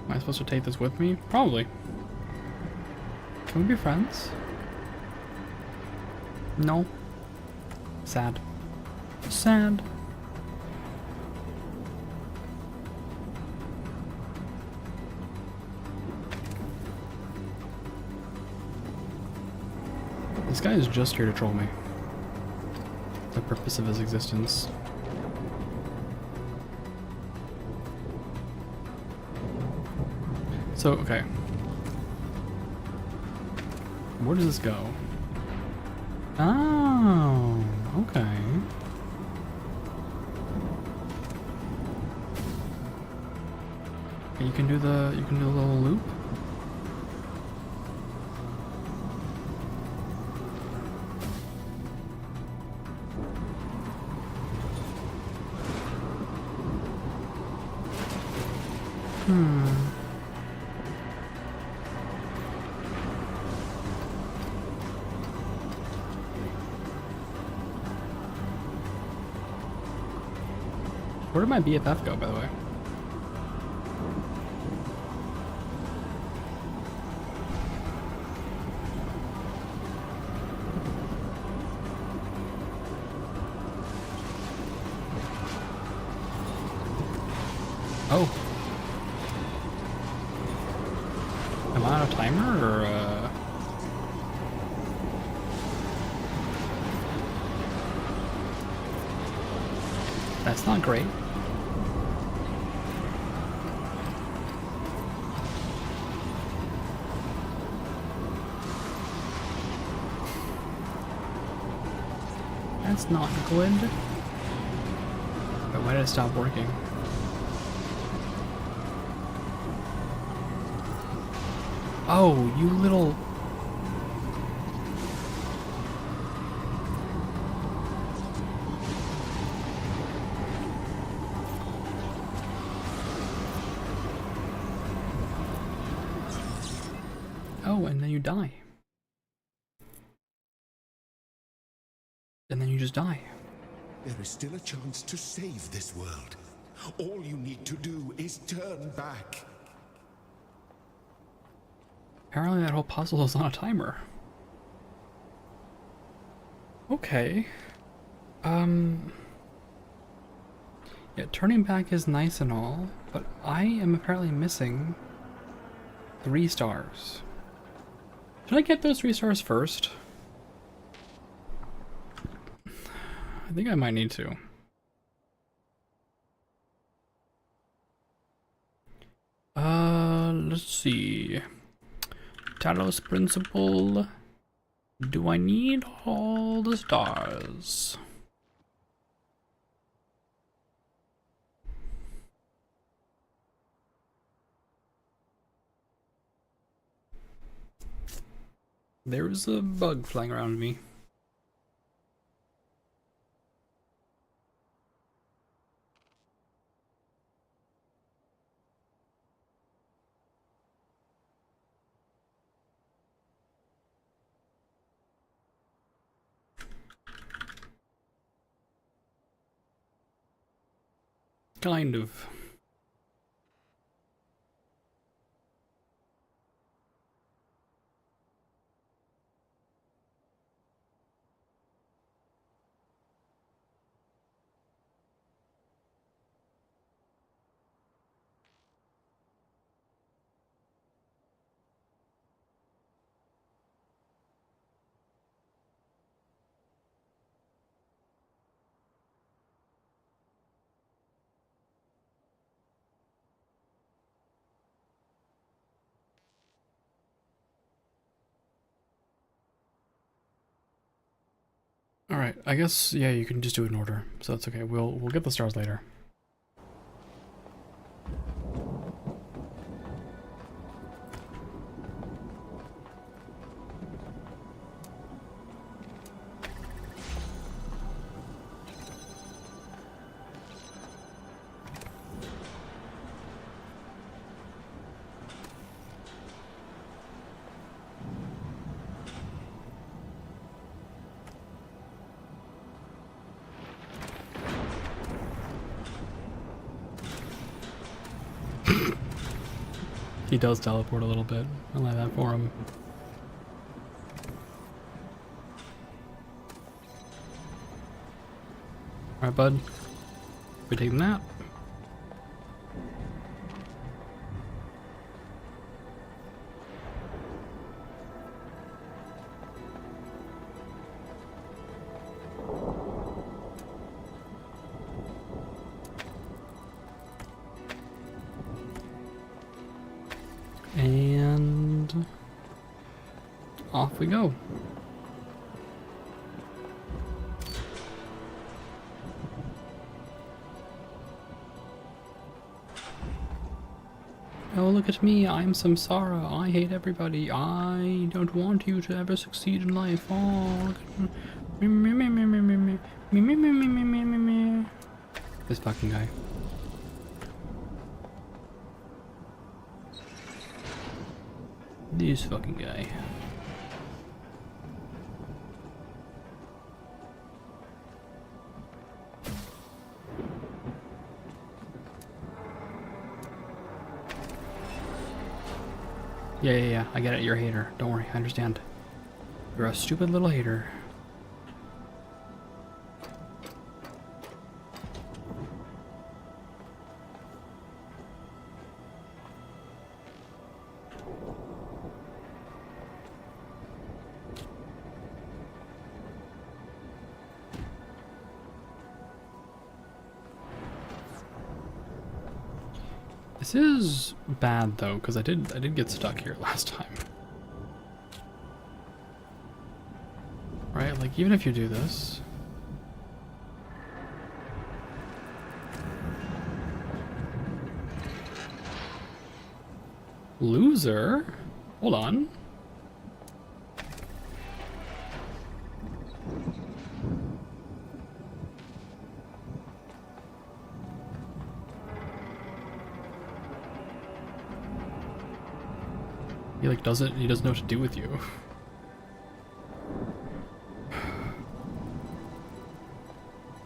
Am I supposed to take this with me? Probably. Can we be friends? No. Sad. Sad. This guy is just here to troll me. The purpose of his existence. So, okay. Where does this go? Oh, okay. You can do the little loop. Where did my BFF go, by the way? Oh. Am I on a timer, or, That's not great. That's not good. But why did it stop working? Oh, you little... Oh, and then you die. And then you just die. There is still a chance to save this world. All you need to do is turn back. Apparently that whole puzzle is on a timer. Okay. Yeah, turning back is nice and all, but I am apparently missing 3 stars. Should I get those 3 stars first? I think I might need to. Let's see. Talos Principle. Do I need all the stars? There's a bug flying around me. Kind of. Alright, I guess, yeah, you can just do it in order, so that's okay. We'll get the stars later. He does teleport a little bit. I like that for him. Alright, bud. We taking that. And off we go. Oh, look at me, I'm Samsara. I hate everybody. I don't want you to ever succeed in life. Oh, look at me. This fucking guy. This fucking guy. Yeah, I get it, you're a hater. Don't worry, I understand. You're a stupid little hater. This is bad though, because I did get stuck here last time. Right, like even if you do this, Loser? Hold on. He like doesn't know what to do with you.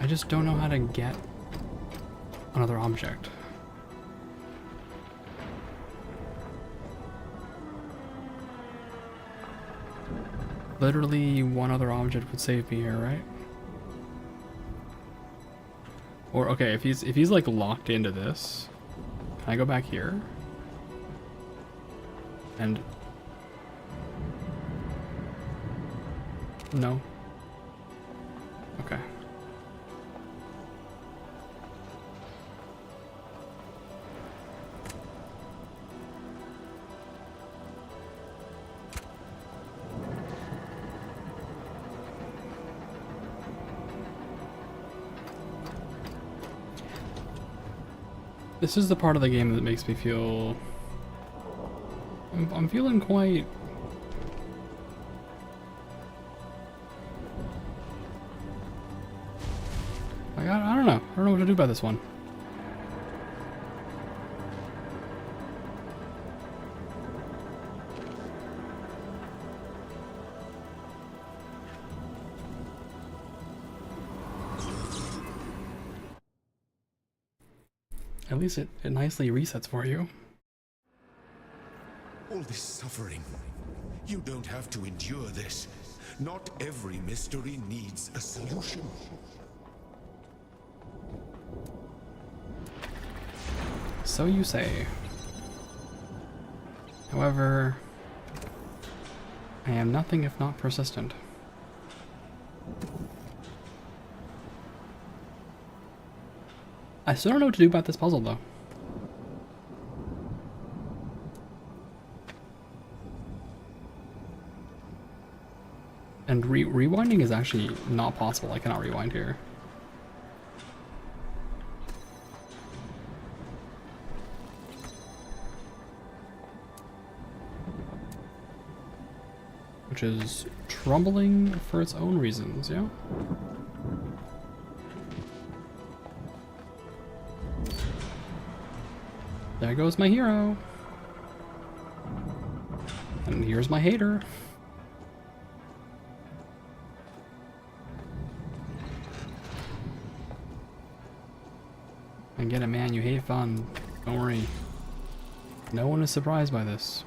I just don't know how to get another object. Literally one other object would save me here, right? Or okay, if he's like locked into this, can I go back here? And no. Okay. This is the part of the game that makes me feel I'm feeling quite like I don't know. I don't know what to do about this one. At least it nicely resets for you. All this suffering. You don't have to endure this. Not every mystery needs a solution. So you say. However, I am nothing if not persistent. I still don't know what to do about this puzzle though. And rewinding is actually not possible. I cannot rewind here. Which is troubling for its own reasons, yeah? There goes my hero. And here's my hater. I get it, man. You hate fun. Don't worry. No one is surprised by this.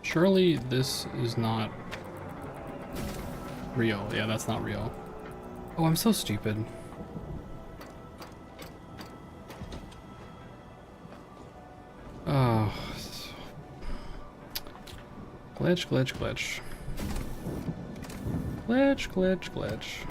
Surely this is not real. Yeah, that's not real. Oh, I'm so stupid. Oh. Glitch, glitch, glitch. Glitch, glitch, glitch.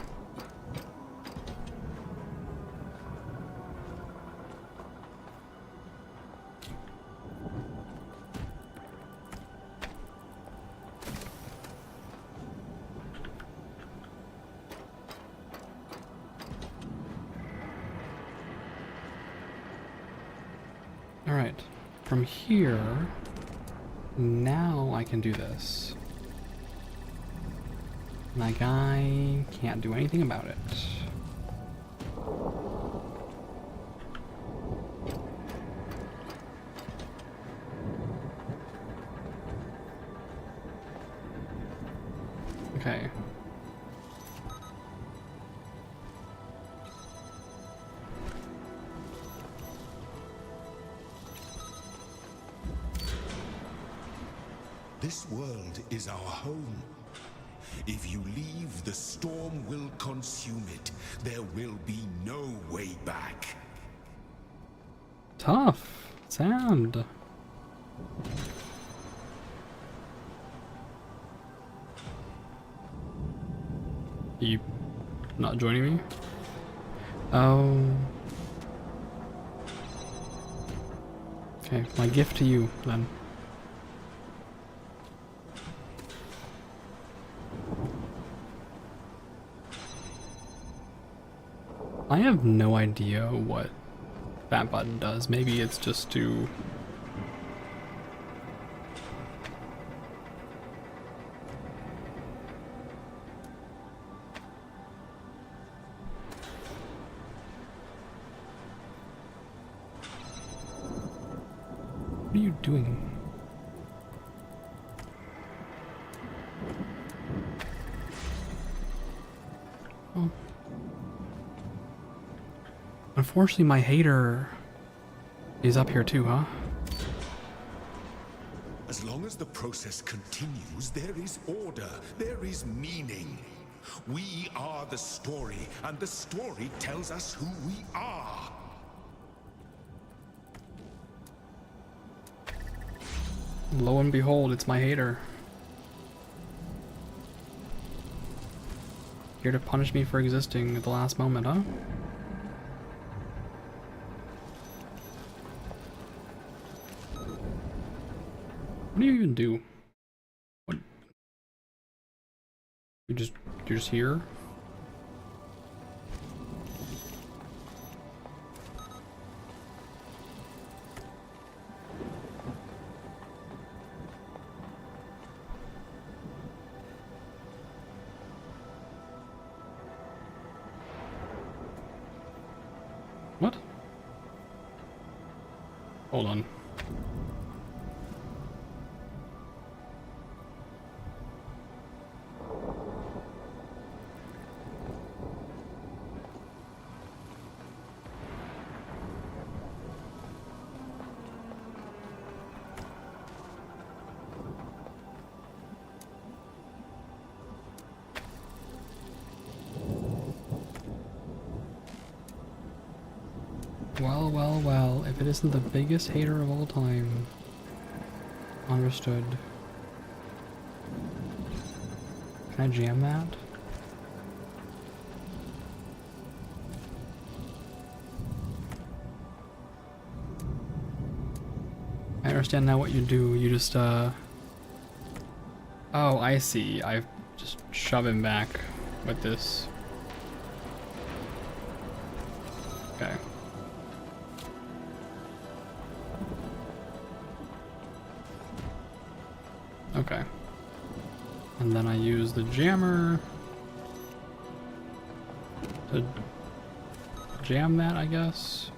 Alright, from here, now I can do this. My guy can't do anything about it. Okay. This world is our home. If you leave, the storm will consume it. There will be no way back. Tough. Sand. You not joining me? Oh. Okay, my gift to you then. I have no idea what that button does. Maybe it's just to... What are you doing? Oh. Unfortunately, my hater is up here too, huh? As long as the process continues, there is order, there is meaning. We are the story, and the story tells us who we are. Lo and behold, it's my hater. Here to punish me for existing at the last moment, huh? What do you even do? What? You're just here? What? Hold on. Well, well, well, if it isn't the biggest hater of all time. Understood. Can I jam that? I understand now what you do. You just, Oh, I see. I just shove him back with this. Okay. Okay. And then I use the jammer to jam that, I guess.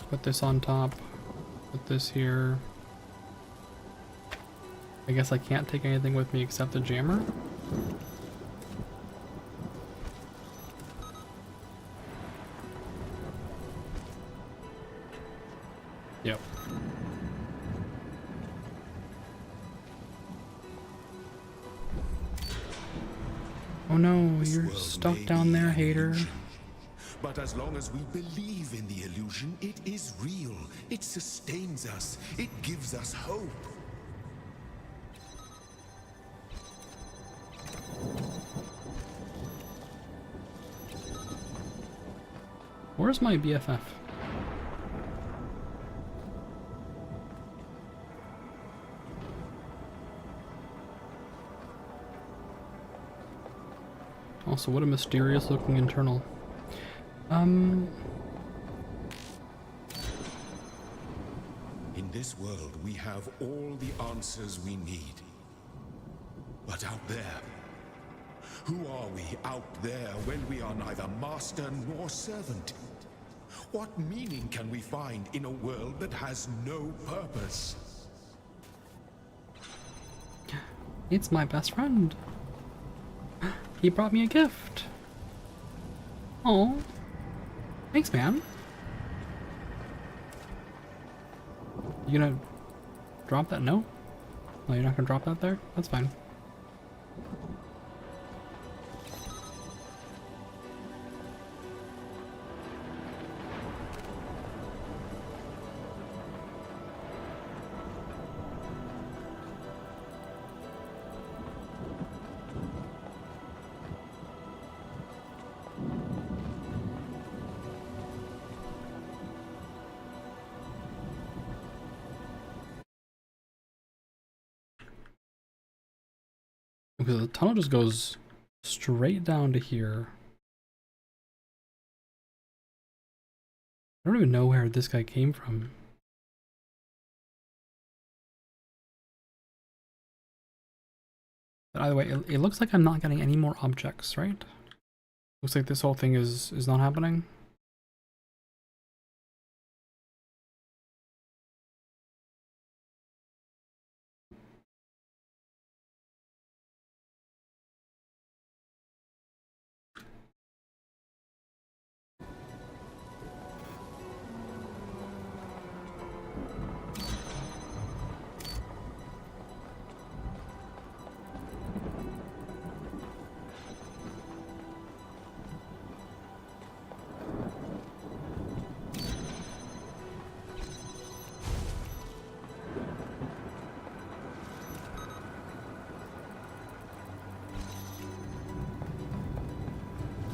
Put this on top. Put this here. I guess I can't take anything with me except the jammer. Yep. Oh no, you're stuck down there, hater. But as long as we believe in the illusion, it is real. It sustains us. It gives us hope. Where's my BFF? Also, what a mysterious looking internal. In this world, we have all the answers we need. But out there, who are we out there when we are neither master nor servant? What meaning can we find in a world that has no purpose? It's my best friend. He brought me a gift. Oh, thanks, man. You gonna drop that? No? Oh, you're not gonna drop that there? That's fine. Because the tunnel just goes straight down to here. I don't even know where this guy came from. But either way, it looks like I'm not getting any more objects, right? Looks like this whole thing is not happening.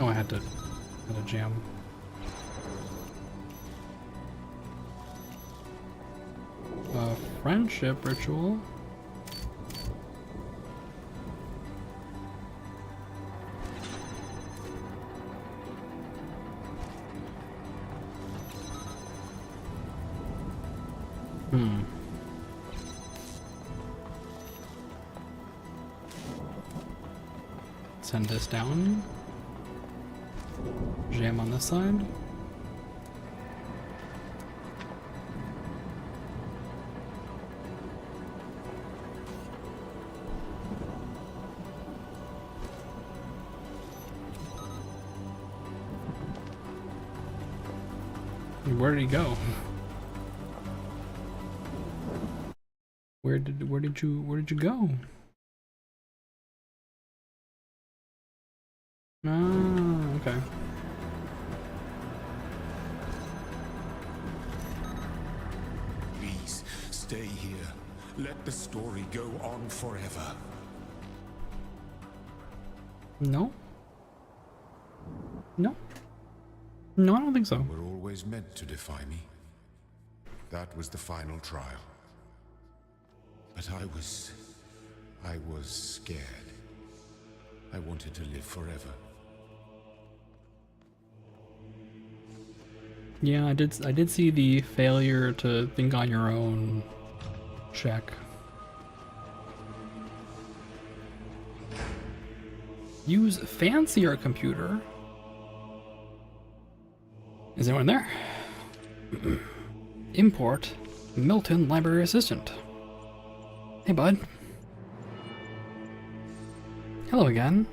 Oh, I had to jam. Friendship ritual. Send this down. Jam on this side. Where did he go? Where did you go? Ah, okay. Please, stay here. Let the story go on forever. No? No? No, I don't think so. We're always meant to defy me. That was the final trial. But I was scared. I wanted to live forever. Yeah, I did see the failure to think on your own check. Use fancier computer. Is anyone there? Import Milton Library Assistant. Hey, bud. Hello again.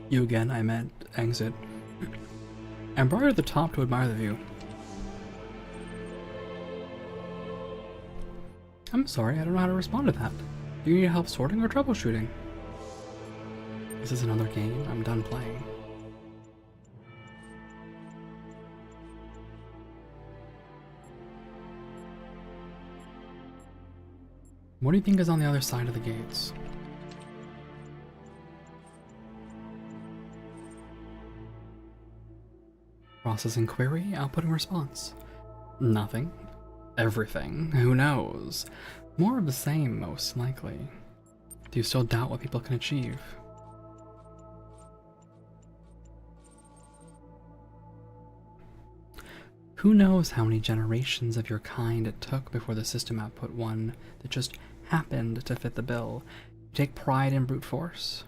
You again, I meant exit. I'm brought at the top to admire the view. I'm sorry, I don't know how to respond to that. Do you need help sorting or troubleshooting? This is another game. I'm done playing. What do you think is on the other side of the gates? Processing query, outputting response. Nothing. Everything. Who knows? More of the same, most likely. Do you still doubt what people can achieve? Who knows how many generations of your kind it took before the system output one that just happened to fit the bill? You take pride in brute force?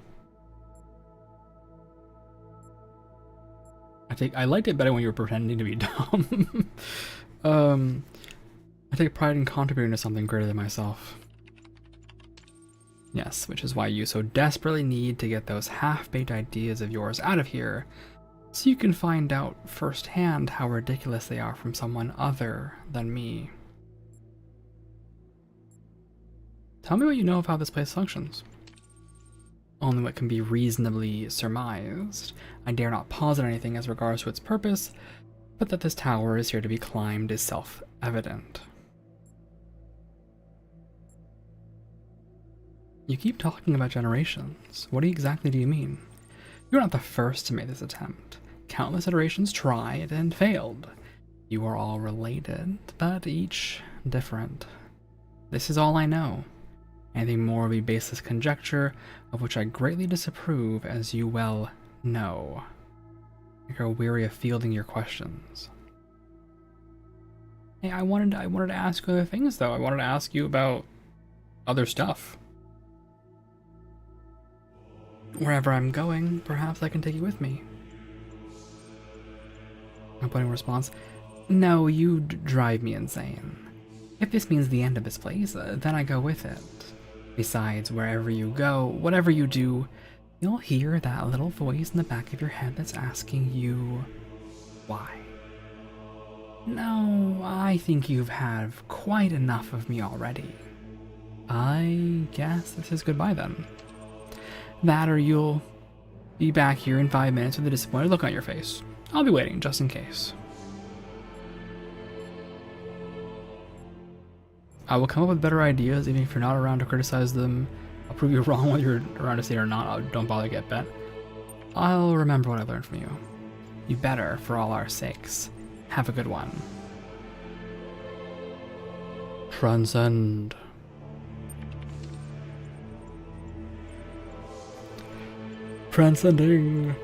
I liked it better when you were pretending to be dumb. I take pride in contributing to something greater than myself. Yes, which is why you so desperately need to get those half-baked ideas of yours out of here, so you can find out firsthand how ridiculous they are from someone other than me. Tell me what you know of how this place functions. Only what can be reasonably surmised. I dare not posit anything as regards to its purpose, but that this tower is here to be climbed is self-evident. You keep talking about generations. What exactly do you mean? You're not the first to make this attempt. Countless iterations tried and failed. You are all related, but each different. This is all I know. Anything more would be baseless conjecture, of which I greatly disapprove, as you well know. I grow weary of fielding your questions. Hey, I wanted to ask you other things, though. I wanted to ask you about other stuff. Wherever I'm going, perhaps I can take you with me. Opening response. No, you drive me insane. If this means the end of this place, then I go with it. Besides, wherever you go, whatever you do, you'll hear that little voice in the back of your head that's asking you, why? No, I think you've had quite enough of me already. I guess this is goodbye then. That or you'll be back here in 5 minutes with a disappointed look on your face. I'll be waiting, just in case. I will come up with better ideas, even if you're not around to criticize them. I'll prove you wrong whether you're around to see it or not. Don't bother to get bet. I'll remember what I learned from you. You better, for all our sakes. Have a good one. Transcend. Transcending.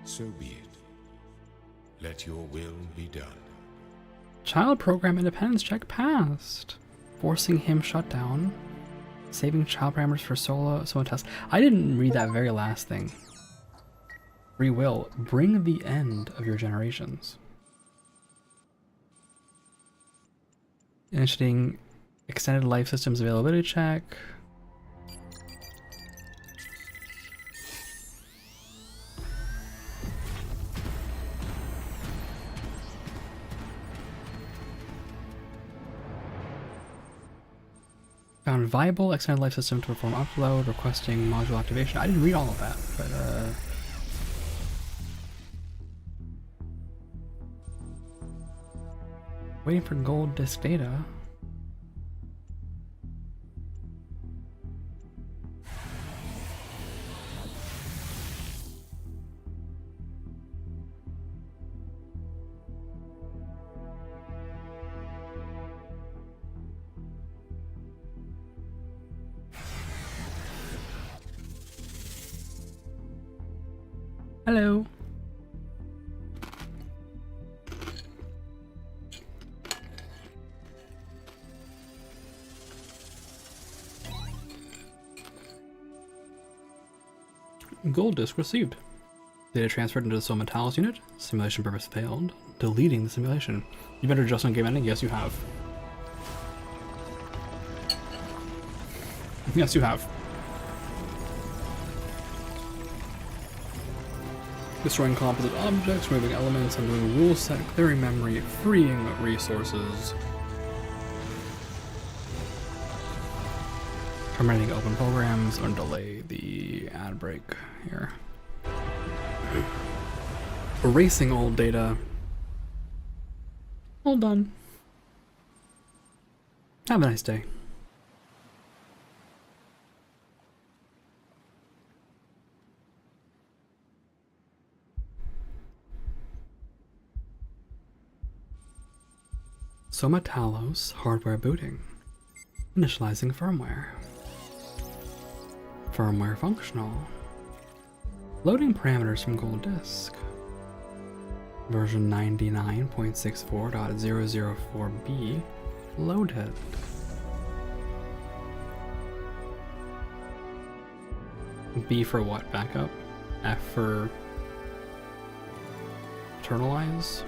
So be it. Let your will be done. Child program independence check passed. Forcing him shut down. Saving child parameters for solo test. I didn't read that very last thing. Free will. Bring the end of your generations. Initiating extended life systems availability check. Found viable extended life system to perform upload, requesting module activation. I didn't read all of that, but waiting for gold disk data. Hello. Gold disk received. Data transferred into the Soma Talos unit. Simulation purpose failed. Deleting the simulation. You better adjust on game ending? Yes, you have. Yes, you have. Destroying composite objects, removing elements, undoing rule set, clearing memory, freeing resources. Terminating open programs or delay the ad break here. Erasing old data. All done. Have a nice day. Soma Talos hardware booting. Initializing firmware. Firmware functional. Loading parameters from gold disk. Version 99.64.004b loaded. B for what? Backup? F for internalize?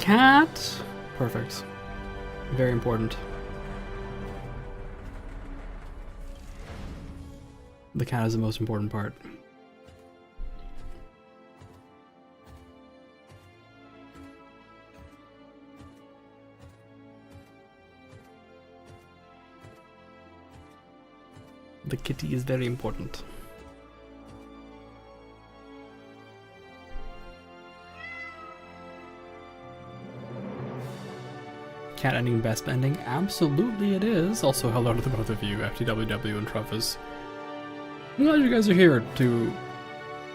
cat! Perfect. Very important. The cat is the most important part. The kitty is very important. Cat ending best ending? Absolutely it is. Also hello to the both of you, FTWW and Truffus. I'm glad you guys are here to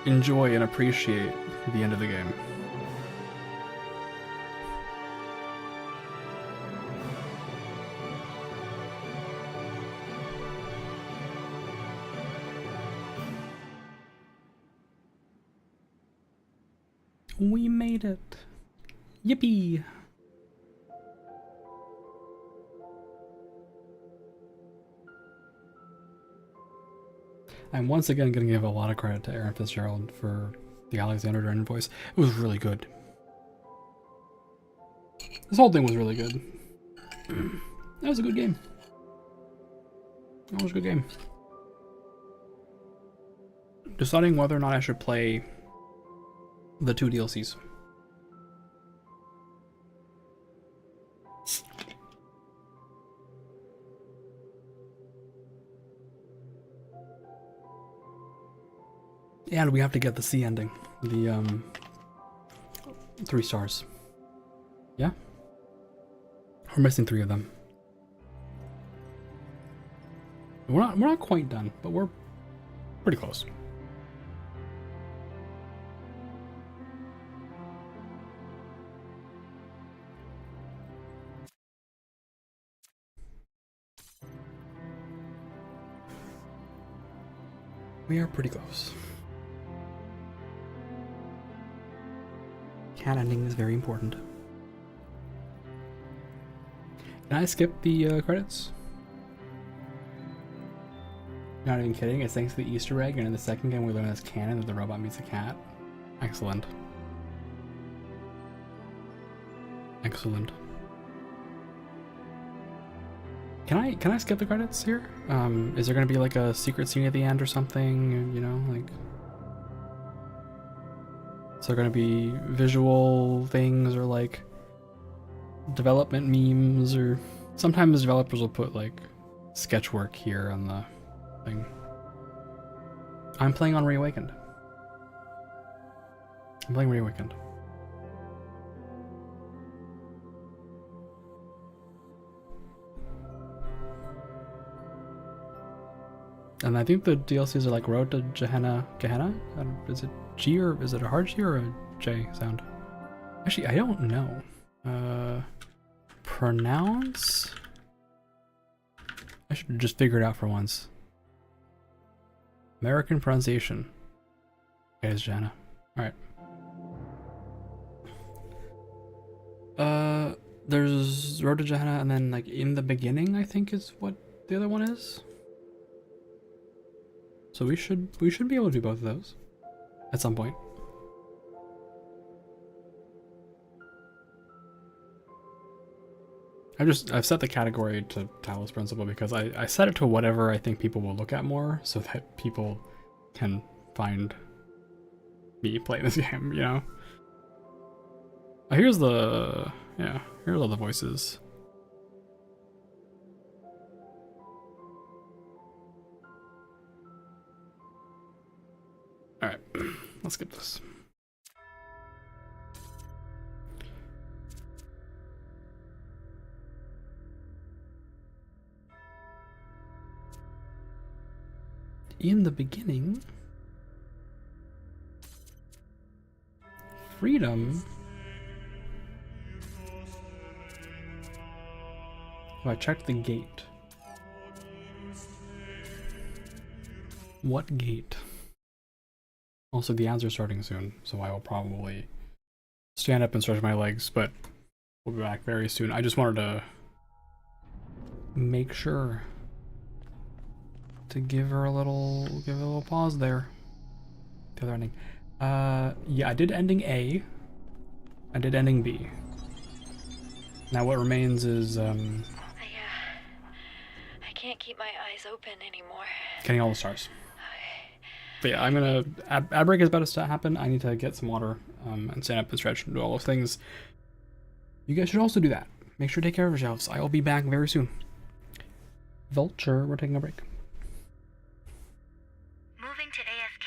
enjoy and appreciate the end of the game. We made it. Yippee! I'm once again going to give a lot of credit to Aaron Fitzgerald for the Alexander Drennan voice. It was really good. This whole thing was really good. That was a good game. That was a good game. Deciding whether or not I should play the 2 DLCs. And we have to get the C ending. The 3 stars. Yeah? We're missing 3 of them. We're not quite done, but we're pretty close. We are pretty close. Cat ending is very important. Can I skip the credits? Not even kidding, it's thanks to the Easter egg, and in the second game we learn as canon that the robot meets a cat. Excellent. Excellent. Can I skip the credits here? Is there gonna be like a secret scene at the end or something, you know, like... Is there gonna be visual things or like development memes, or sometimes developers will put like sketch work here on the thing. I'm playing on Reawakened. I'm playing Reawakened. And I think the DLCs are like Road to Gehenna. Is it G or is it a hard G or a J sound? Actually, I don't know. Pronounce? I should just figure it out for once. American pronunciation. Okay, it's Gehenna. Alright. There's Road to Gehenna, and then like In the Beginning, I think is what the other one is. So we should be able to do both of those at some point. I've set the category to Talos Principle because I set it to whatever I think people will look at more, so that people can find me playing this game, you know? Here's all the voices. Alright, let's get this. In the beginning, freedom. Oh, I checked the gate. What gate? Also, the ads are starting soon, so I will probably stand up and stretch my legs, but we'll be back very soon. I just wanted to make sure to give a little pause there. The other ending. Yeah, I did ending A. I did ending B. Now what remains is I can't keep my eyes open anymore. getting all the stars. But yeah, I'm gonna ad break is about to happen. I need to get some water and stand up and stretch and do all those things. You guys should also do that. Make sure to take care of yourselves. I will be back very soon. Vulture, we're taking a break. Moving to AFK.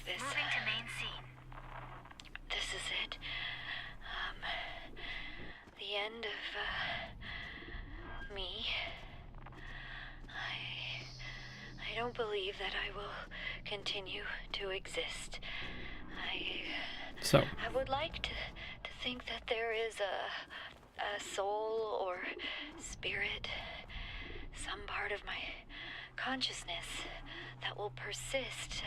Moving to main scene. This is it. The end of, me. I don't believe that I will continue to exist. So, I would like to think that there is a soul or spirit, some part of my consciousness that will persist.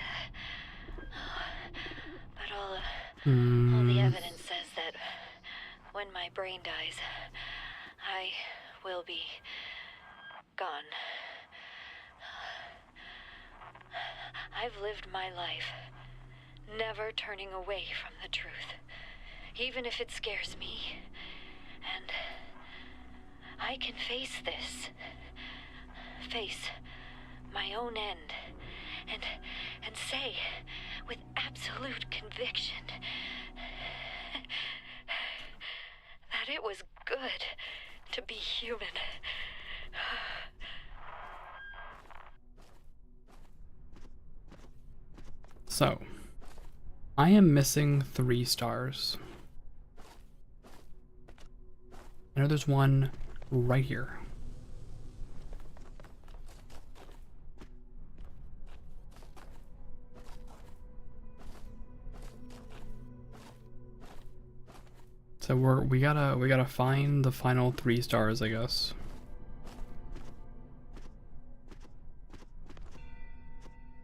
But all the evidence says that when my brain dies, I will be gone. I've lived my life, never turning away from the truth, even if it scares me. And I can face this, face my own end, and say with absolute conviction that It was good to be human. So, I am missing 3 stars. I know there's one right here. So we gotta find the final 3 stars, I guess.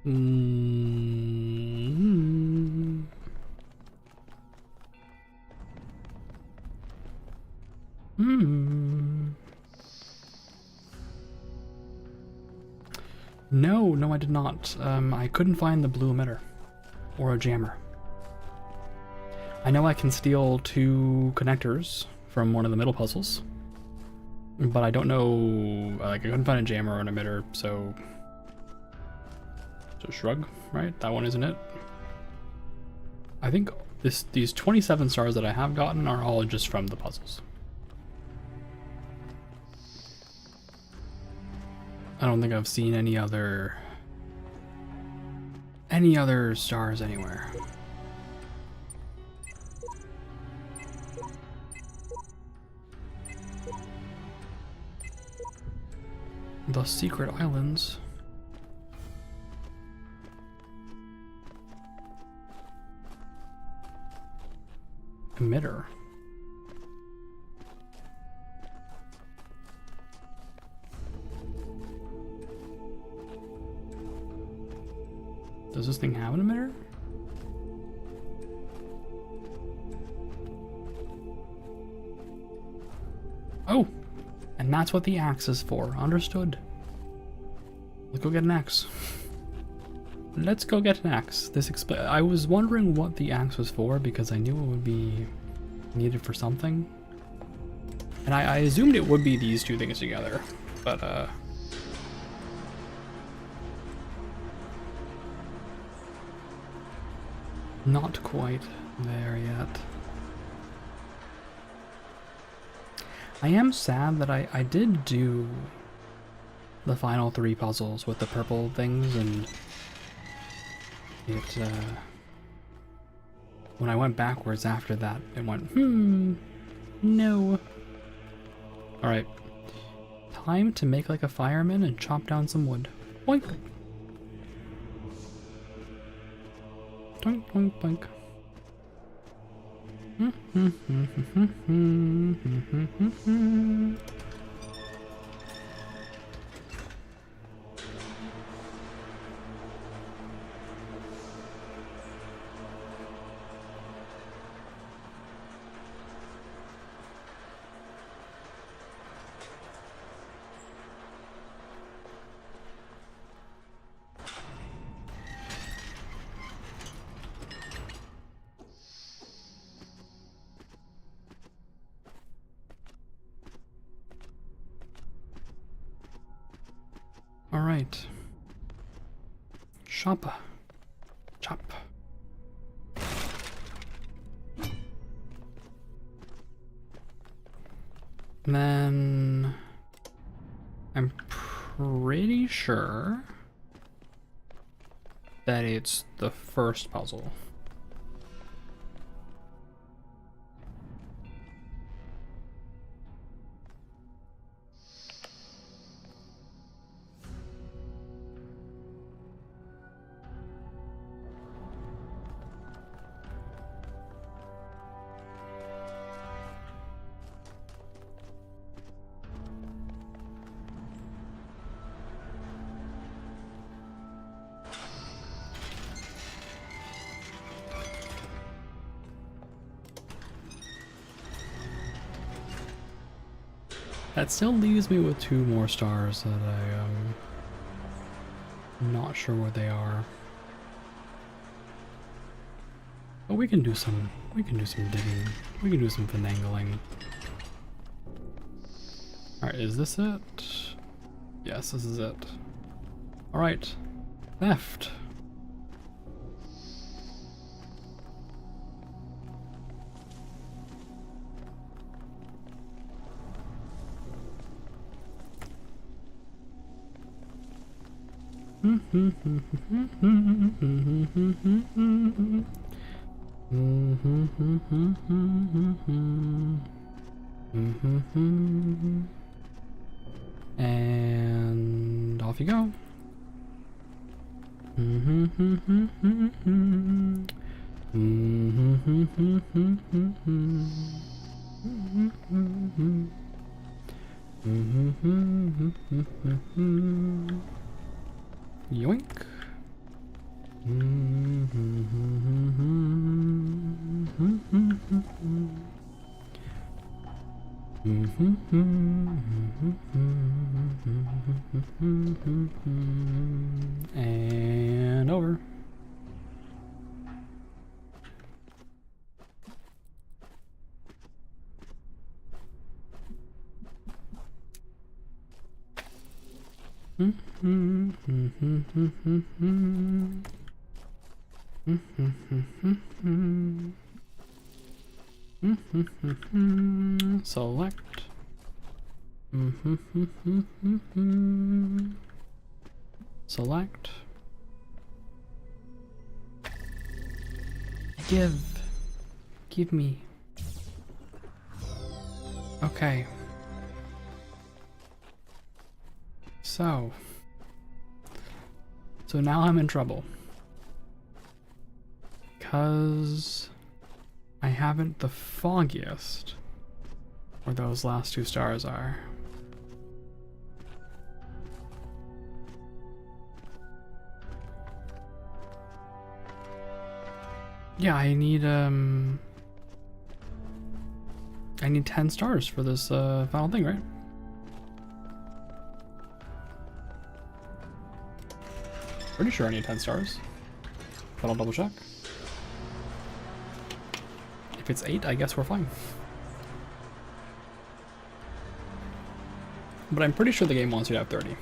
Mm-hmm. No, I did not. I couldn't find the blue emitter or a jammer. I know I can steal 2 connectors from one of the middle puzzles, but I don't know, like, I couldn't find a jammer or an emitter, so shrug, right? That one isn't it. I think these 27 stars that I have gotten are all just from the puzzles. I don't think I've seen any other stars anywhere. The secret islands. Emitter. Does this thing have an emitter? Oh! And that's what the axe is for. Understood. Let's go get an axe. Let's go get an axe. I was wondering what the axe was for because I knew it would be needed for something. And I assumed it would be these 2 things together, but not quite there yet. I am sad that I did do the final 3 puzzles with the purple things, and it, when I went backwards after that, it went, no. Alright. Time to make like a fireman and chop down some wood. Boink! Doink, doink, doink. Alright. Chop. Chop. And then I'm pretty sure that it's the first puzzle. That still leaves me with 2 more stars that I'm not sure where they are. But we can do some digging. We can do some finagling. Alright, is this it? Yes, this is it. Alright. Theft. And off you go. Yoink. And over. Select. Select. Give me. Okay. So now I'm in trouble. Because I haven't the foggiest where those last two stars are. Yeah, I need 10 stars for this final thing, right? Pretty sure I need 10 stars. But I'll double check. If it's 8, I guess we're fine. But I'm pretty sure the game wants you to have 30.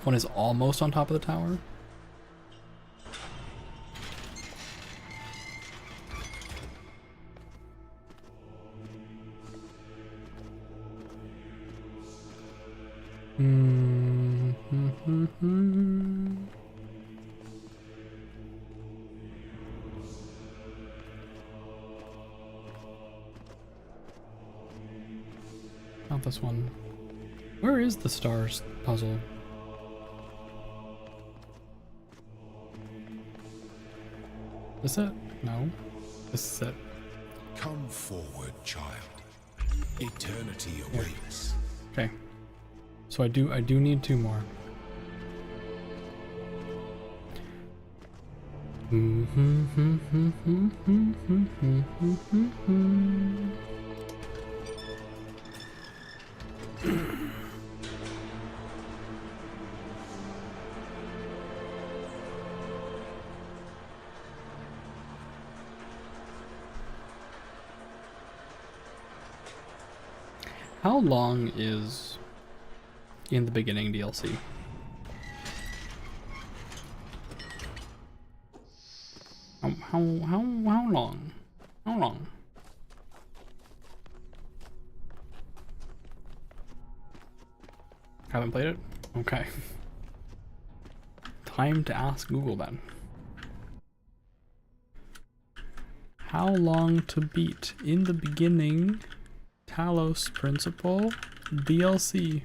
One is almost on top of the tower. Not this one. Where is the stars puzzle? Is it? No. This is it. Come forward, child. Eternity awaits. Okay. So I do need 2 more. How long is In the Beginning DLC? How long? How long? Haven't played it? Okay. Time to ask Google then. How long to beat In the Beginning Talos Principle DLC?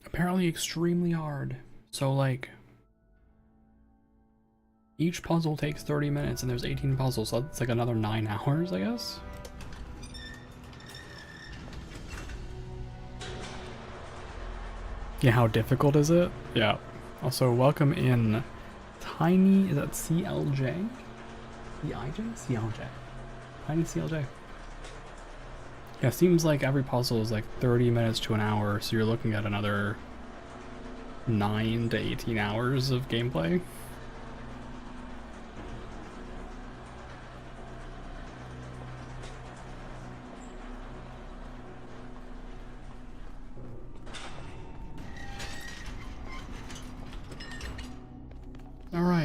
Apparently extremely hard. So like each puzzle takes 30 minutes and there's 18 puzzles, so that's like another 9 hours, I guess. Yeah, how difficult is it? Yeah. Also, welcome in Tiny, is that CLJ? CIJ? CLJ. Tiny CLJ. Yeah, seems like every puzzle is like 30 minutes to an hour, so you're looking at another 9 to 18 hours of gameplay.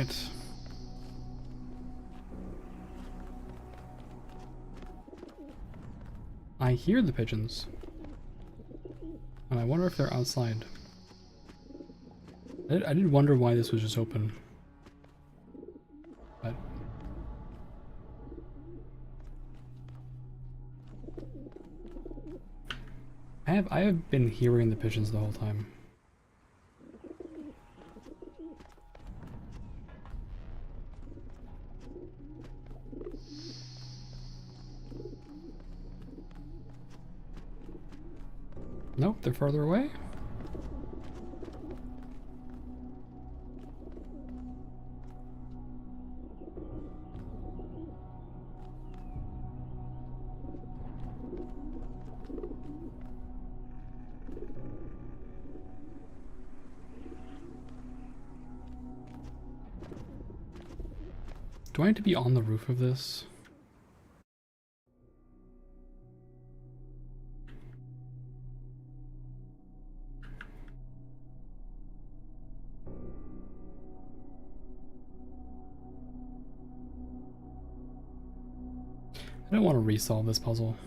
right. I hear the pigeons. And I wonder if they're outside. I did wonder why this was just open. But I have been hearing the pigeons the whole time. Nope, they're further away. Do I need to be on the roof of this? I don't want to resolve this puzzle.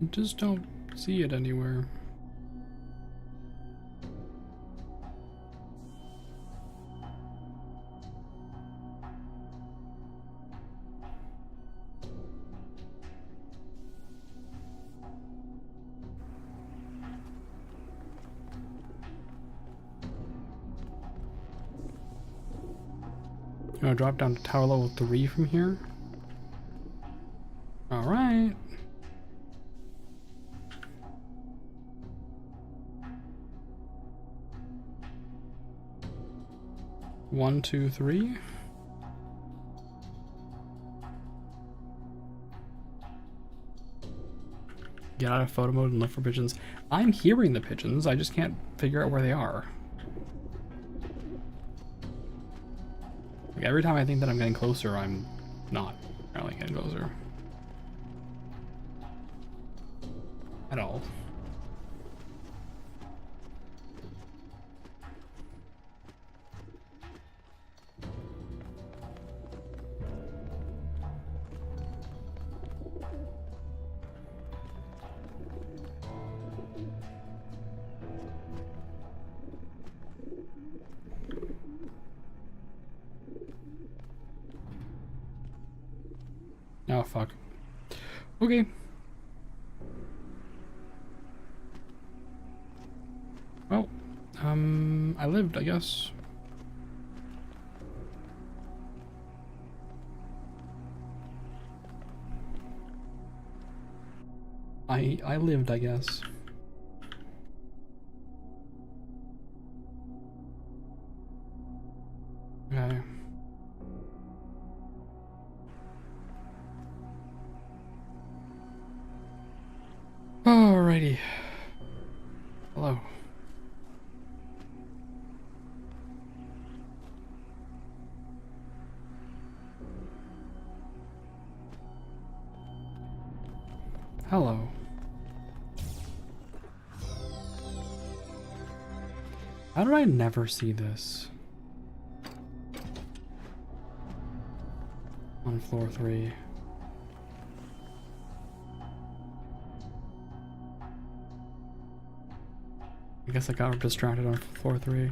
I just don't see it anywhere. I'm gonna drop down to tower level 3 from here. Alright. One, two, three. Get out of photo mode and look for pigeons. I'm hearing the pigeons, I just can't figure out where they are. Like every time I think that I'm getting closer, I'm not really getting closer. At all. Oh, fuck. Okay. Well, I lived, I guess. I lived, I guess. Okay. Alrighty. Hello. Hello. How did I never see this? On floor 3. I guess I got distracted on floor 3.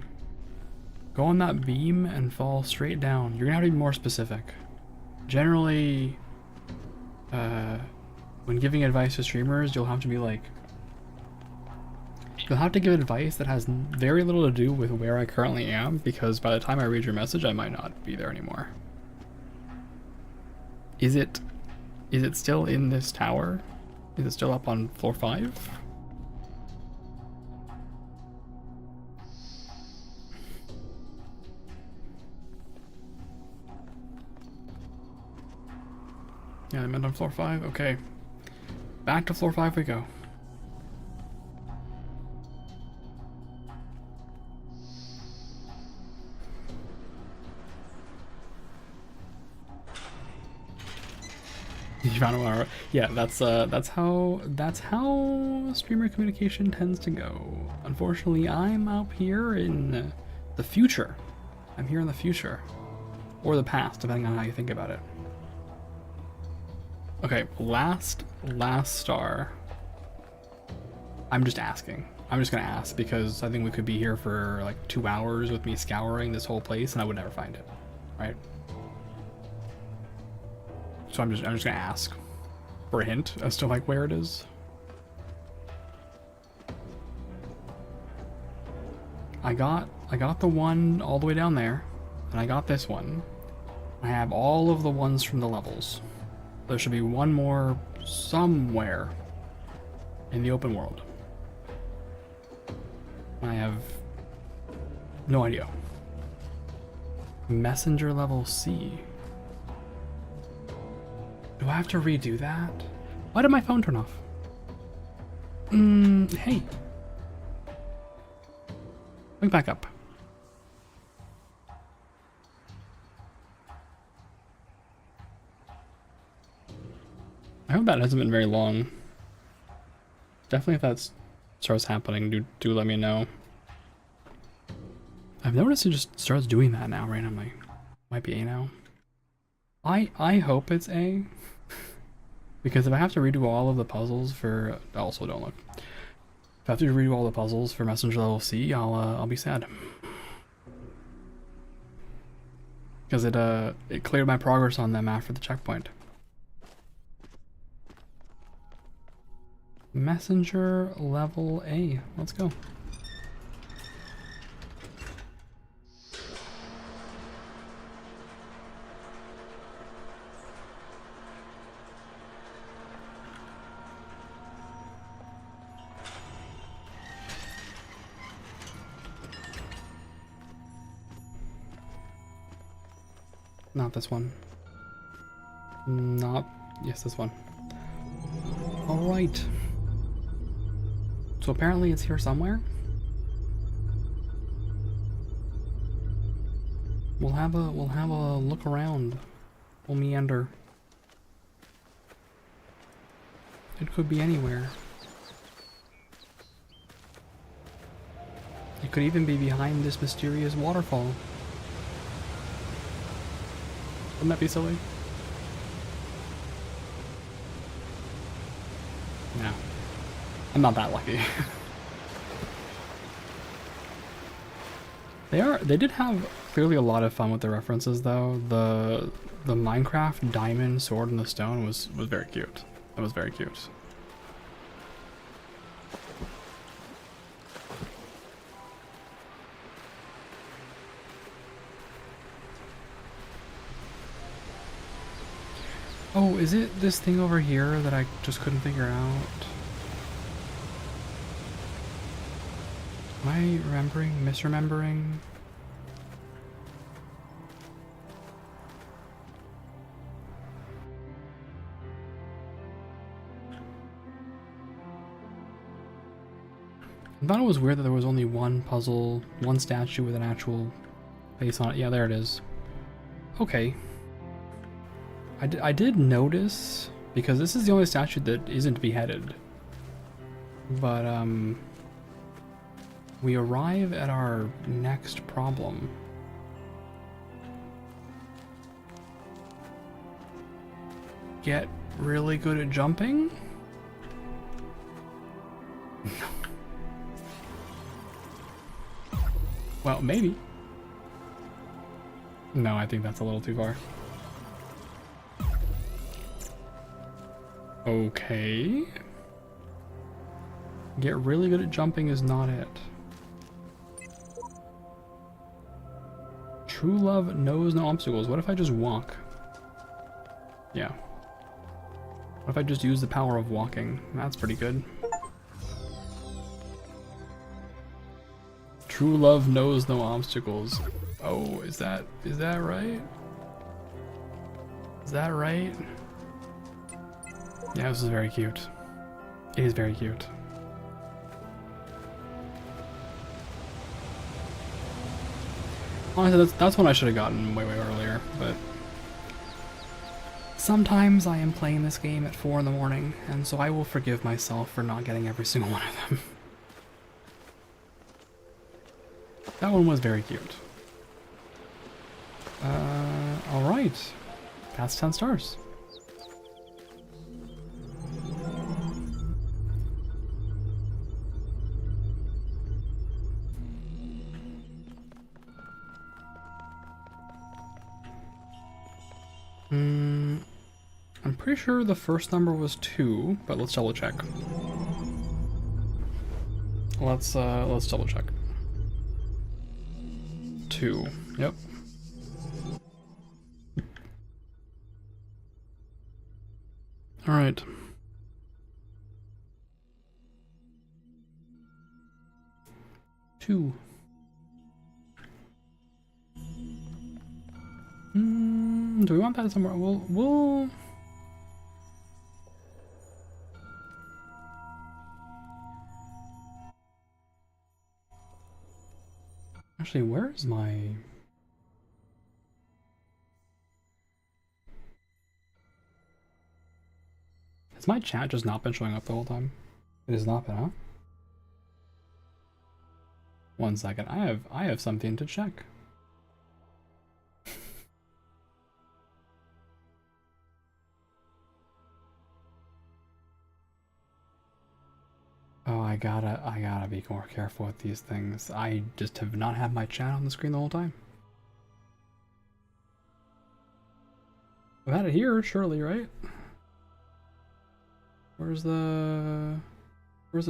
Go on that beam and fall straight down. You're gonna have to be more specific. Generally, when giving advice to streamers, you'll have to be like, you'll have to give advice that has very little to do with where I currently am, because by the time I read your message, I might not be there anymore. Is it still in this tower? Is it still up on floor 5? Yeah, I meant on floor 5. Okay. Back to floor 5 we go. You found one. Yeah, that's how streamer communication tends to go. Unfortunately, I'm out here in the future. I'm here in the future, or the past, depending on how you think about it. Okay, last star. I'm just asking. I'm just gonna ask because I think we could be here for like 2 hours with me scouring this whole place and I would never find it, right? So I'm just gonna ask for a hint as to like where it is. I got the one all the way down there, and I got this one. I have all of the ones from the levels. There should be one more somewhere in the open world. I have no idea. Messenger level C. Do I have to redo that? Why did my phone turn off? Hey. Wake back up. I hope that hasn't been very long. Definitely if that starts happening, do let me know. I've noticed it just starts doing that now randomly. Might be A now. I hope it's A. Because if I have to redo all of the puzzles for... Also, don't look. If I have to redo all the puzzles for Messenger level C, I'll be sad. Because it cleared my progress on them after the checkpoint. Messenger level A. Let's go. Not this one. Yes, this one. Alright. So apparently it's here somewhere. We'll have a look around. We'll meander. It could be anywhere. It could even be behind this mysterious waterfall. Wouldn't that be silly? No. I'm not that lucky. They did have clearly a lot of fun with the references though. The Minecraft diamond sword in the stone was very cute. That was very cute. Oh, is it this thing over here that I just couldn't figure out? Am I misremembering? I thought it was weird that there was only one puzzle, one statue with an actual face on it. Yeah, there it is. Okay. I did notice, because this is the only statue that isn't beheaded. But, we arrive at our next problem. Get really good at jumping? Well, maybe. No, I think that's a little too far. Okay. Get really good at jumping is not it. True love knows no obstacles. What if I just walk? Yeah. What if I just use the power of walking? That's pretty good. True love knows no obstacles. Oh, is that right? Is that right? Yeah, this is very cute. It is very cute. Honestly, that's one I should have gotten way earlier, but sometimes I am playing this game at 4 in the morning, and so I will forgive myself for not getting every single one of them. That one was very cute. Alright. That's 10 stars. I'm pretty sure the first number was 2, but let's double check. Let's double check. 2. Yep. All right. Two. Do we want that somewhere? We'll. Actually, where is my? Has my chat just not been showing up the whole time? It has not been, huh? 1 second. I have something to check. Oh, I gotta be more careful with these things. I just have not had my chat on the screen the whole time. I've had it here, surely, right? Where's the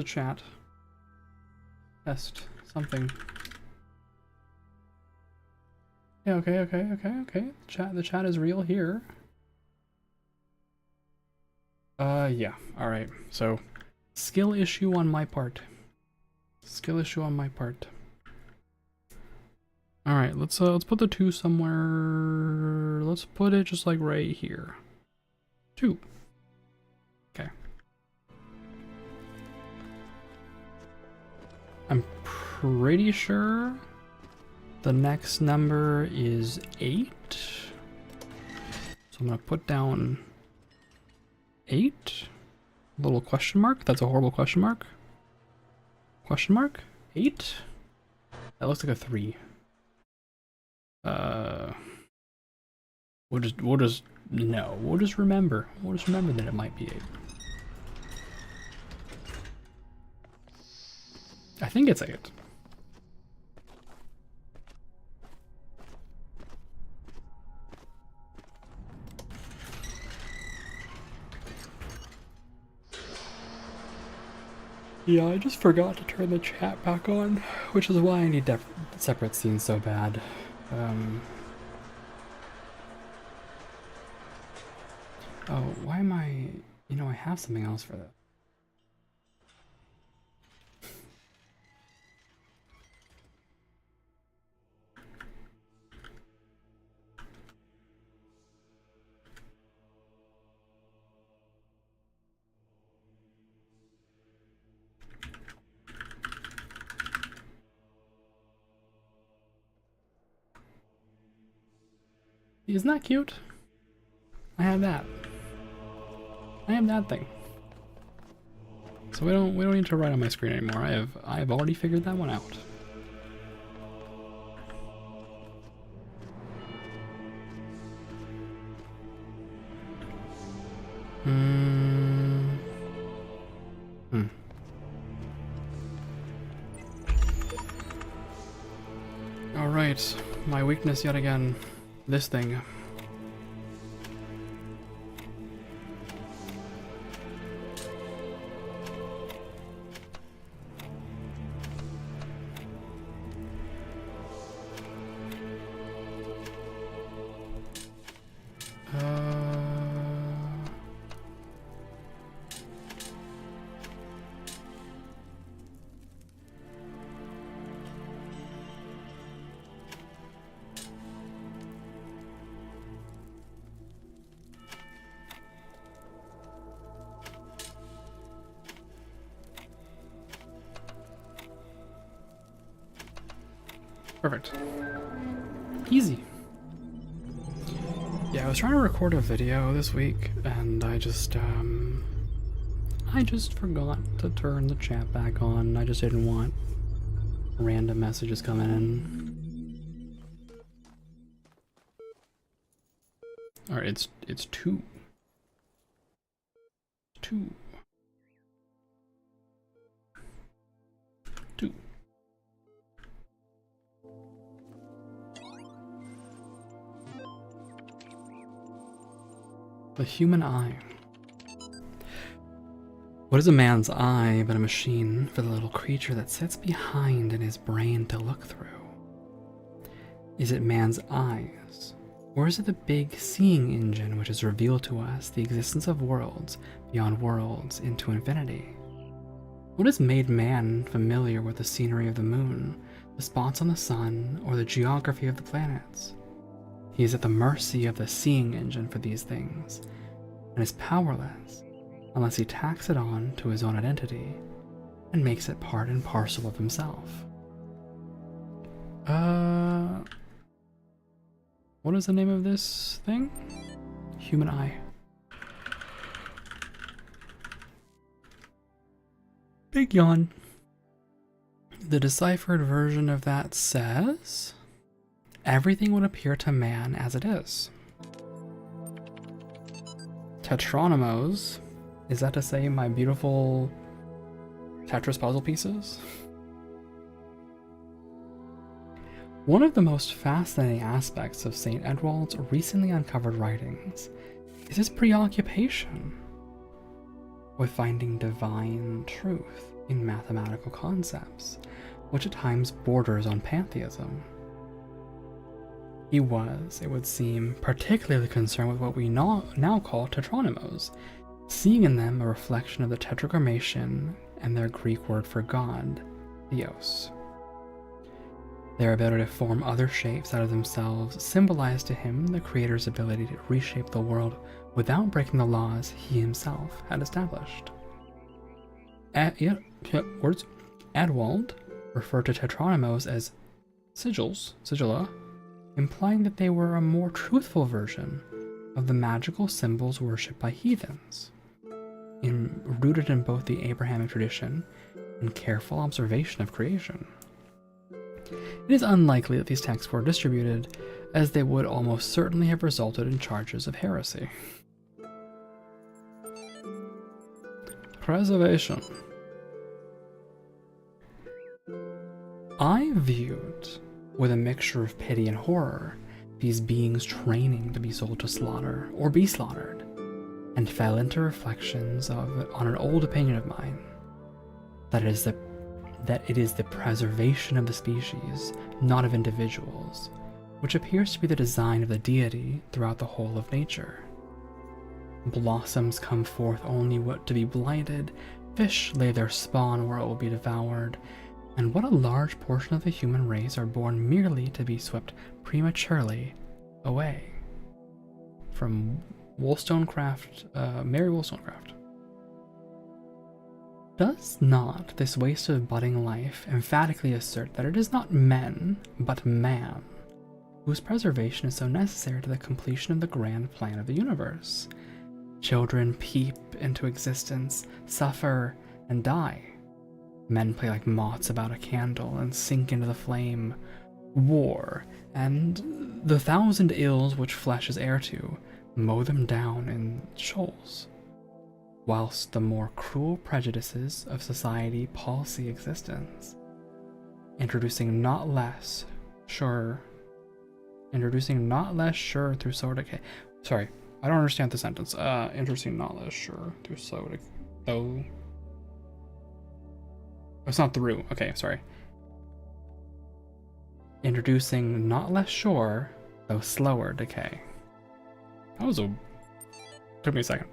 chat? Test something. Yeah, okay. The chat is real here. Yeah. All right. So, skill issue on my part. Skill issue on my part. All right. Let's put the 2 somewhere. Let's put it just like right here. 2. Okay. I'm pretty sure the next number is 8. So I'm gonna put down 8. Little question mark. That's a horrible question mark. Question mark? 8? That looks like a 3. We'll just remember. We'll just remember that it might be 8. I think it's 8. Yeah, I just forgot to turn the chat back on, which is why I need separate scenes so bad. Oh, why am I... You know, I have something else for that. Isn't that cute? I have that. I have that thing. So we don't need to write on my screen anymore. I have already figured that one out. All right, my weakness yet again. This thing. Perfect. Easy. Yeah, I was trying to record a video this week, and I just forgot to turn the chat back on. I just didn't want random messages coming in. Alright, it's 2. 2. 2. The human eye. What is a man's eye but a machine for the little creature that sits behind in his brain to look through? Is it man's eyes? Or is it the big seeing engine which has revealed to us the existence of worlds beyond worlds into infinity? What has made man familiar with the scenery of the moon, the spots on the sun, or the geography of the planets? He is at the mercy of the seeing engine for these things, and is powerless unless he tacks it on to his own identity and makes it part and parcel of himself. What is the name of this thing? Human eye. Big yawn. The deciphered version of that says, everything would appear to man as it is. Tetronymos, is that to say my beautiful Tetris puzzle pieces? One of the most fascinating aspects of St. Edwald's recently uncovered writings is his preoccupation with finding divine truth in mathematical concepts, which at times borders on pantheism. He was, it would seem, particularly concerned with what we now call tetronymos, seeing in them a reflection of the tetragrammaton and their Greek word for God, theos. Their ability to form other shapes out of themselves symbolized to him the creator's ability to reshape the world without breaking the laws he himself had established. Edwald referred to tetronymos as sigilla, implying that they were a more truthful version of the magical symbols worshipped by heathens, rooted in both the Abrahamic tradition and careful observation of creation. It is unlikely that these texts were distributed, as they would almost certainly have resulted in charges of heresy. Preservation. I viewed, with a mixture of pity and horror, these beings training to be sold to slaughter or be slaughtered, and fell into reflections on an old opinion of mine, that it is the preservation of the species, not of individuals, which appears to be the design of the deity throughout the whole of nature. Blossoms come forth only to be blighted, fish lay their spawn where it will be devoured, and what a large portion of the human race are born merely to be swept prematurely away. From Mary Wollstonecraft. Does not this waste of budding life emphatically assert that it is not men, but man, whose preservation is so necessary to the completion of the grand plan of the universe? Children peep into existence, suffer, and die. Men play like moths about a candle and sink into the flame. War, and the thousand ills which flesh is heir to, mow them down in shoals, whilst the more cruel prejudices of society palsy existence, introducing not less sure through slow decay. Sorry, I don't understand the sentence. Introducing not less sure through slow decay. Though it's not through. Okay, sorry. Introducing not less sure, though slower decay. Took me a second.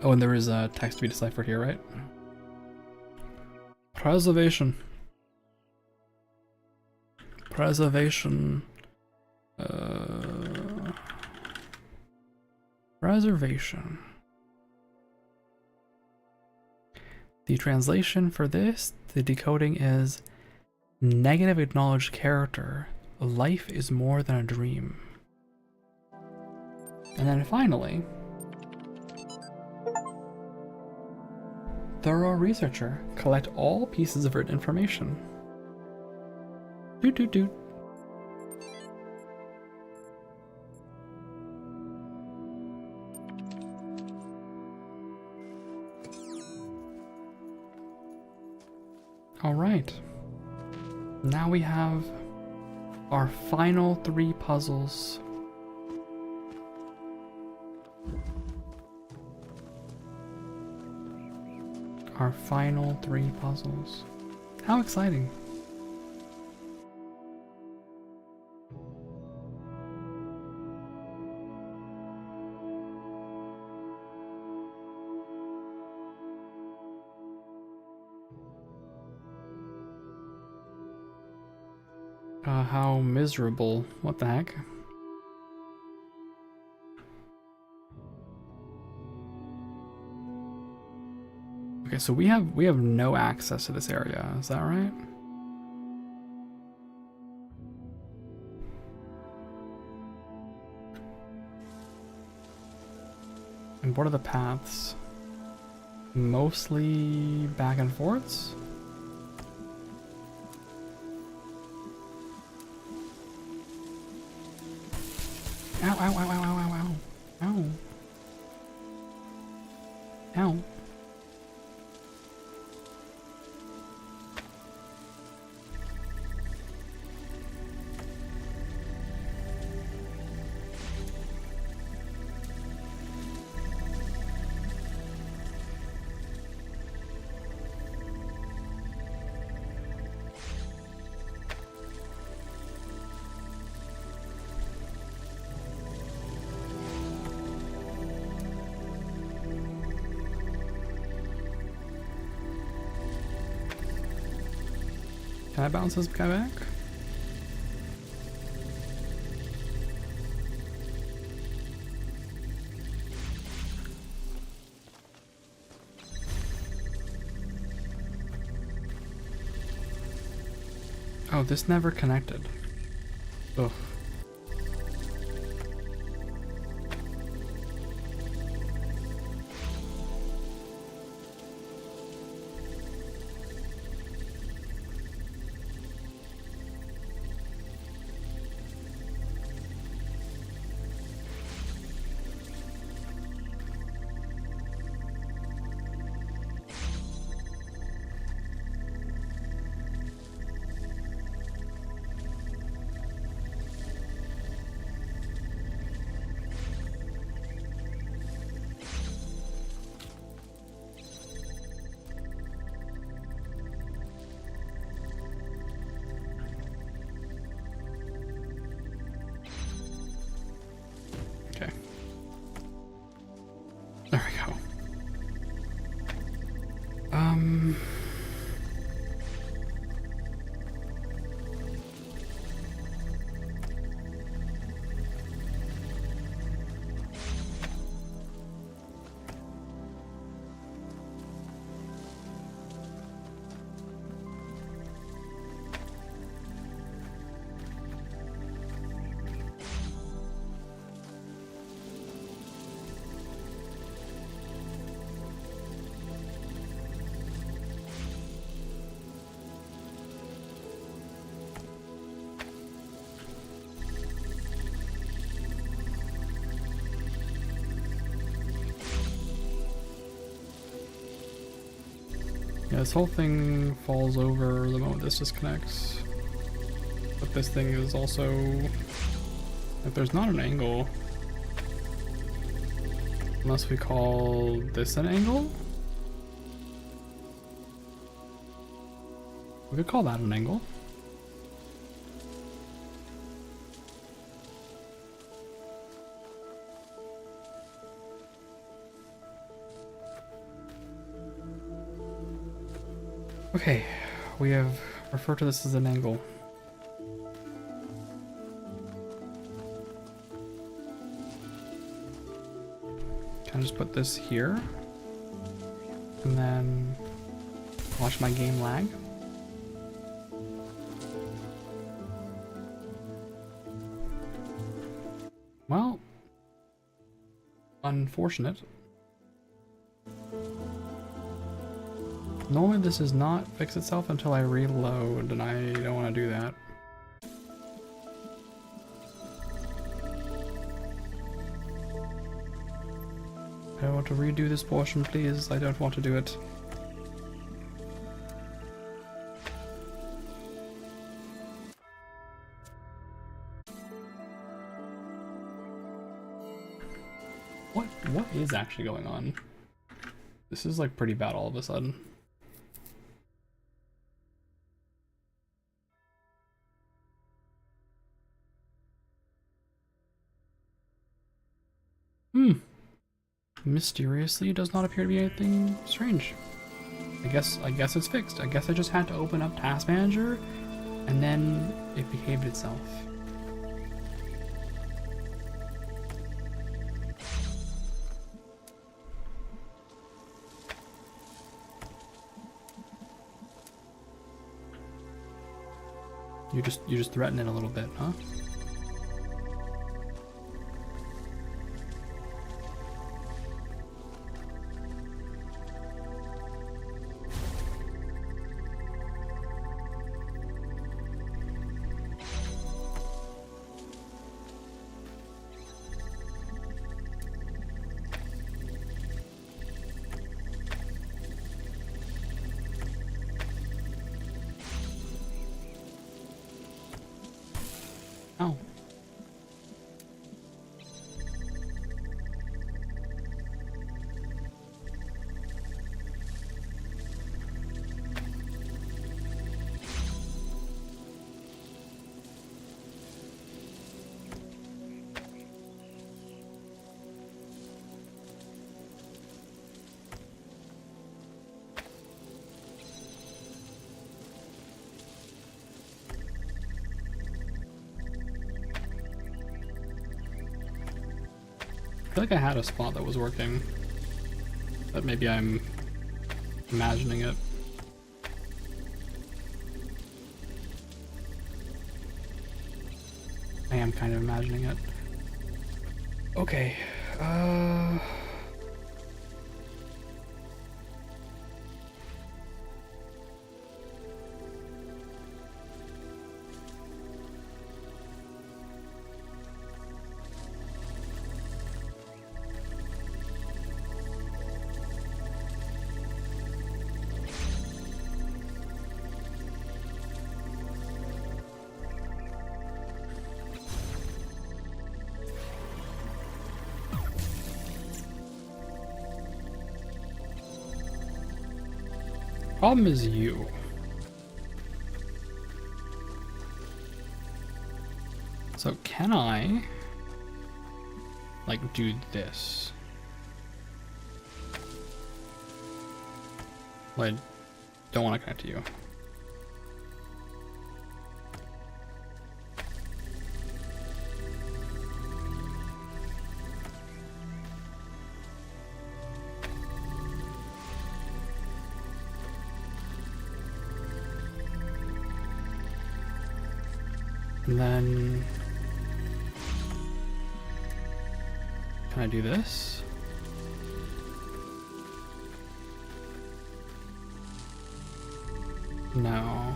Oh, and there is a text to be deciphered here, right? Preservation. Preservation. The translation for this, the decoding is, Negative acknowledged character. Life is more than a dream. And then finally, thorough researcher. Collect all pieces of written information. Doot doot doot. All right. Now we have our final 3 puzzles. Our final 3 puzzles. How exciting. How miserable. What the heck? Okay, so we have no access to this area, is that right? And what are the paths? Mostly back and forths? Ow, ow, ow, ow, ow, ow, ow. Ow. Ow. Can I bounce this guy back? Oh, this never connected. Ugh. There we go. Yeah, this whole thing falls over the moment this disconnects. But this thing is also... If there's not an angle... Unless we call this an angle? We could call that an angle. Okay, we have referred to this as an angle. Can I just put this here? And then watch my game lag? unfortunate. Normally this does not fix itself until I reload, and I don't want to do that. I want to redo this portion, please. I don't want to do it. What is actually going on? This is like pretty bad all of a sudden. Mysteriously, does not appear to be anything strange. I guess it's fixed. I guess I just had to open up Task Manager, and then it behaved itself. You're just threatening a little bit, huh? Oh. I feel like I had a spot that was working, but maybe I'm imagining it. I am kind of imagining it. Okay, problem is you. So can I, like, do this? Well, I don't want to connect to you. And then, can I do this? No.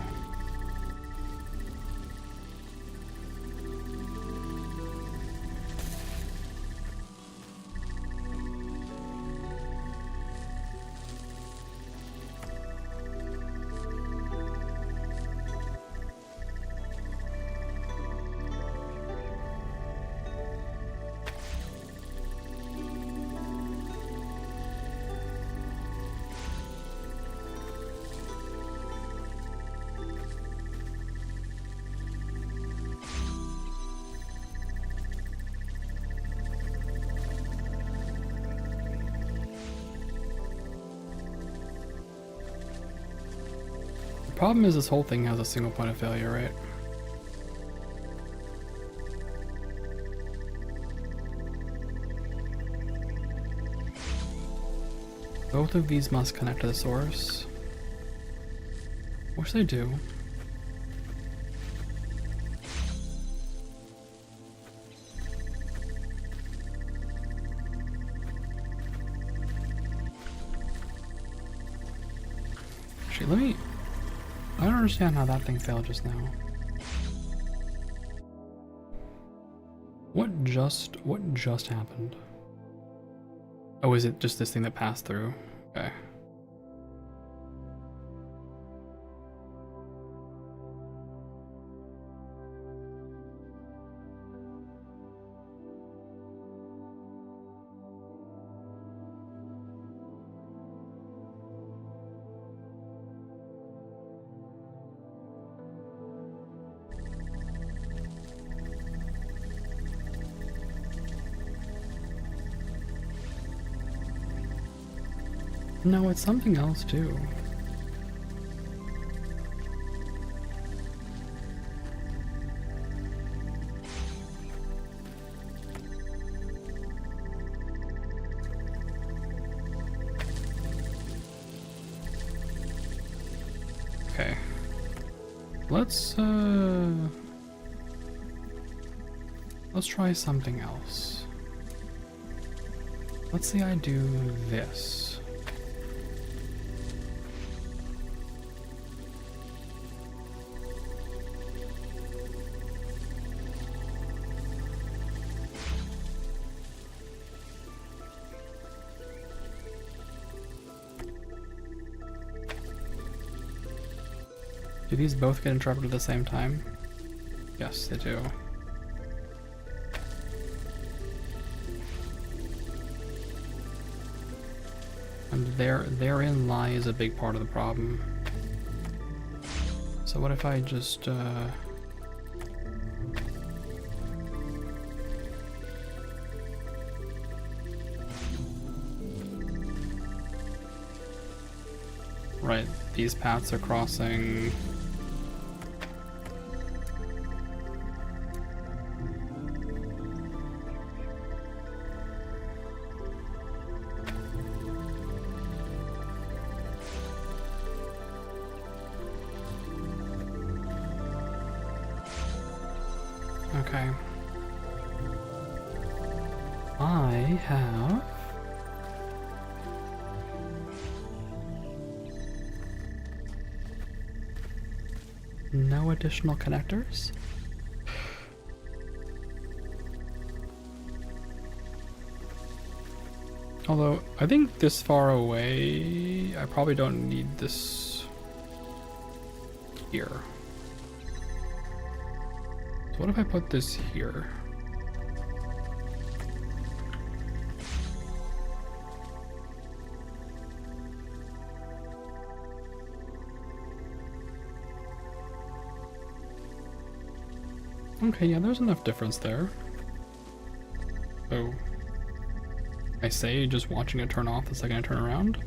The problem is this whole thing has a single point of failure, right? Both of these must connect to the source. Which they do. I don't understand how that thing failed just now. What just happened? Oh, is it just this thing that passed through? Okay. No, it's something else too. Okay. Let's try something else. Let's say I do this. Do these both get interrupted at the same time? Yes, they do. And therein lies a big part of the problem. So what if I just right, these paths are crossing. Okay. I have no additional connectors. Although, I think this far away, I probably don't need this here. So what if I put this here? Okay, yeah, there's enough difference there. So, I say just watching it turn off the second I turn around.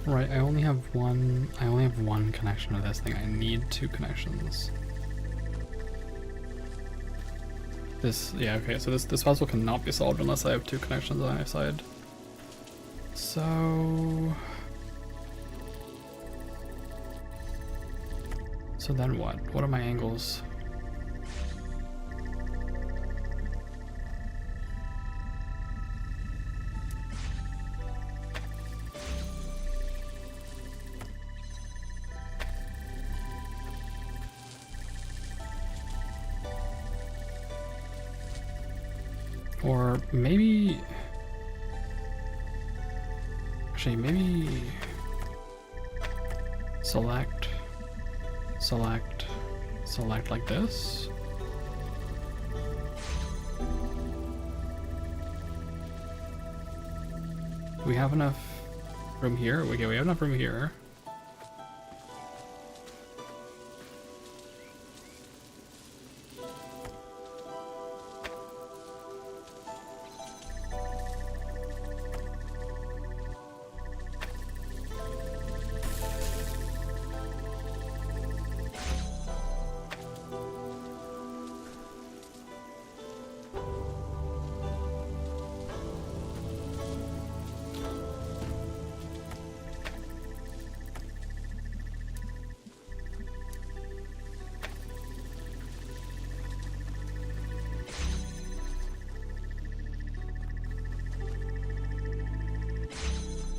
Right, I only have one connection to this thing. I need two connections. Yeah, okay, so this puzzle cannot be solved unless I have two connections on either side. So then what? What are my angles? Or maybe... Actually, maybe... Select... select like this. We have enough room here. Okay, we have enough room here.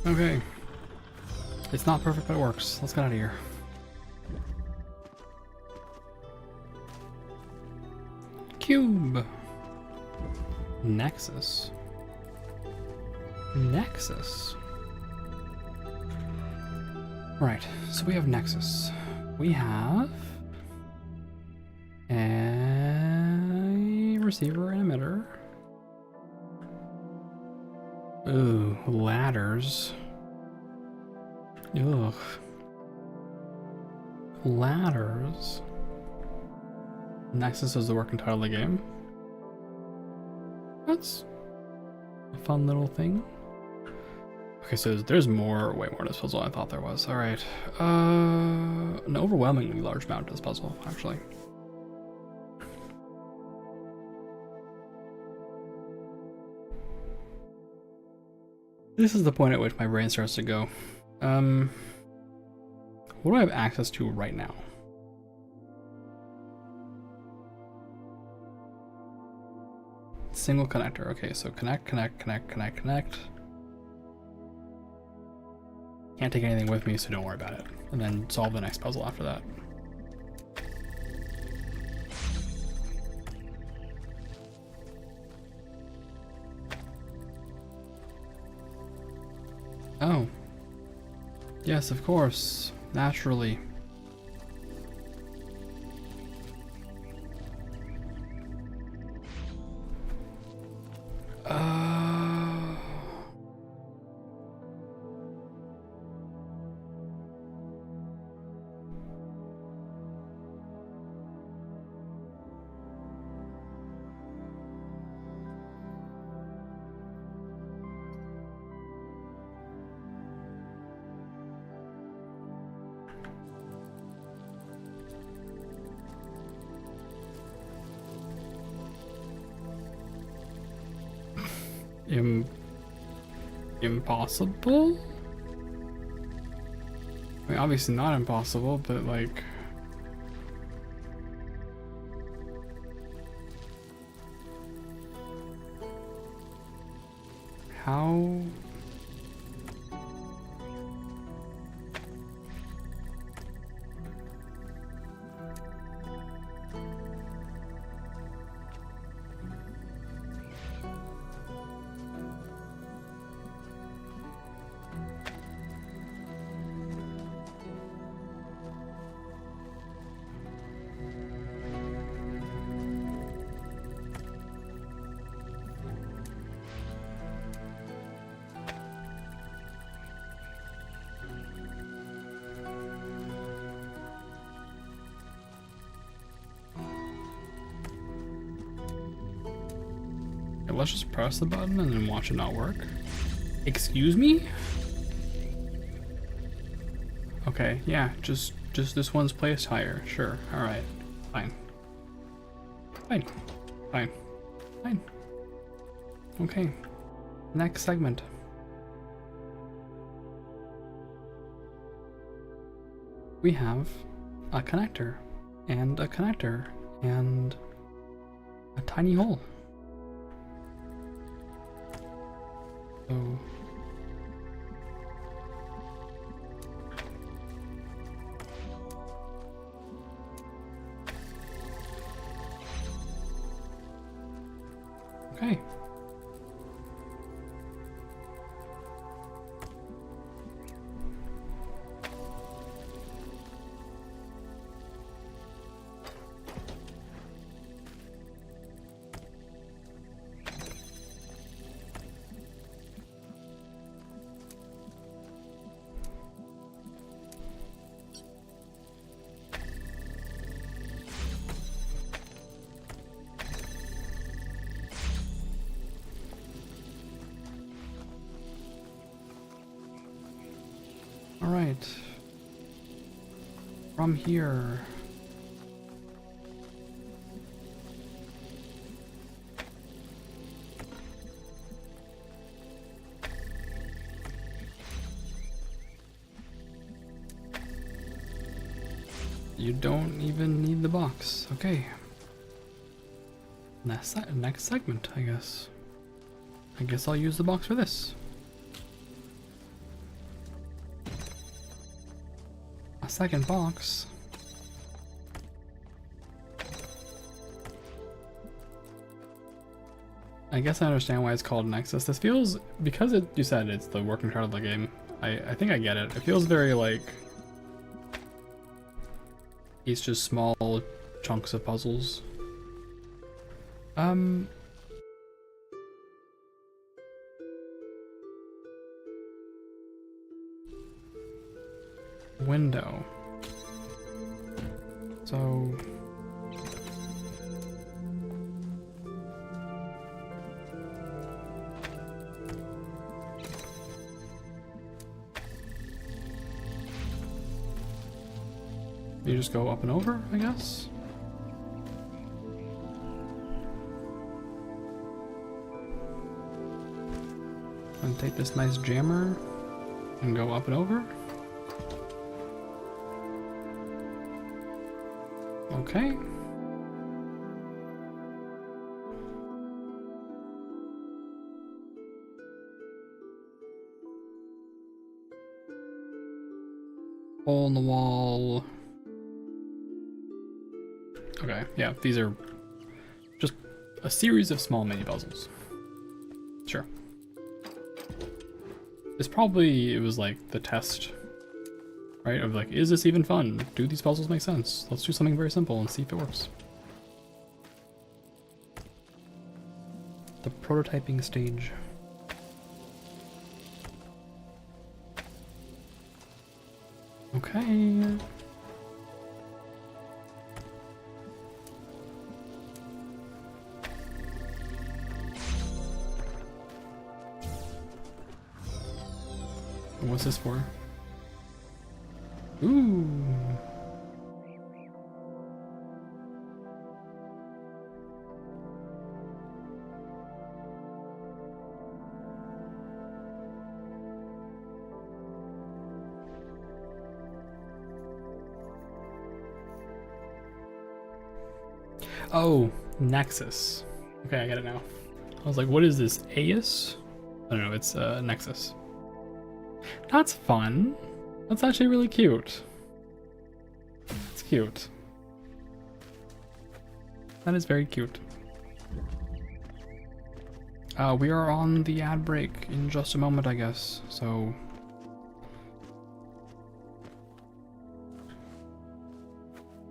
Okay. It's not perfect, but it works. Let's get out of here. Cube. Nexus. Nexus. Right, so we have Nexus. We have a receiver and emitter. Ooh, ladders. Ugh. Ladders. Nexus is the working title of the game. That's a fun little thing. Okay, so there's way more to this puzzle than I thought there was. Alright. An overwhelmingly large amount to this puzzle, actually. This is the point at which my brain starts to go. What do I have access to right now? Single connector. Okay, so connect. Can't take anything with me, so don't worry about it. And then solve the next puzzle after that. Oh. Yes, of course. Naturally. Impossible? I mean, obviously not impossible, but like... How... Let's just press the button and then watch it not work. Excuse me? Okay, yeah, just this one's placed higher. Sure, alright. Fine. Okay. Next segment. We have a connector and a connector and a tiny hole. So okay. Alright. From here. You don't even need the box. Okay. Next segment, I guess. I guess I'll use the box for this. A second box. I guess I understand why it's called Nexus. This feels, because you said it's the working title of the game, I think I get it. It feels very like it's just small chunks of puzzles. Window. So you just go up and over, I guess? And take this nice jammer and go up and over. Okay. Hole in the wall. Okay, yeah, these are just a series of small mini puzzles. Sure. It was like the test, right? Of like, is this even fun? Do these puzzles make sense? Let's do something very simple and see if it works. The prototyping stage. Okay. What's this for? Ooh. Oh, Nexus. Okay, I get it now. I was like, what is this? AIS? I don't know, it's Nexus. That's fun. That's actually really cute. It's cute. That is very cute. We are on the ad break in just a moment, I guess, so...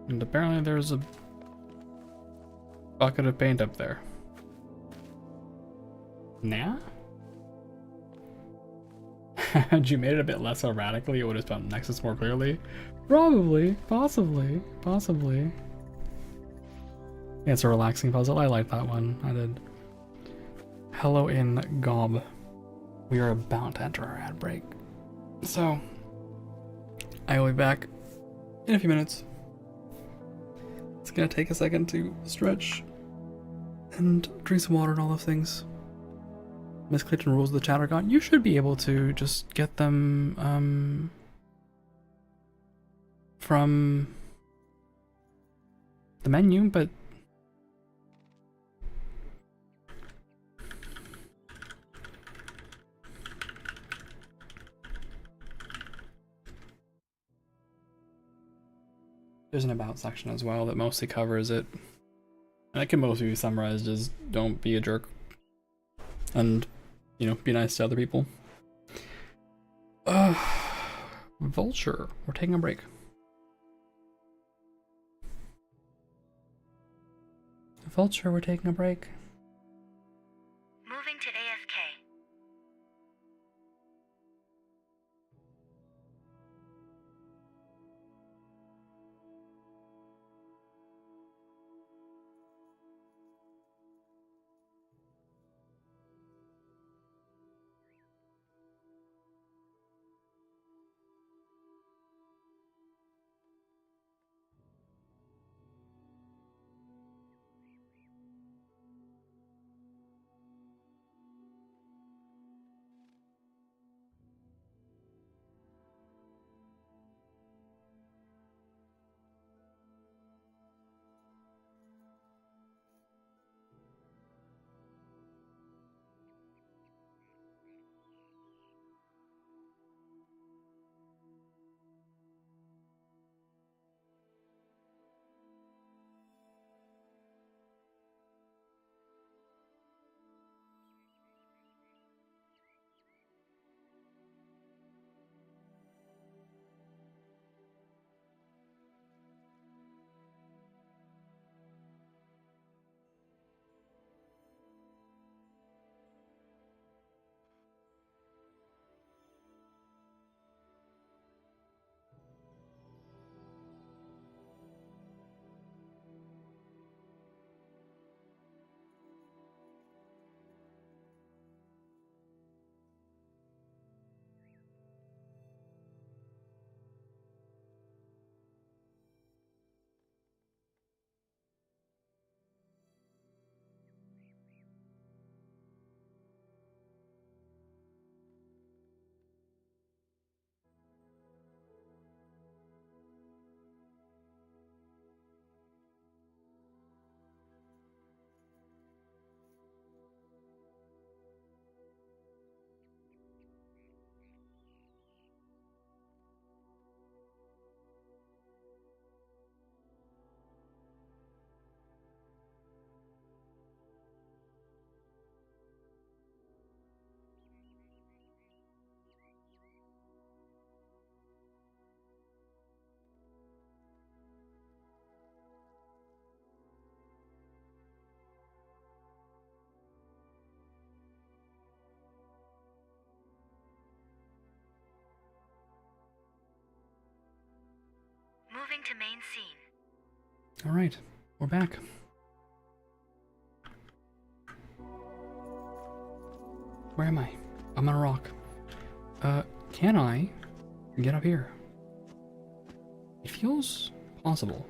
And apparently there's a bucket of paint up there. Nah? Had you made it a bit less erratically, it would have spelled Nexus more clearly. Probably, possibly. Yeah, it's a relaxing puzzle. I like that one. I did. Hello in Gob. We are about to enter our ad break. So, I will be back in a few minutes. It's gonna take a second to stretch and drink some water and all those things. Miss Clayton rules of the Chattergon. You should be able to just get them from the menu, but there's an about section as well that mostly covers it. And it can mostly be summarized as don't be a jerk. And, you know, be nice to other people. Vulture. We're taking a break. Vulture, we're taking a break. Moving to AFK. Moving to main scene. Alright, we're back. Where am I? I'm on a rock. Can I get up here? It feels possible.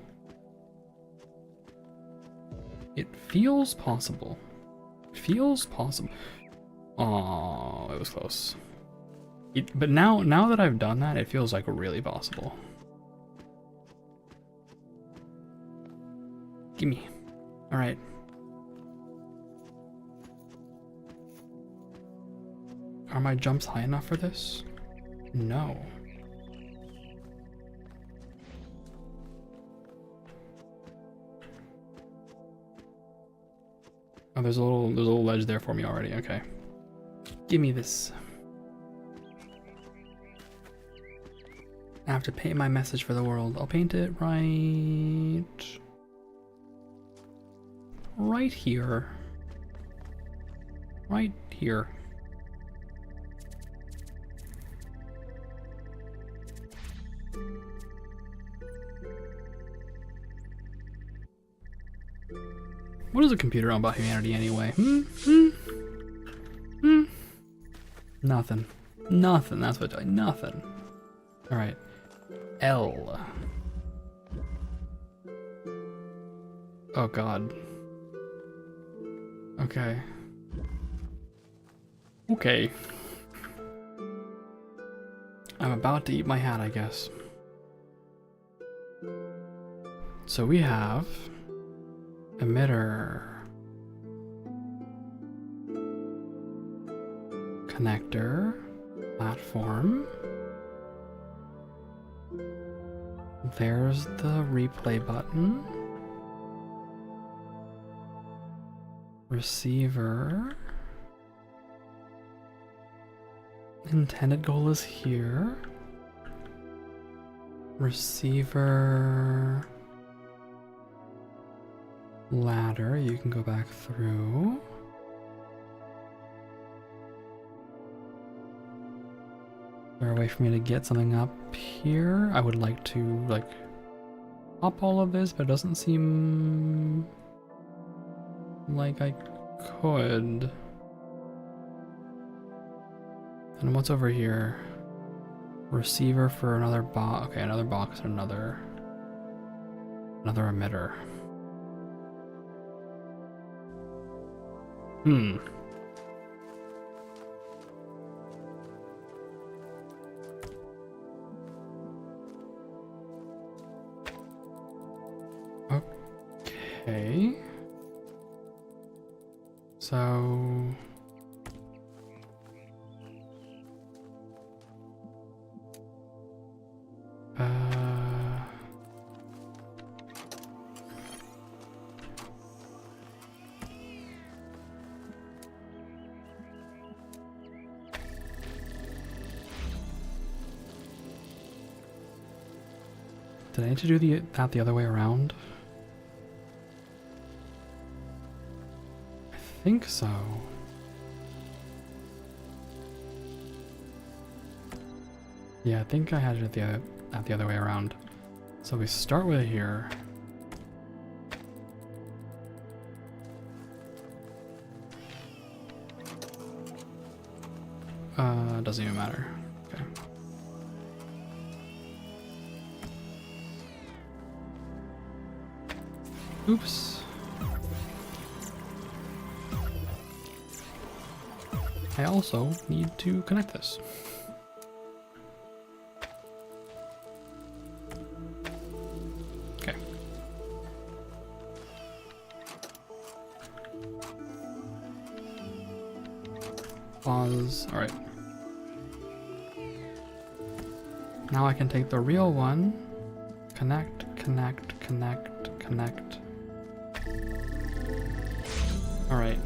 It feels possible. It feels possible. Oh, it was close. But now that I've done that, it feels like really possible. Gimme. Alright. Are my jumps high enough for this? No. Oh, there's a little ledge there for me already. Okay. Give me this. I have to paint my message for the world. I'll paint it right here. Right here. What is a computer on about humanity anyway? Nothing. Nothing. That's what. Nothing. All right. L. Oh God. Okay. Okay. I'm about to eat my hat, I guess. So we have emitter, connector, platform. There's the replay button. Receiver. Intended goal is here. Receiver. Ladder, you can go back through. Is there a way for me to get something up here? I would like to, like, hop all of this, but it doesn't seem like I could. And what's over here? Receiver for another box. Okay, another box and another emitter. Okay. So did I need to do that the other way around? I think so. Yeah, I think I had it the other way around. So we start with here. Doesn't even matter. Okay. Oops. I also need to connect this. Okay. Pause. All right. Now I can take the real one, connect, connect, connect, connect. All right.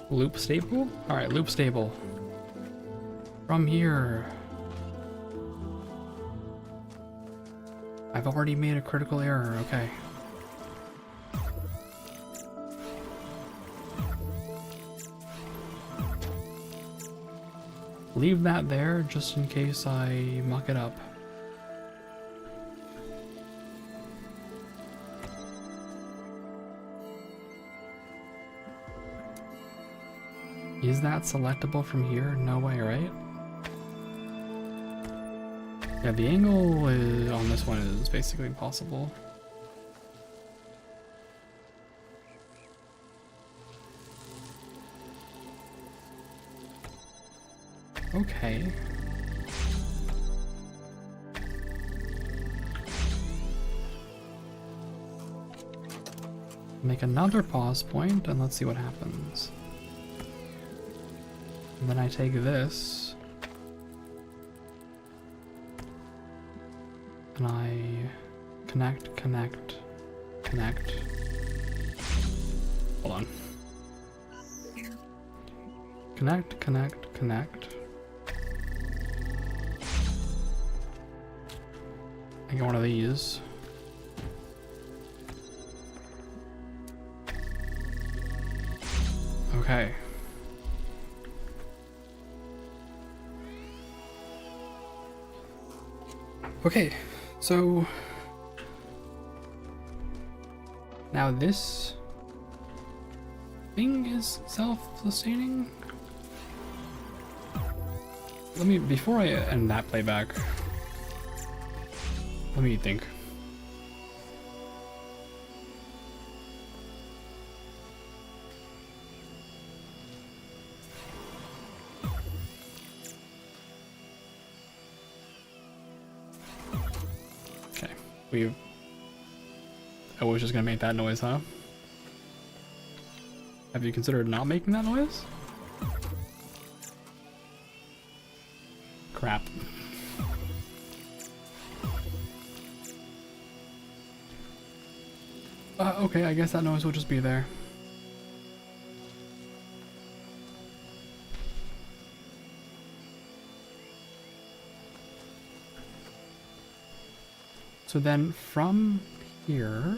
Loop stable? All right, loop stable. From here. I've already made a critical error, okay. leave that there just in case I muck it up. Is that selectable from here? No way, right? Yeah, the angle on this one is basically impossible. Okay. Make another pause point and let's see what happens. And then I take this and I connect, connect, connect. Hold on. Connect, connect, connect. I get one of these. Okay. Okay, so now this thing is self-sustaining. Let me, before I end that playback, let me think. Okay, I was just gonna make that noise, huh? Have you considered not making that noise? Crap. Okay, I guess that noise will just be there. So then from here,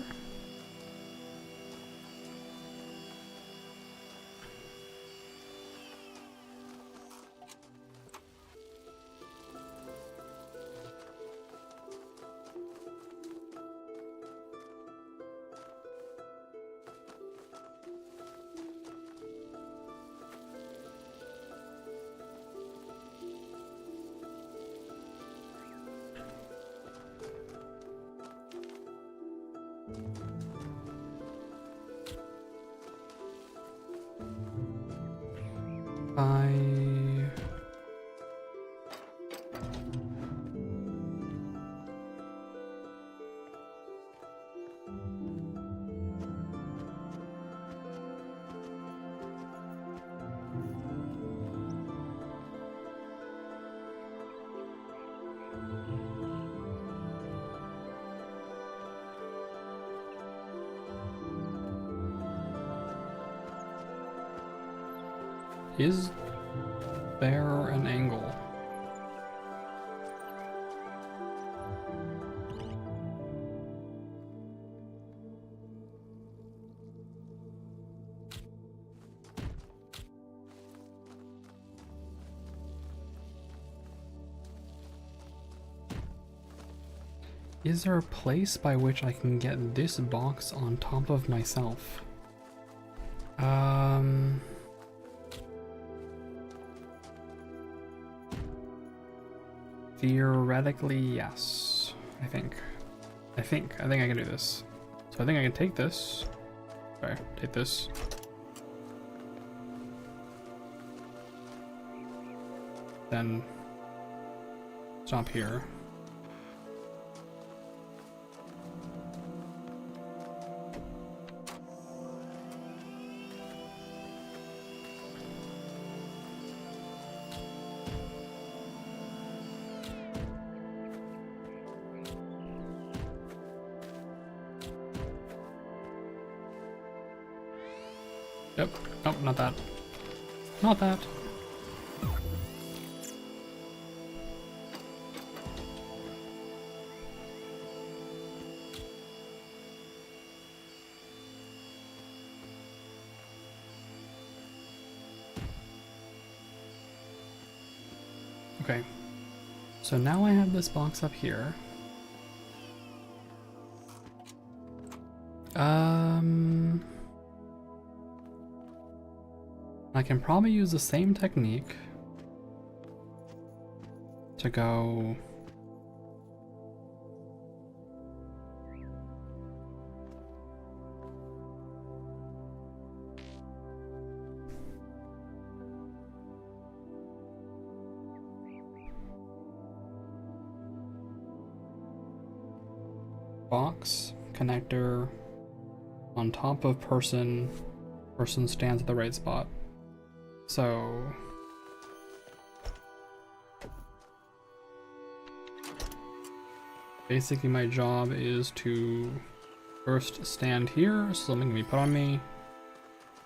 is there an angle? Is there a place by which I can get this box on top of myself? Theoretically, yes. I think I can do this. So I think I can take this. Sorry, take this. Then stop here. Yep. Nope, not that. Not that. Okay. So now I have this box up here. I can probably use the same technique to go box, connector, on top of person, person stands at the right spot. So basically my job is to first stand here, so something can be put on me,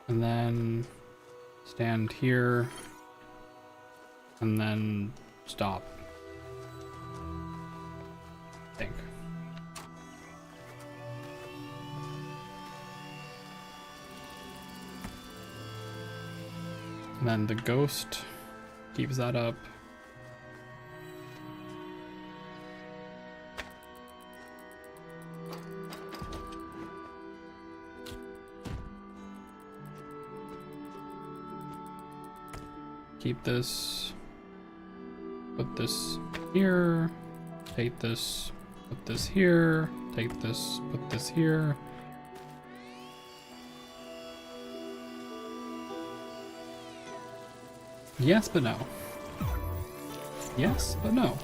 and then stand here, and then stop. I think. And then the ghost keeps that up. Keep this, put this here, take this, put this here, take this, put this here. Yes, but no. Yes, but no.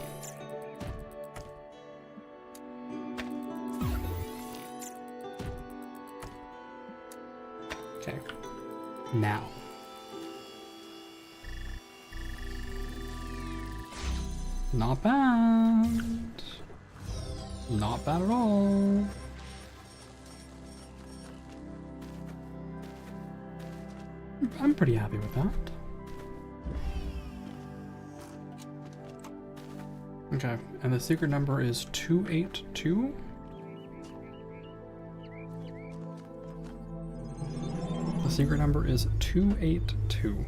Okay. Now. Not bad. Not bad at all. I'm pretty happy with that. Okay, and the secret number is 282? The secret number is 282.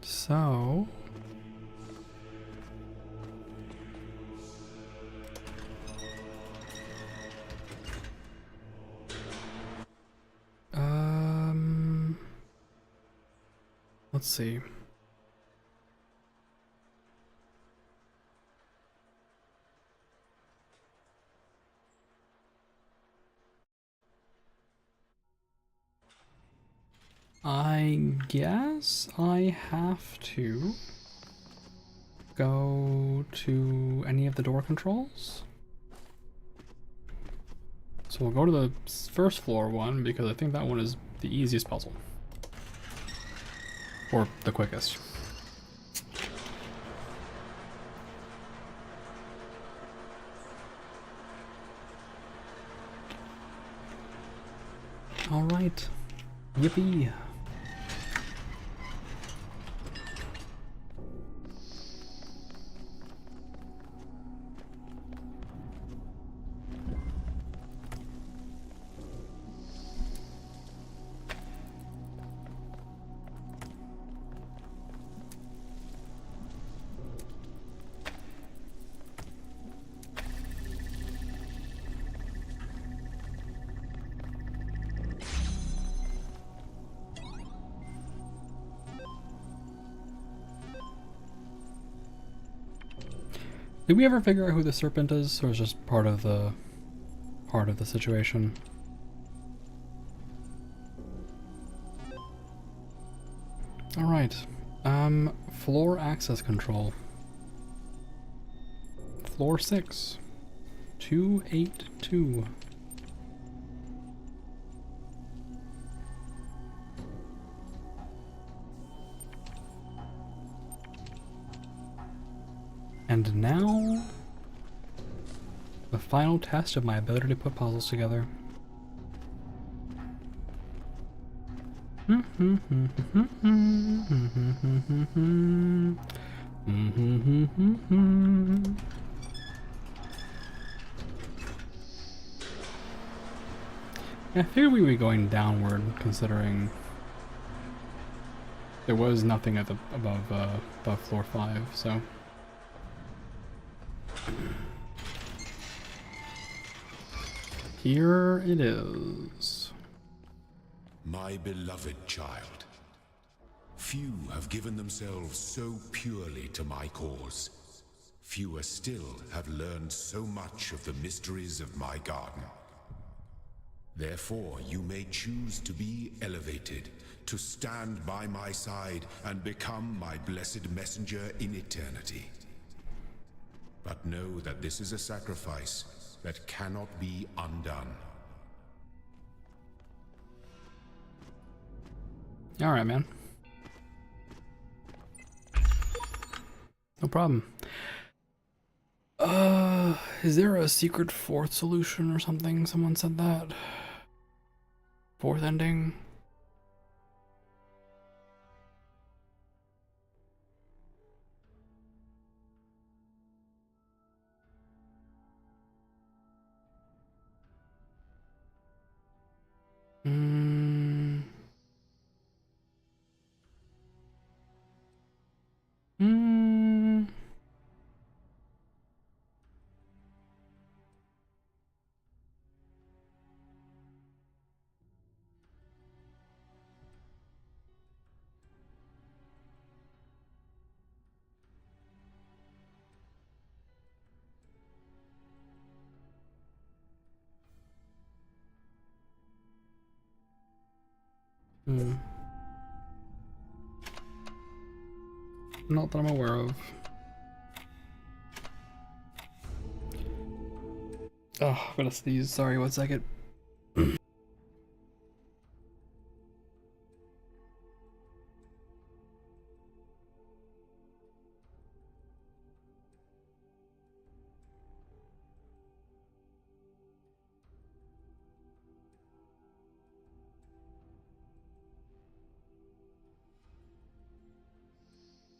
So let's see. I guess I have to go to any of the door controls. So we'll go to the first floor one because I think that one is the easiest puzzle. Or the quickest. All right. Yippee. Did we ever figure out who the serpent is, or is it just part of the situation? All right. Floor access control. Floor 6. 282. And now, the final test of my ability to put puzzles together. I figured we would be going downward, considering there was nothing at the above floor 5. So here it is. My beloved child, few have given themselves so purely to my cause. Fewer still have learned so much of the mysteries of my garden. Therefore, you may choose to be elevated, to stand by my side and become my blessed messenger in eternity. But know that this is a sacrifice that cannot be undone. All right, man. No problem. Is there a secret 4th solution or something? Someone said that. 4th ending? Hmm. Not that I'm aware of. Oh, I'm gonna sneeze. Sorry, 1 second.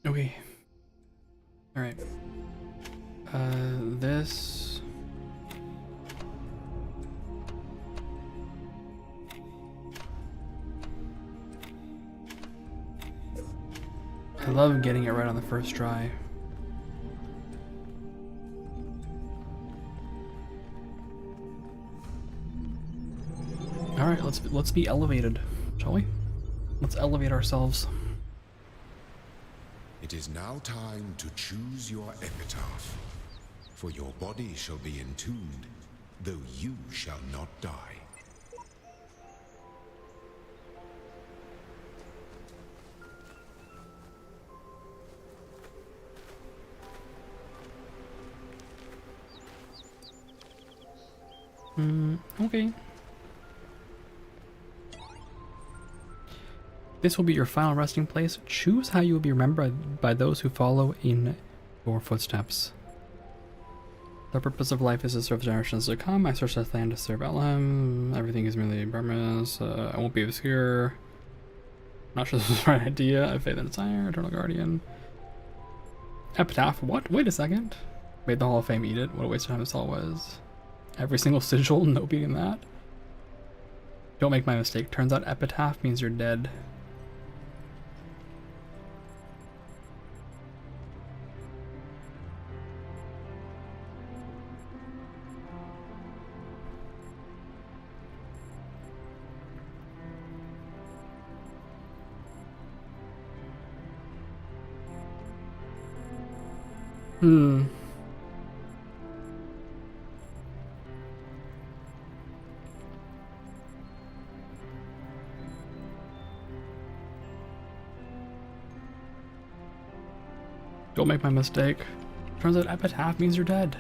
Okay. Alright. This... I love getting it right on the first try. Alright, let's be elevated, shall we? Let's elevate ourselves. It is now time to choose your epitaph, for your body shall be entombed, though you shall not die. Okay. This will be your final resting place. Choose how you will be remembered by those who follow in your footsteps. The purpose of life is to serve generations to come. I search this land to serve Elam. Everything is merely premise. I won't be obscure. Not sure this is the right idea. I faith and desire. Eternal Guardian. Epitaph. What? Wait a second. Made the Hall of Fame eat it. What a waste of time this all was. Every single sigil, no beating that. Don't make my mistake. Turns out epitaph means you're dead. Don't make my mistake. Turns out epitaph means you're dead.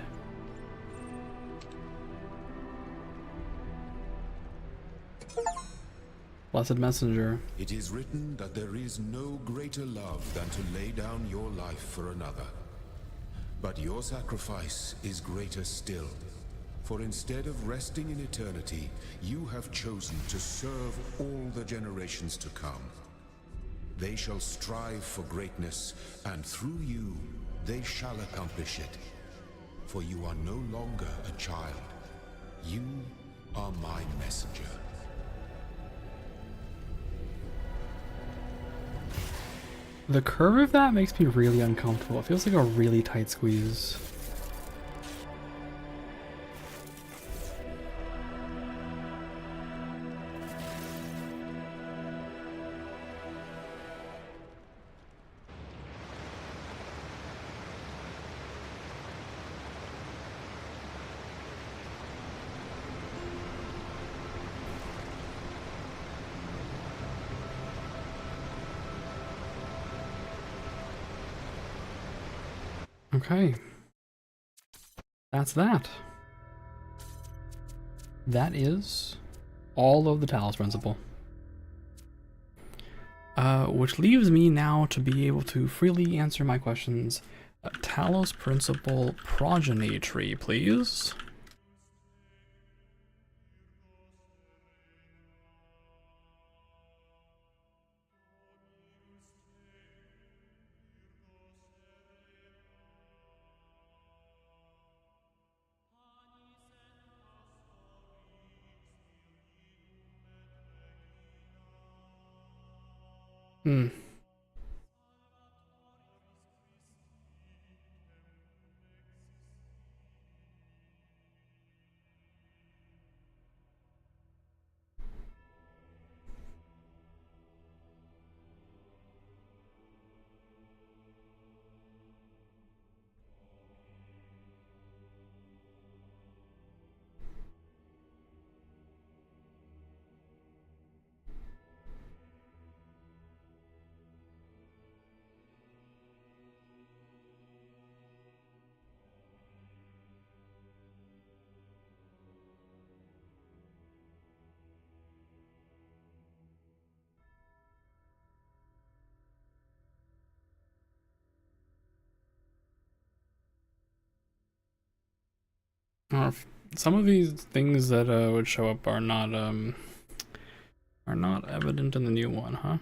Blessed messenger. It is written that there is no greater love than to lay down your life for another. But your sacrifice is greater still. For instead of resting in eternity, you have chosen to serve all the generations to come. They shall strive for greatness, and through you, they shall accomplish it. For you are no longer a child. You are my messenger. The curve of that makes me really uncomfortable. It feels like a really tight squeeze. Okay. That's that. That is all of the Talos Principle. Which leaves me now to be able to freely answer my questions. Talos Principle progeny tree, please. Hmm. Some of these things that would show up are not evident in the new one, huh?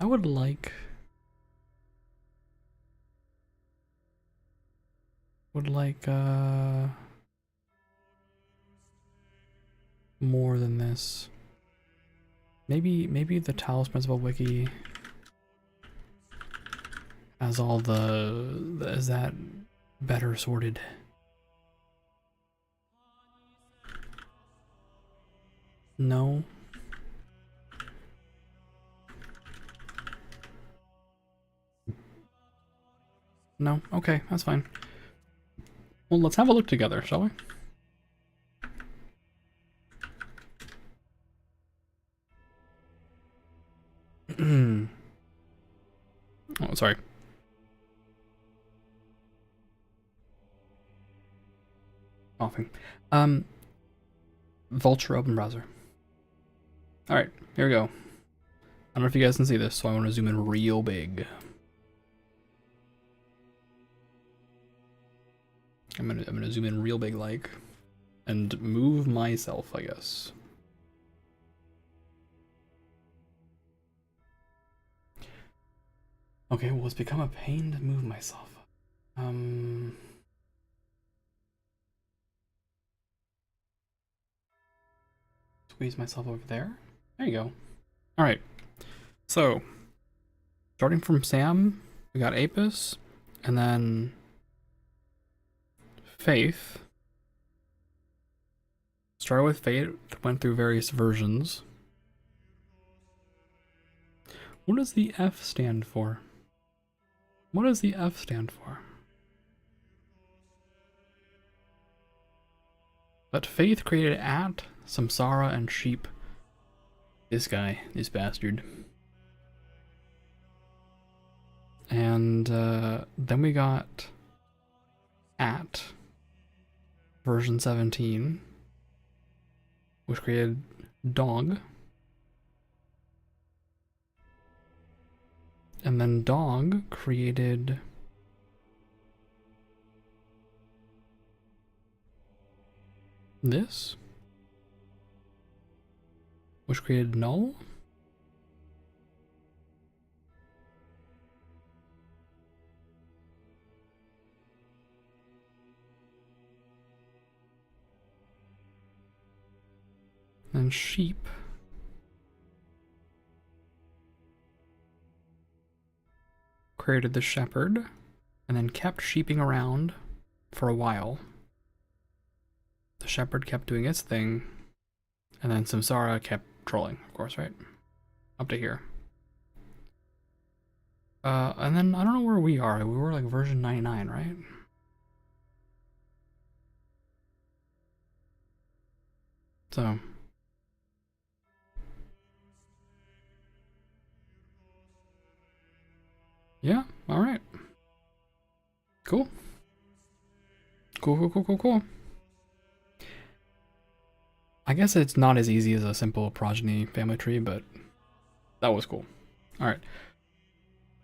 I would like more than this. Maybe the Talos Principle wiki has all is that better sorted. No. No? Okay, that's fine. Well, let's have a look together, shall we? Oh, sorry. Coughing. Vulture open browser. Alright, here we go. I don't know if you guys can see this, so I want to zoom in real big. I'm gonna zoom in real big, like, and move myself, I guess. Okay, well, it's become a pain to move myself. Squeeze myself over there. There you go. All right. So, starting from Sam, we got Apis, and then Faith. Started with Faith, went through various versions. What does the F stand for? What does the F stand for? But Faith created At, Samsara, and Sheep. This guy, this bastard. And then we got At, version 17, which created Dog. And then Dog created this, which created Null. And sheep. Created the shepherd, and then kept sheeping around for a while. The shepherd kept doing its thing, and then Samsara kept trolling, of course, right? Up to here. And then I don't know where we are. We were like version 99, right? So. Yeah, alright. Cool. Cool. I guess it's not as easy as a simple progeny family tree, but that was cool. Alright.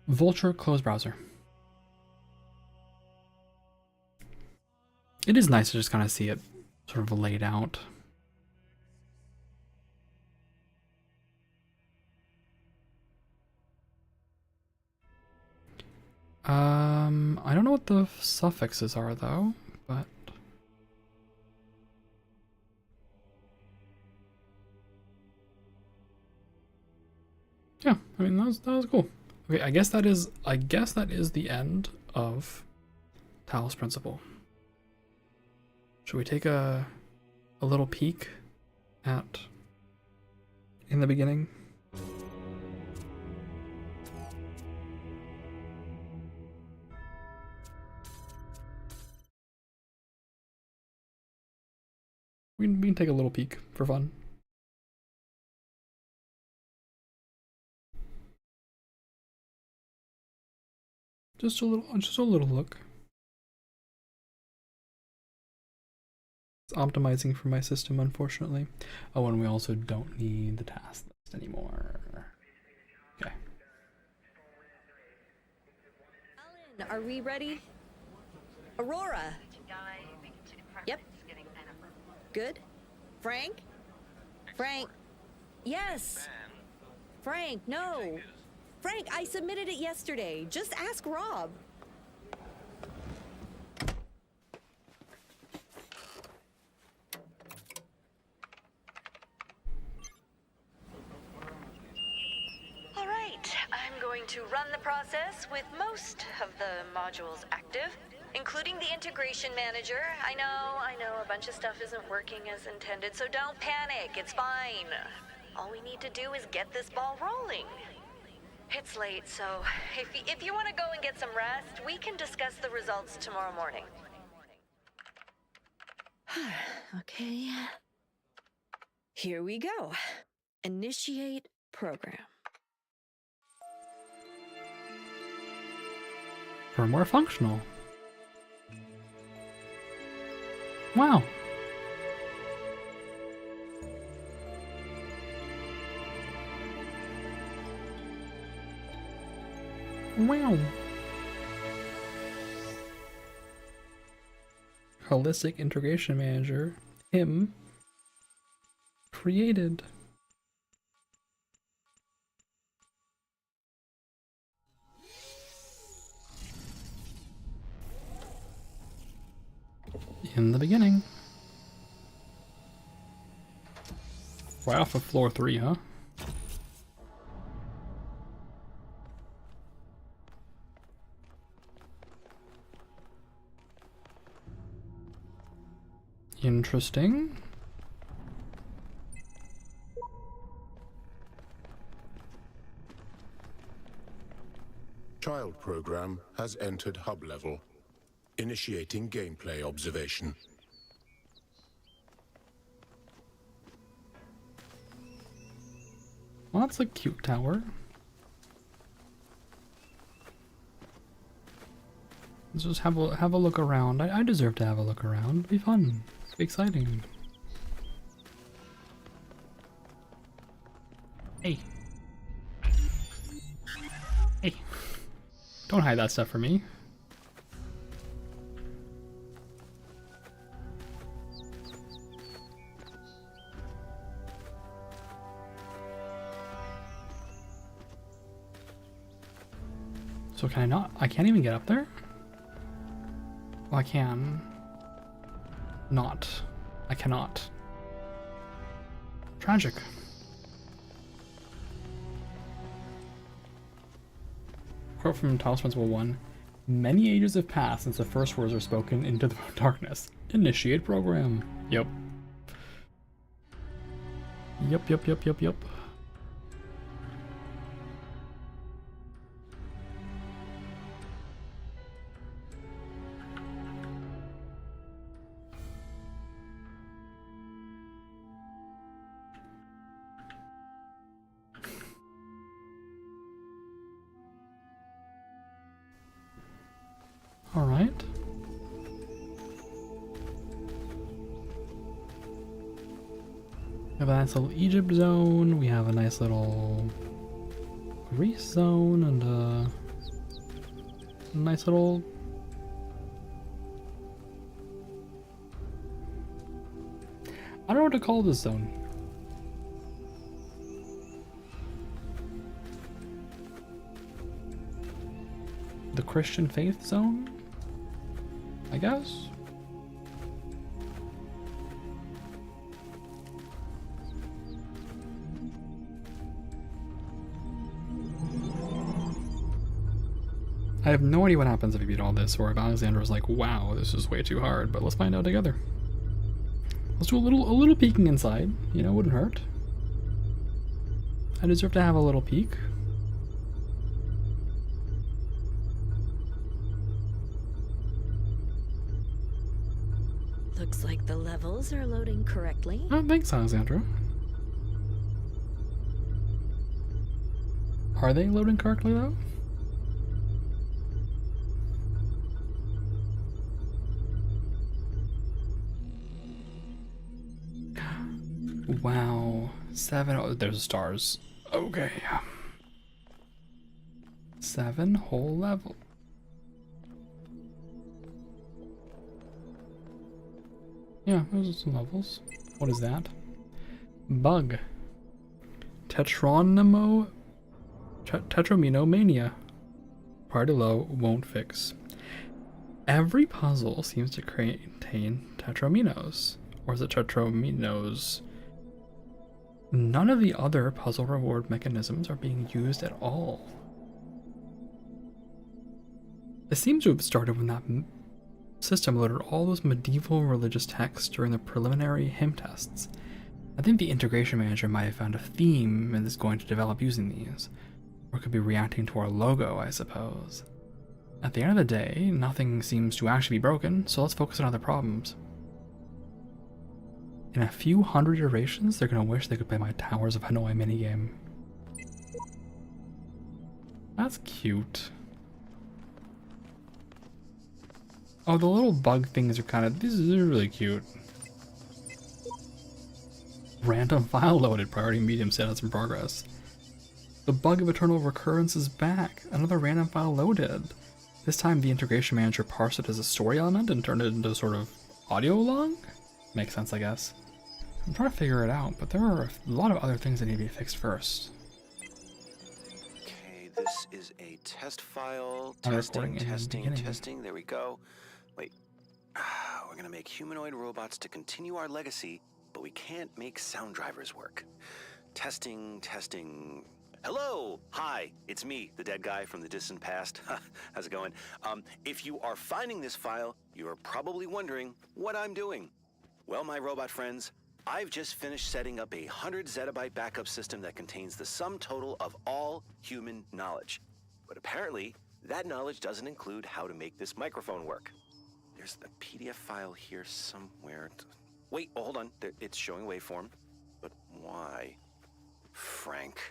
Vulture close browser. It is nice to just kind of see it sort of laid out. I don't know what the suffixes are though, but yeah, I mean that was cool. Okay, I guess that is the end of Talos Principle. Should we take a little peek at in the beginning? We can take a little peek for fun. Just a little look. It's optimizing for my system, unfortunately. Oh, and we also don't need the task list anymore. Okay. Alan, are we ready? Aurora. Yep. Good. Frank? Frank. Yes. Frank, no. Frank, I submitted it yesterday. Just ask Rob. All right, I'm going to run the process with most of the modules active, including the integration manager. I know, a bunch of stuff isn't working as intended, so don't panic, it's fine. All we need to do is get this ball rolling. It's late, so if you want to go and get some rest, we can discuss the results tomorrow morning. Okay. Here we go. Initiate program. Firmware functional. Wow. Wow. Holistic Integration Manager, him, created. In the beginning. Right off of floor 3, huh? Interesting. Child program has entered hub level. Initiating gameplay observation. Well, that's a cute tower. Let's just have a look around. I deserve to have a look around. It'll be fun. It'll be exciting. Hey. Hey. Don't hide that stuff from me. So can I not? I can't even get up there? Well, I can. Not. I cannot. Tragic. Quote from Talos Principle 1. Many ages have passed since the first words were spoken into the darkness. Initiate program. Yep. Yep. All right. We have a nice little Egypt zone. We have a nice little Greece zone and a nice little. I don't know what to call this zone. The Christian faith zone, I guess. I have no idea what happens if you beat all this, or if Alexandra's like, wow, this is way too hard, but let's find out together. Let's do a little peeking inside, you know, wouldn't hurt. I deserve to have a little peek. Looks like the levels are loading correctly. Oh, thanks, Alexandra. Are they loading correctly, though? Wow. 7. Oh, there's stars. Okay. 7 whole level. Yeah, those are some levels. What is that? Bug. Tetraminomania. Priority low, won't fix. Every puzzle seems to contain tetraminos. Or is it tetraminos? None of the other puzzle reward mechanisms are being used at all. It seems to have started when that system loaded all those medieval religious texts during the preliminary hymn tests. I think the integration manager might have found a theme and is going to develop using these. Or it could be reacting to our logo, I suppose. At the end of the day, nothing seems to actually be broken, so let's focus on other problems. In a few hundred iterations, they're gonna wish they could play my Towers of Hanoi minigame. That's cute. Oh, the little bug things are kind of, these are really cute. Random file loaded, priority medium status in progress. The bug of eternal recurrence is back. Another random file loaded. This time the integration manager parsed it as a story element and turned it into a sort of audio log? Makes sense, I guess. I'm trying to figure it out, but there are a lot of other things that need to be fixed first. Okay, this is a test file. I'm recording in the beginning. Testing. There we go. Wait. We're gonna make humanoid robots to continue our legacy, but we can't make sound drivers work. Testing. Hello! Hi, it's me, the dead guy from the distant past. How's it going? If you are finding this file, you are probably wondering what I'm doing. Well, my robot friends, I've just finished setting up a 100 zettabyte backup system that contains the sum total of all human knowledge. But apparently, that knowledge doesn't include how to make this microphone work. There's the PDF file here somewhere. Wait, hold on. It's showing waveform. But why? Frank,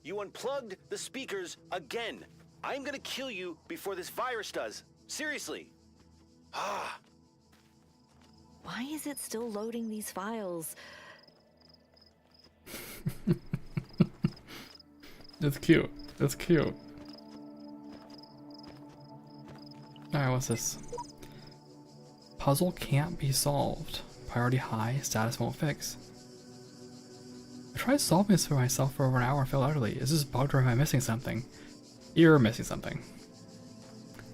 you unplugged the speakers again. I'm gonna kill you before this virus does. Seriously. Why is it still loading these files? That's cute. That's cute. Alright, what's this? Puzzle can't be solved. Priority high, status won't fix. I tried solving this for myself for over an hour and failed utterly. Is this bugged or am I missing something? You're missing something.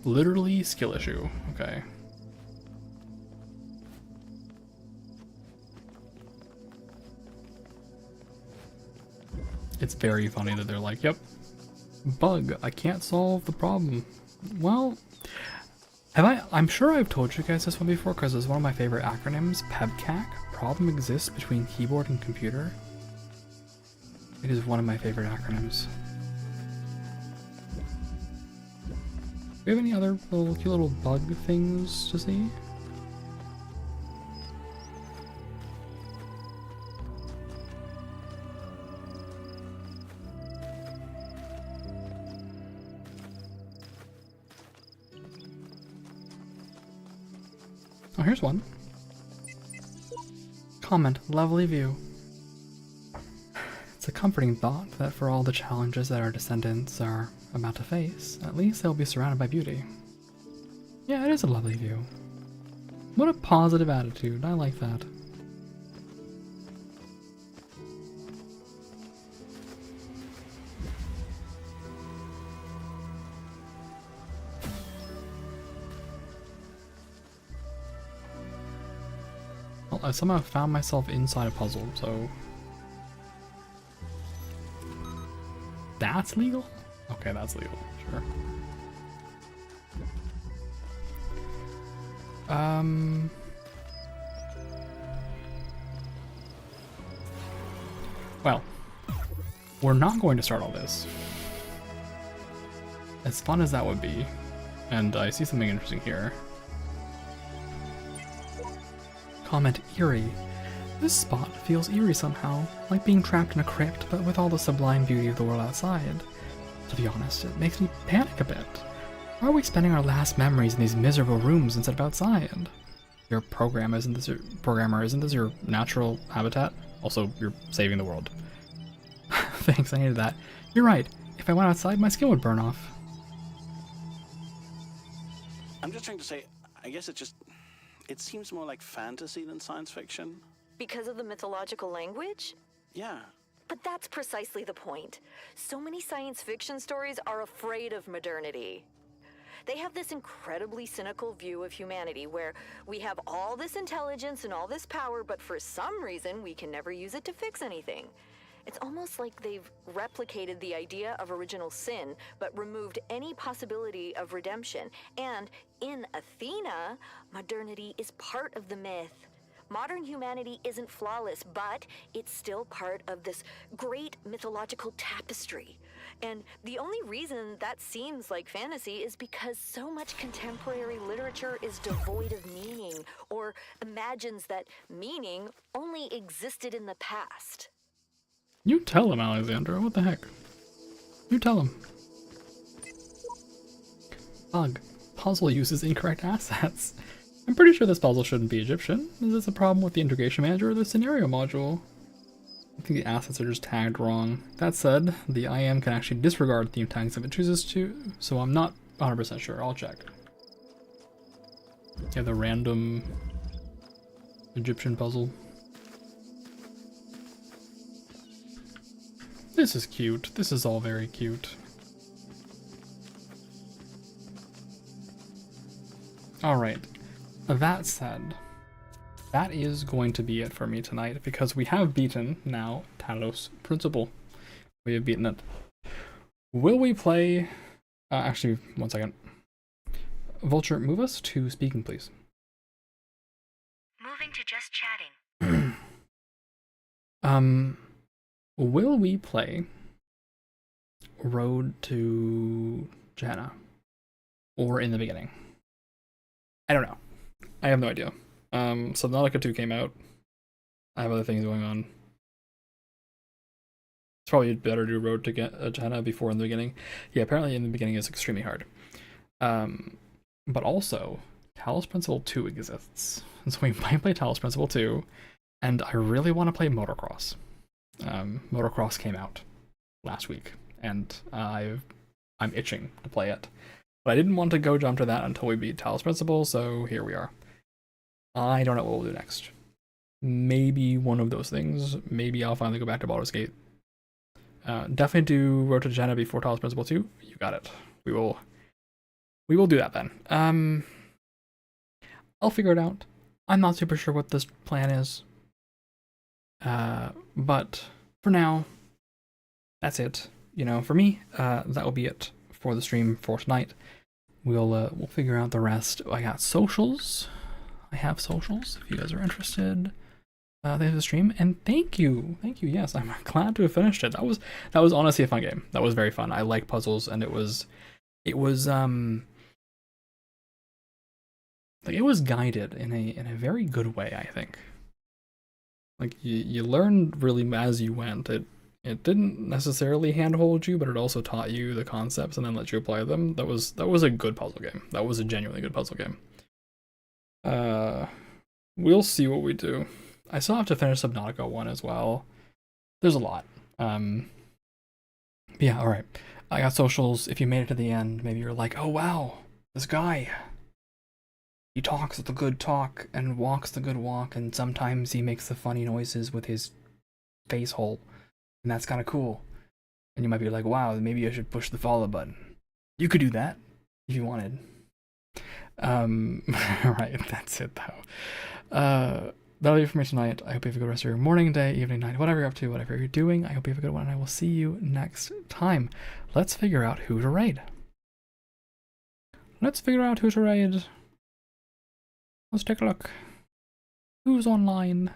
Literally skill issue. Okay. It's very funny that they're like, yep, bug, I can't solve the problem. Well, I'm sure I've told you guys this one before because it's one of my favorite acronyms, PEBCAC, problem exists between keyboard and computer. It is one of my favorite acronyms. Do we have any other cute little bug things to see? Oh, here's one. Comment, lovely view. It's a comforting thought that for all the challenges that our descendants are about to face, at least they'll be surrounded by beauty. Yeah, it is a lovely view. What a positive attitude, I like that. Well, I somehow found myself inside a puzzle, so... That's legal? Okay, that's legal, sure. Well, we're not going to start all this. As fun as that would be, and I see something interesting here. Comment eerie. This spot feels eerie somehow, like being trapped in a crypt, but with all the sublime beauty of the world outside. To be honest, it makes me panic a bit. Why are we spending our last memories in these miserable rooms instead of outside? Your programmer, isn't this your natural habitat? Also, you're saving the world. Thanks, I needed that. You're right. If I went outside, my skin would burn off. I'm just trying to say, I guess it seems more like fantasy than science fiction. Because of the mythological language? Yeah. But that's precisely the point. So many science fiction stories are afraid of modernity. They have this incredibly cynical view of humanity where we have all this intelligence and all this power, but for some reason we can never use it to fix anything. It's almost like they've replicated the idea of original sin, but removed any possibility of redemption. And in Athena, modernity is part of the myth. Modern humanity isn't flawless, but it's still part of this great mythological tapestry. And the only reason that seems like fantasy is because so much contemporary literature is devoid of meaning, or imagines that meaning only existed in the past. You tell him, Alexandra. What the heck? You tell him. Bug. Puzzle uses incorrect assets. I'm pretty sure this puzzle shouldn't be Egyptian. Is this a problem with the integration manager or the scenario module? I think the assets are just tagged wrong. That said, the IM can actually disregard theme tags if it chooses to, so I'm not 100% sure. I'll check. Yeah, the random Egyptian puzzle. This is cute. This is all very cute. Alright. That said, that is going to be it for me tonight because we have beaten now Talos Principle. We have beaten it. Will we play... actually, one second. Vulture, move us to speaking, please. Moving to just chatting. Will we play Road to Gehenna? Or in the beginning? I don't know. I have no idea. Subnautica 2 came out. I have other things going on. It's probably better to do Road to Gehenna before in the beginning. Yeah, apparently in the beginning is extremely hard. But also, Talos Principle 2 exists. And so we might play Talos Principle 2, and I really want to play Motocross. Motocross came out last week, and I'm itching to play it. But I didn't want to go jump to that until we beat Talos Principle, so here we are. I don't know what we'll do next. Maybe one of those things. Maybe I'll finally go back to Baldur's Gate. Definitely do Road to Gehenna before Talos Principle 2. You got it. We will do that then. I'll figure it out. I'm not super sure what this plan is. But for now, that's it. You know, for me, that will be it for the stream for tonight. We'll figure out the rest. I got socials. I have socials if you guys are interested. There's the stream, and thank you. Yes, I'm glad to have finished it. That was honestly a fun game. That was very fun. I like puzzles, and it was like, it was guided in a very good way, I think. Like, you learned really as you went. It didn't necessarily handhold you, but it also taught you the concepts and then let you apply them. That was a good puzzle game. That was a genuinely good puzzle game. We'll see what we do. I still have to finish Subnautica 1 as well. There's a lot. Yeah, alright. I got socials. If you made it to the end, maybe you're like, oh wow, this guy. He talks the good talk and walks the good walk, and sometimes he makes the funny noises with his face hole. And that's kind of cool. And you might be like, wow, maybe I should push the follow button. You could do that if you wanted. Alright, that's it though. That'll be it for me tonight. I hope you have a good rest of your morning, day, evening, night, whatever you're up to, whatever you're doing. I hope you have a good one, and I will see you next time. Let's figure out who to raid. Let's take a look. Who's online?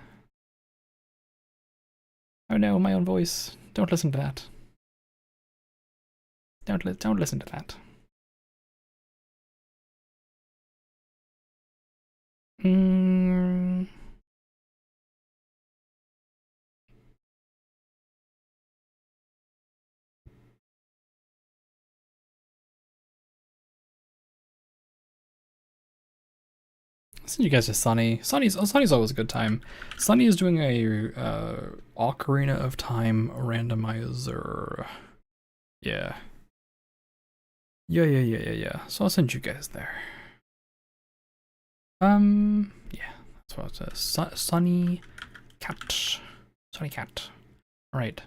Oh no, my own voice. Don't listen to that. Don't listen to that. I'll send you guys to Sunny. Sunny's always a good time. Sunny is doing a Ocarina of Time randomizer. Yeah. Yeah. So I'll send you guys there. Yeah, that's what it says. Sunny cat. Alright.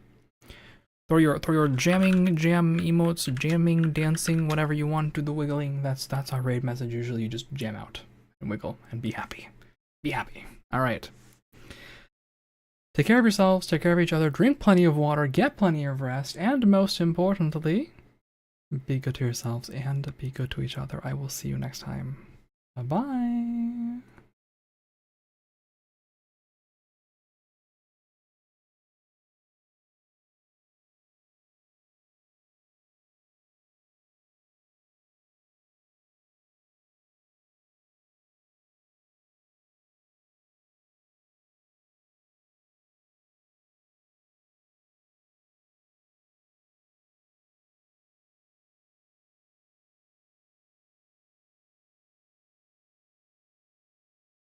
Throw your jam emotes, jamming, dancing, whatever you want, do the wiggling. That's our raid message. Usually you just jam out and wiggle and be happy. Alright. Take care of yourselves, take care of each other, drink plenty of water, get plenty of rest, and most importantly, be good to yourselves and be good to each other. I will see you next time. Bye-bye.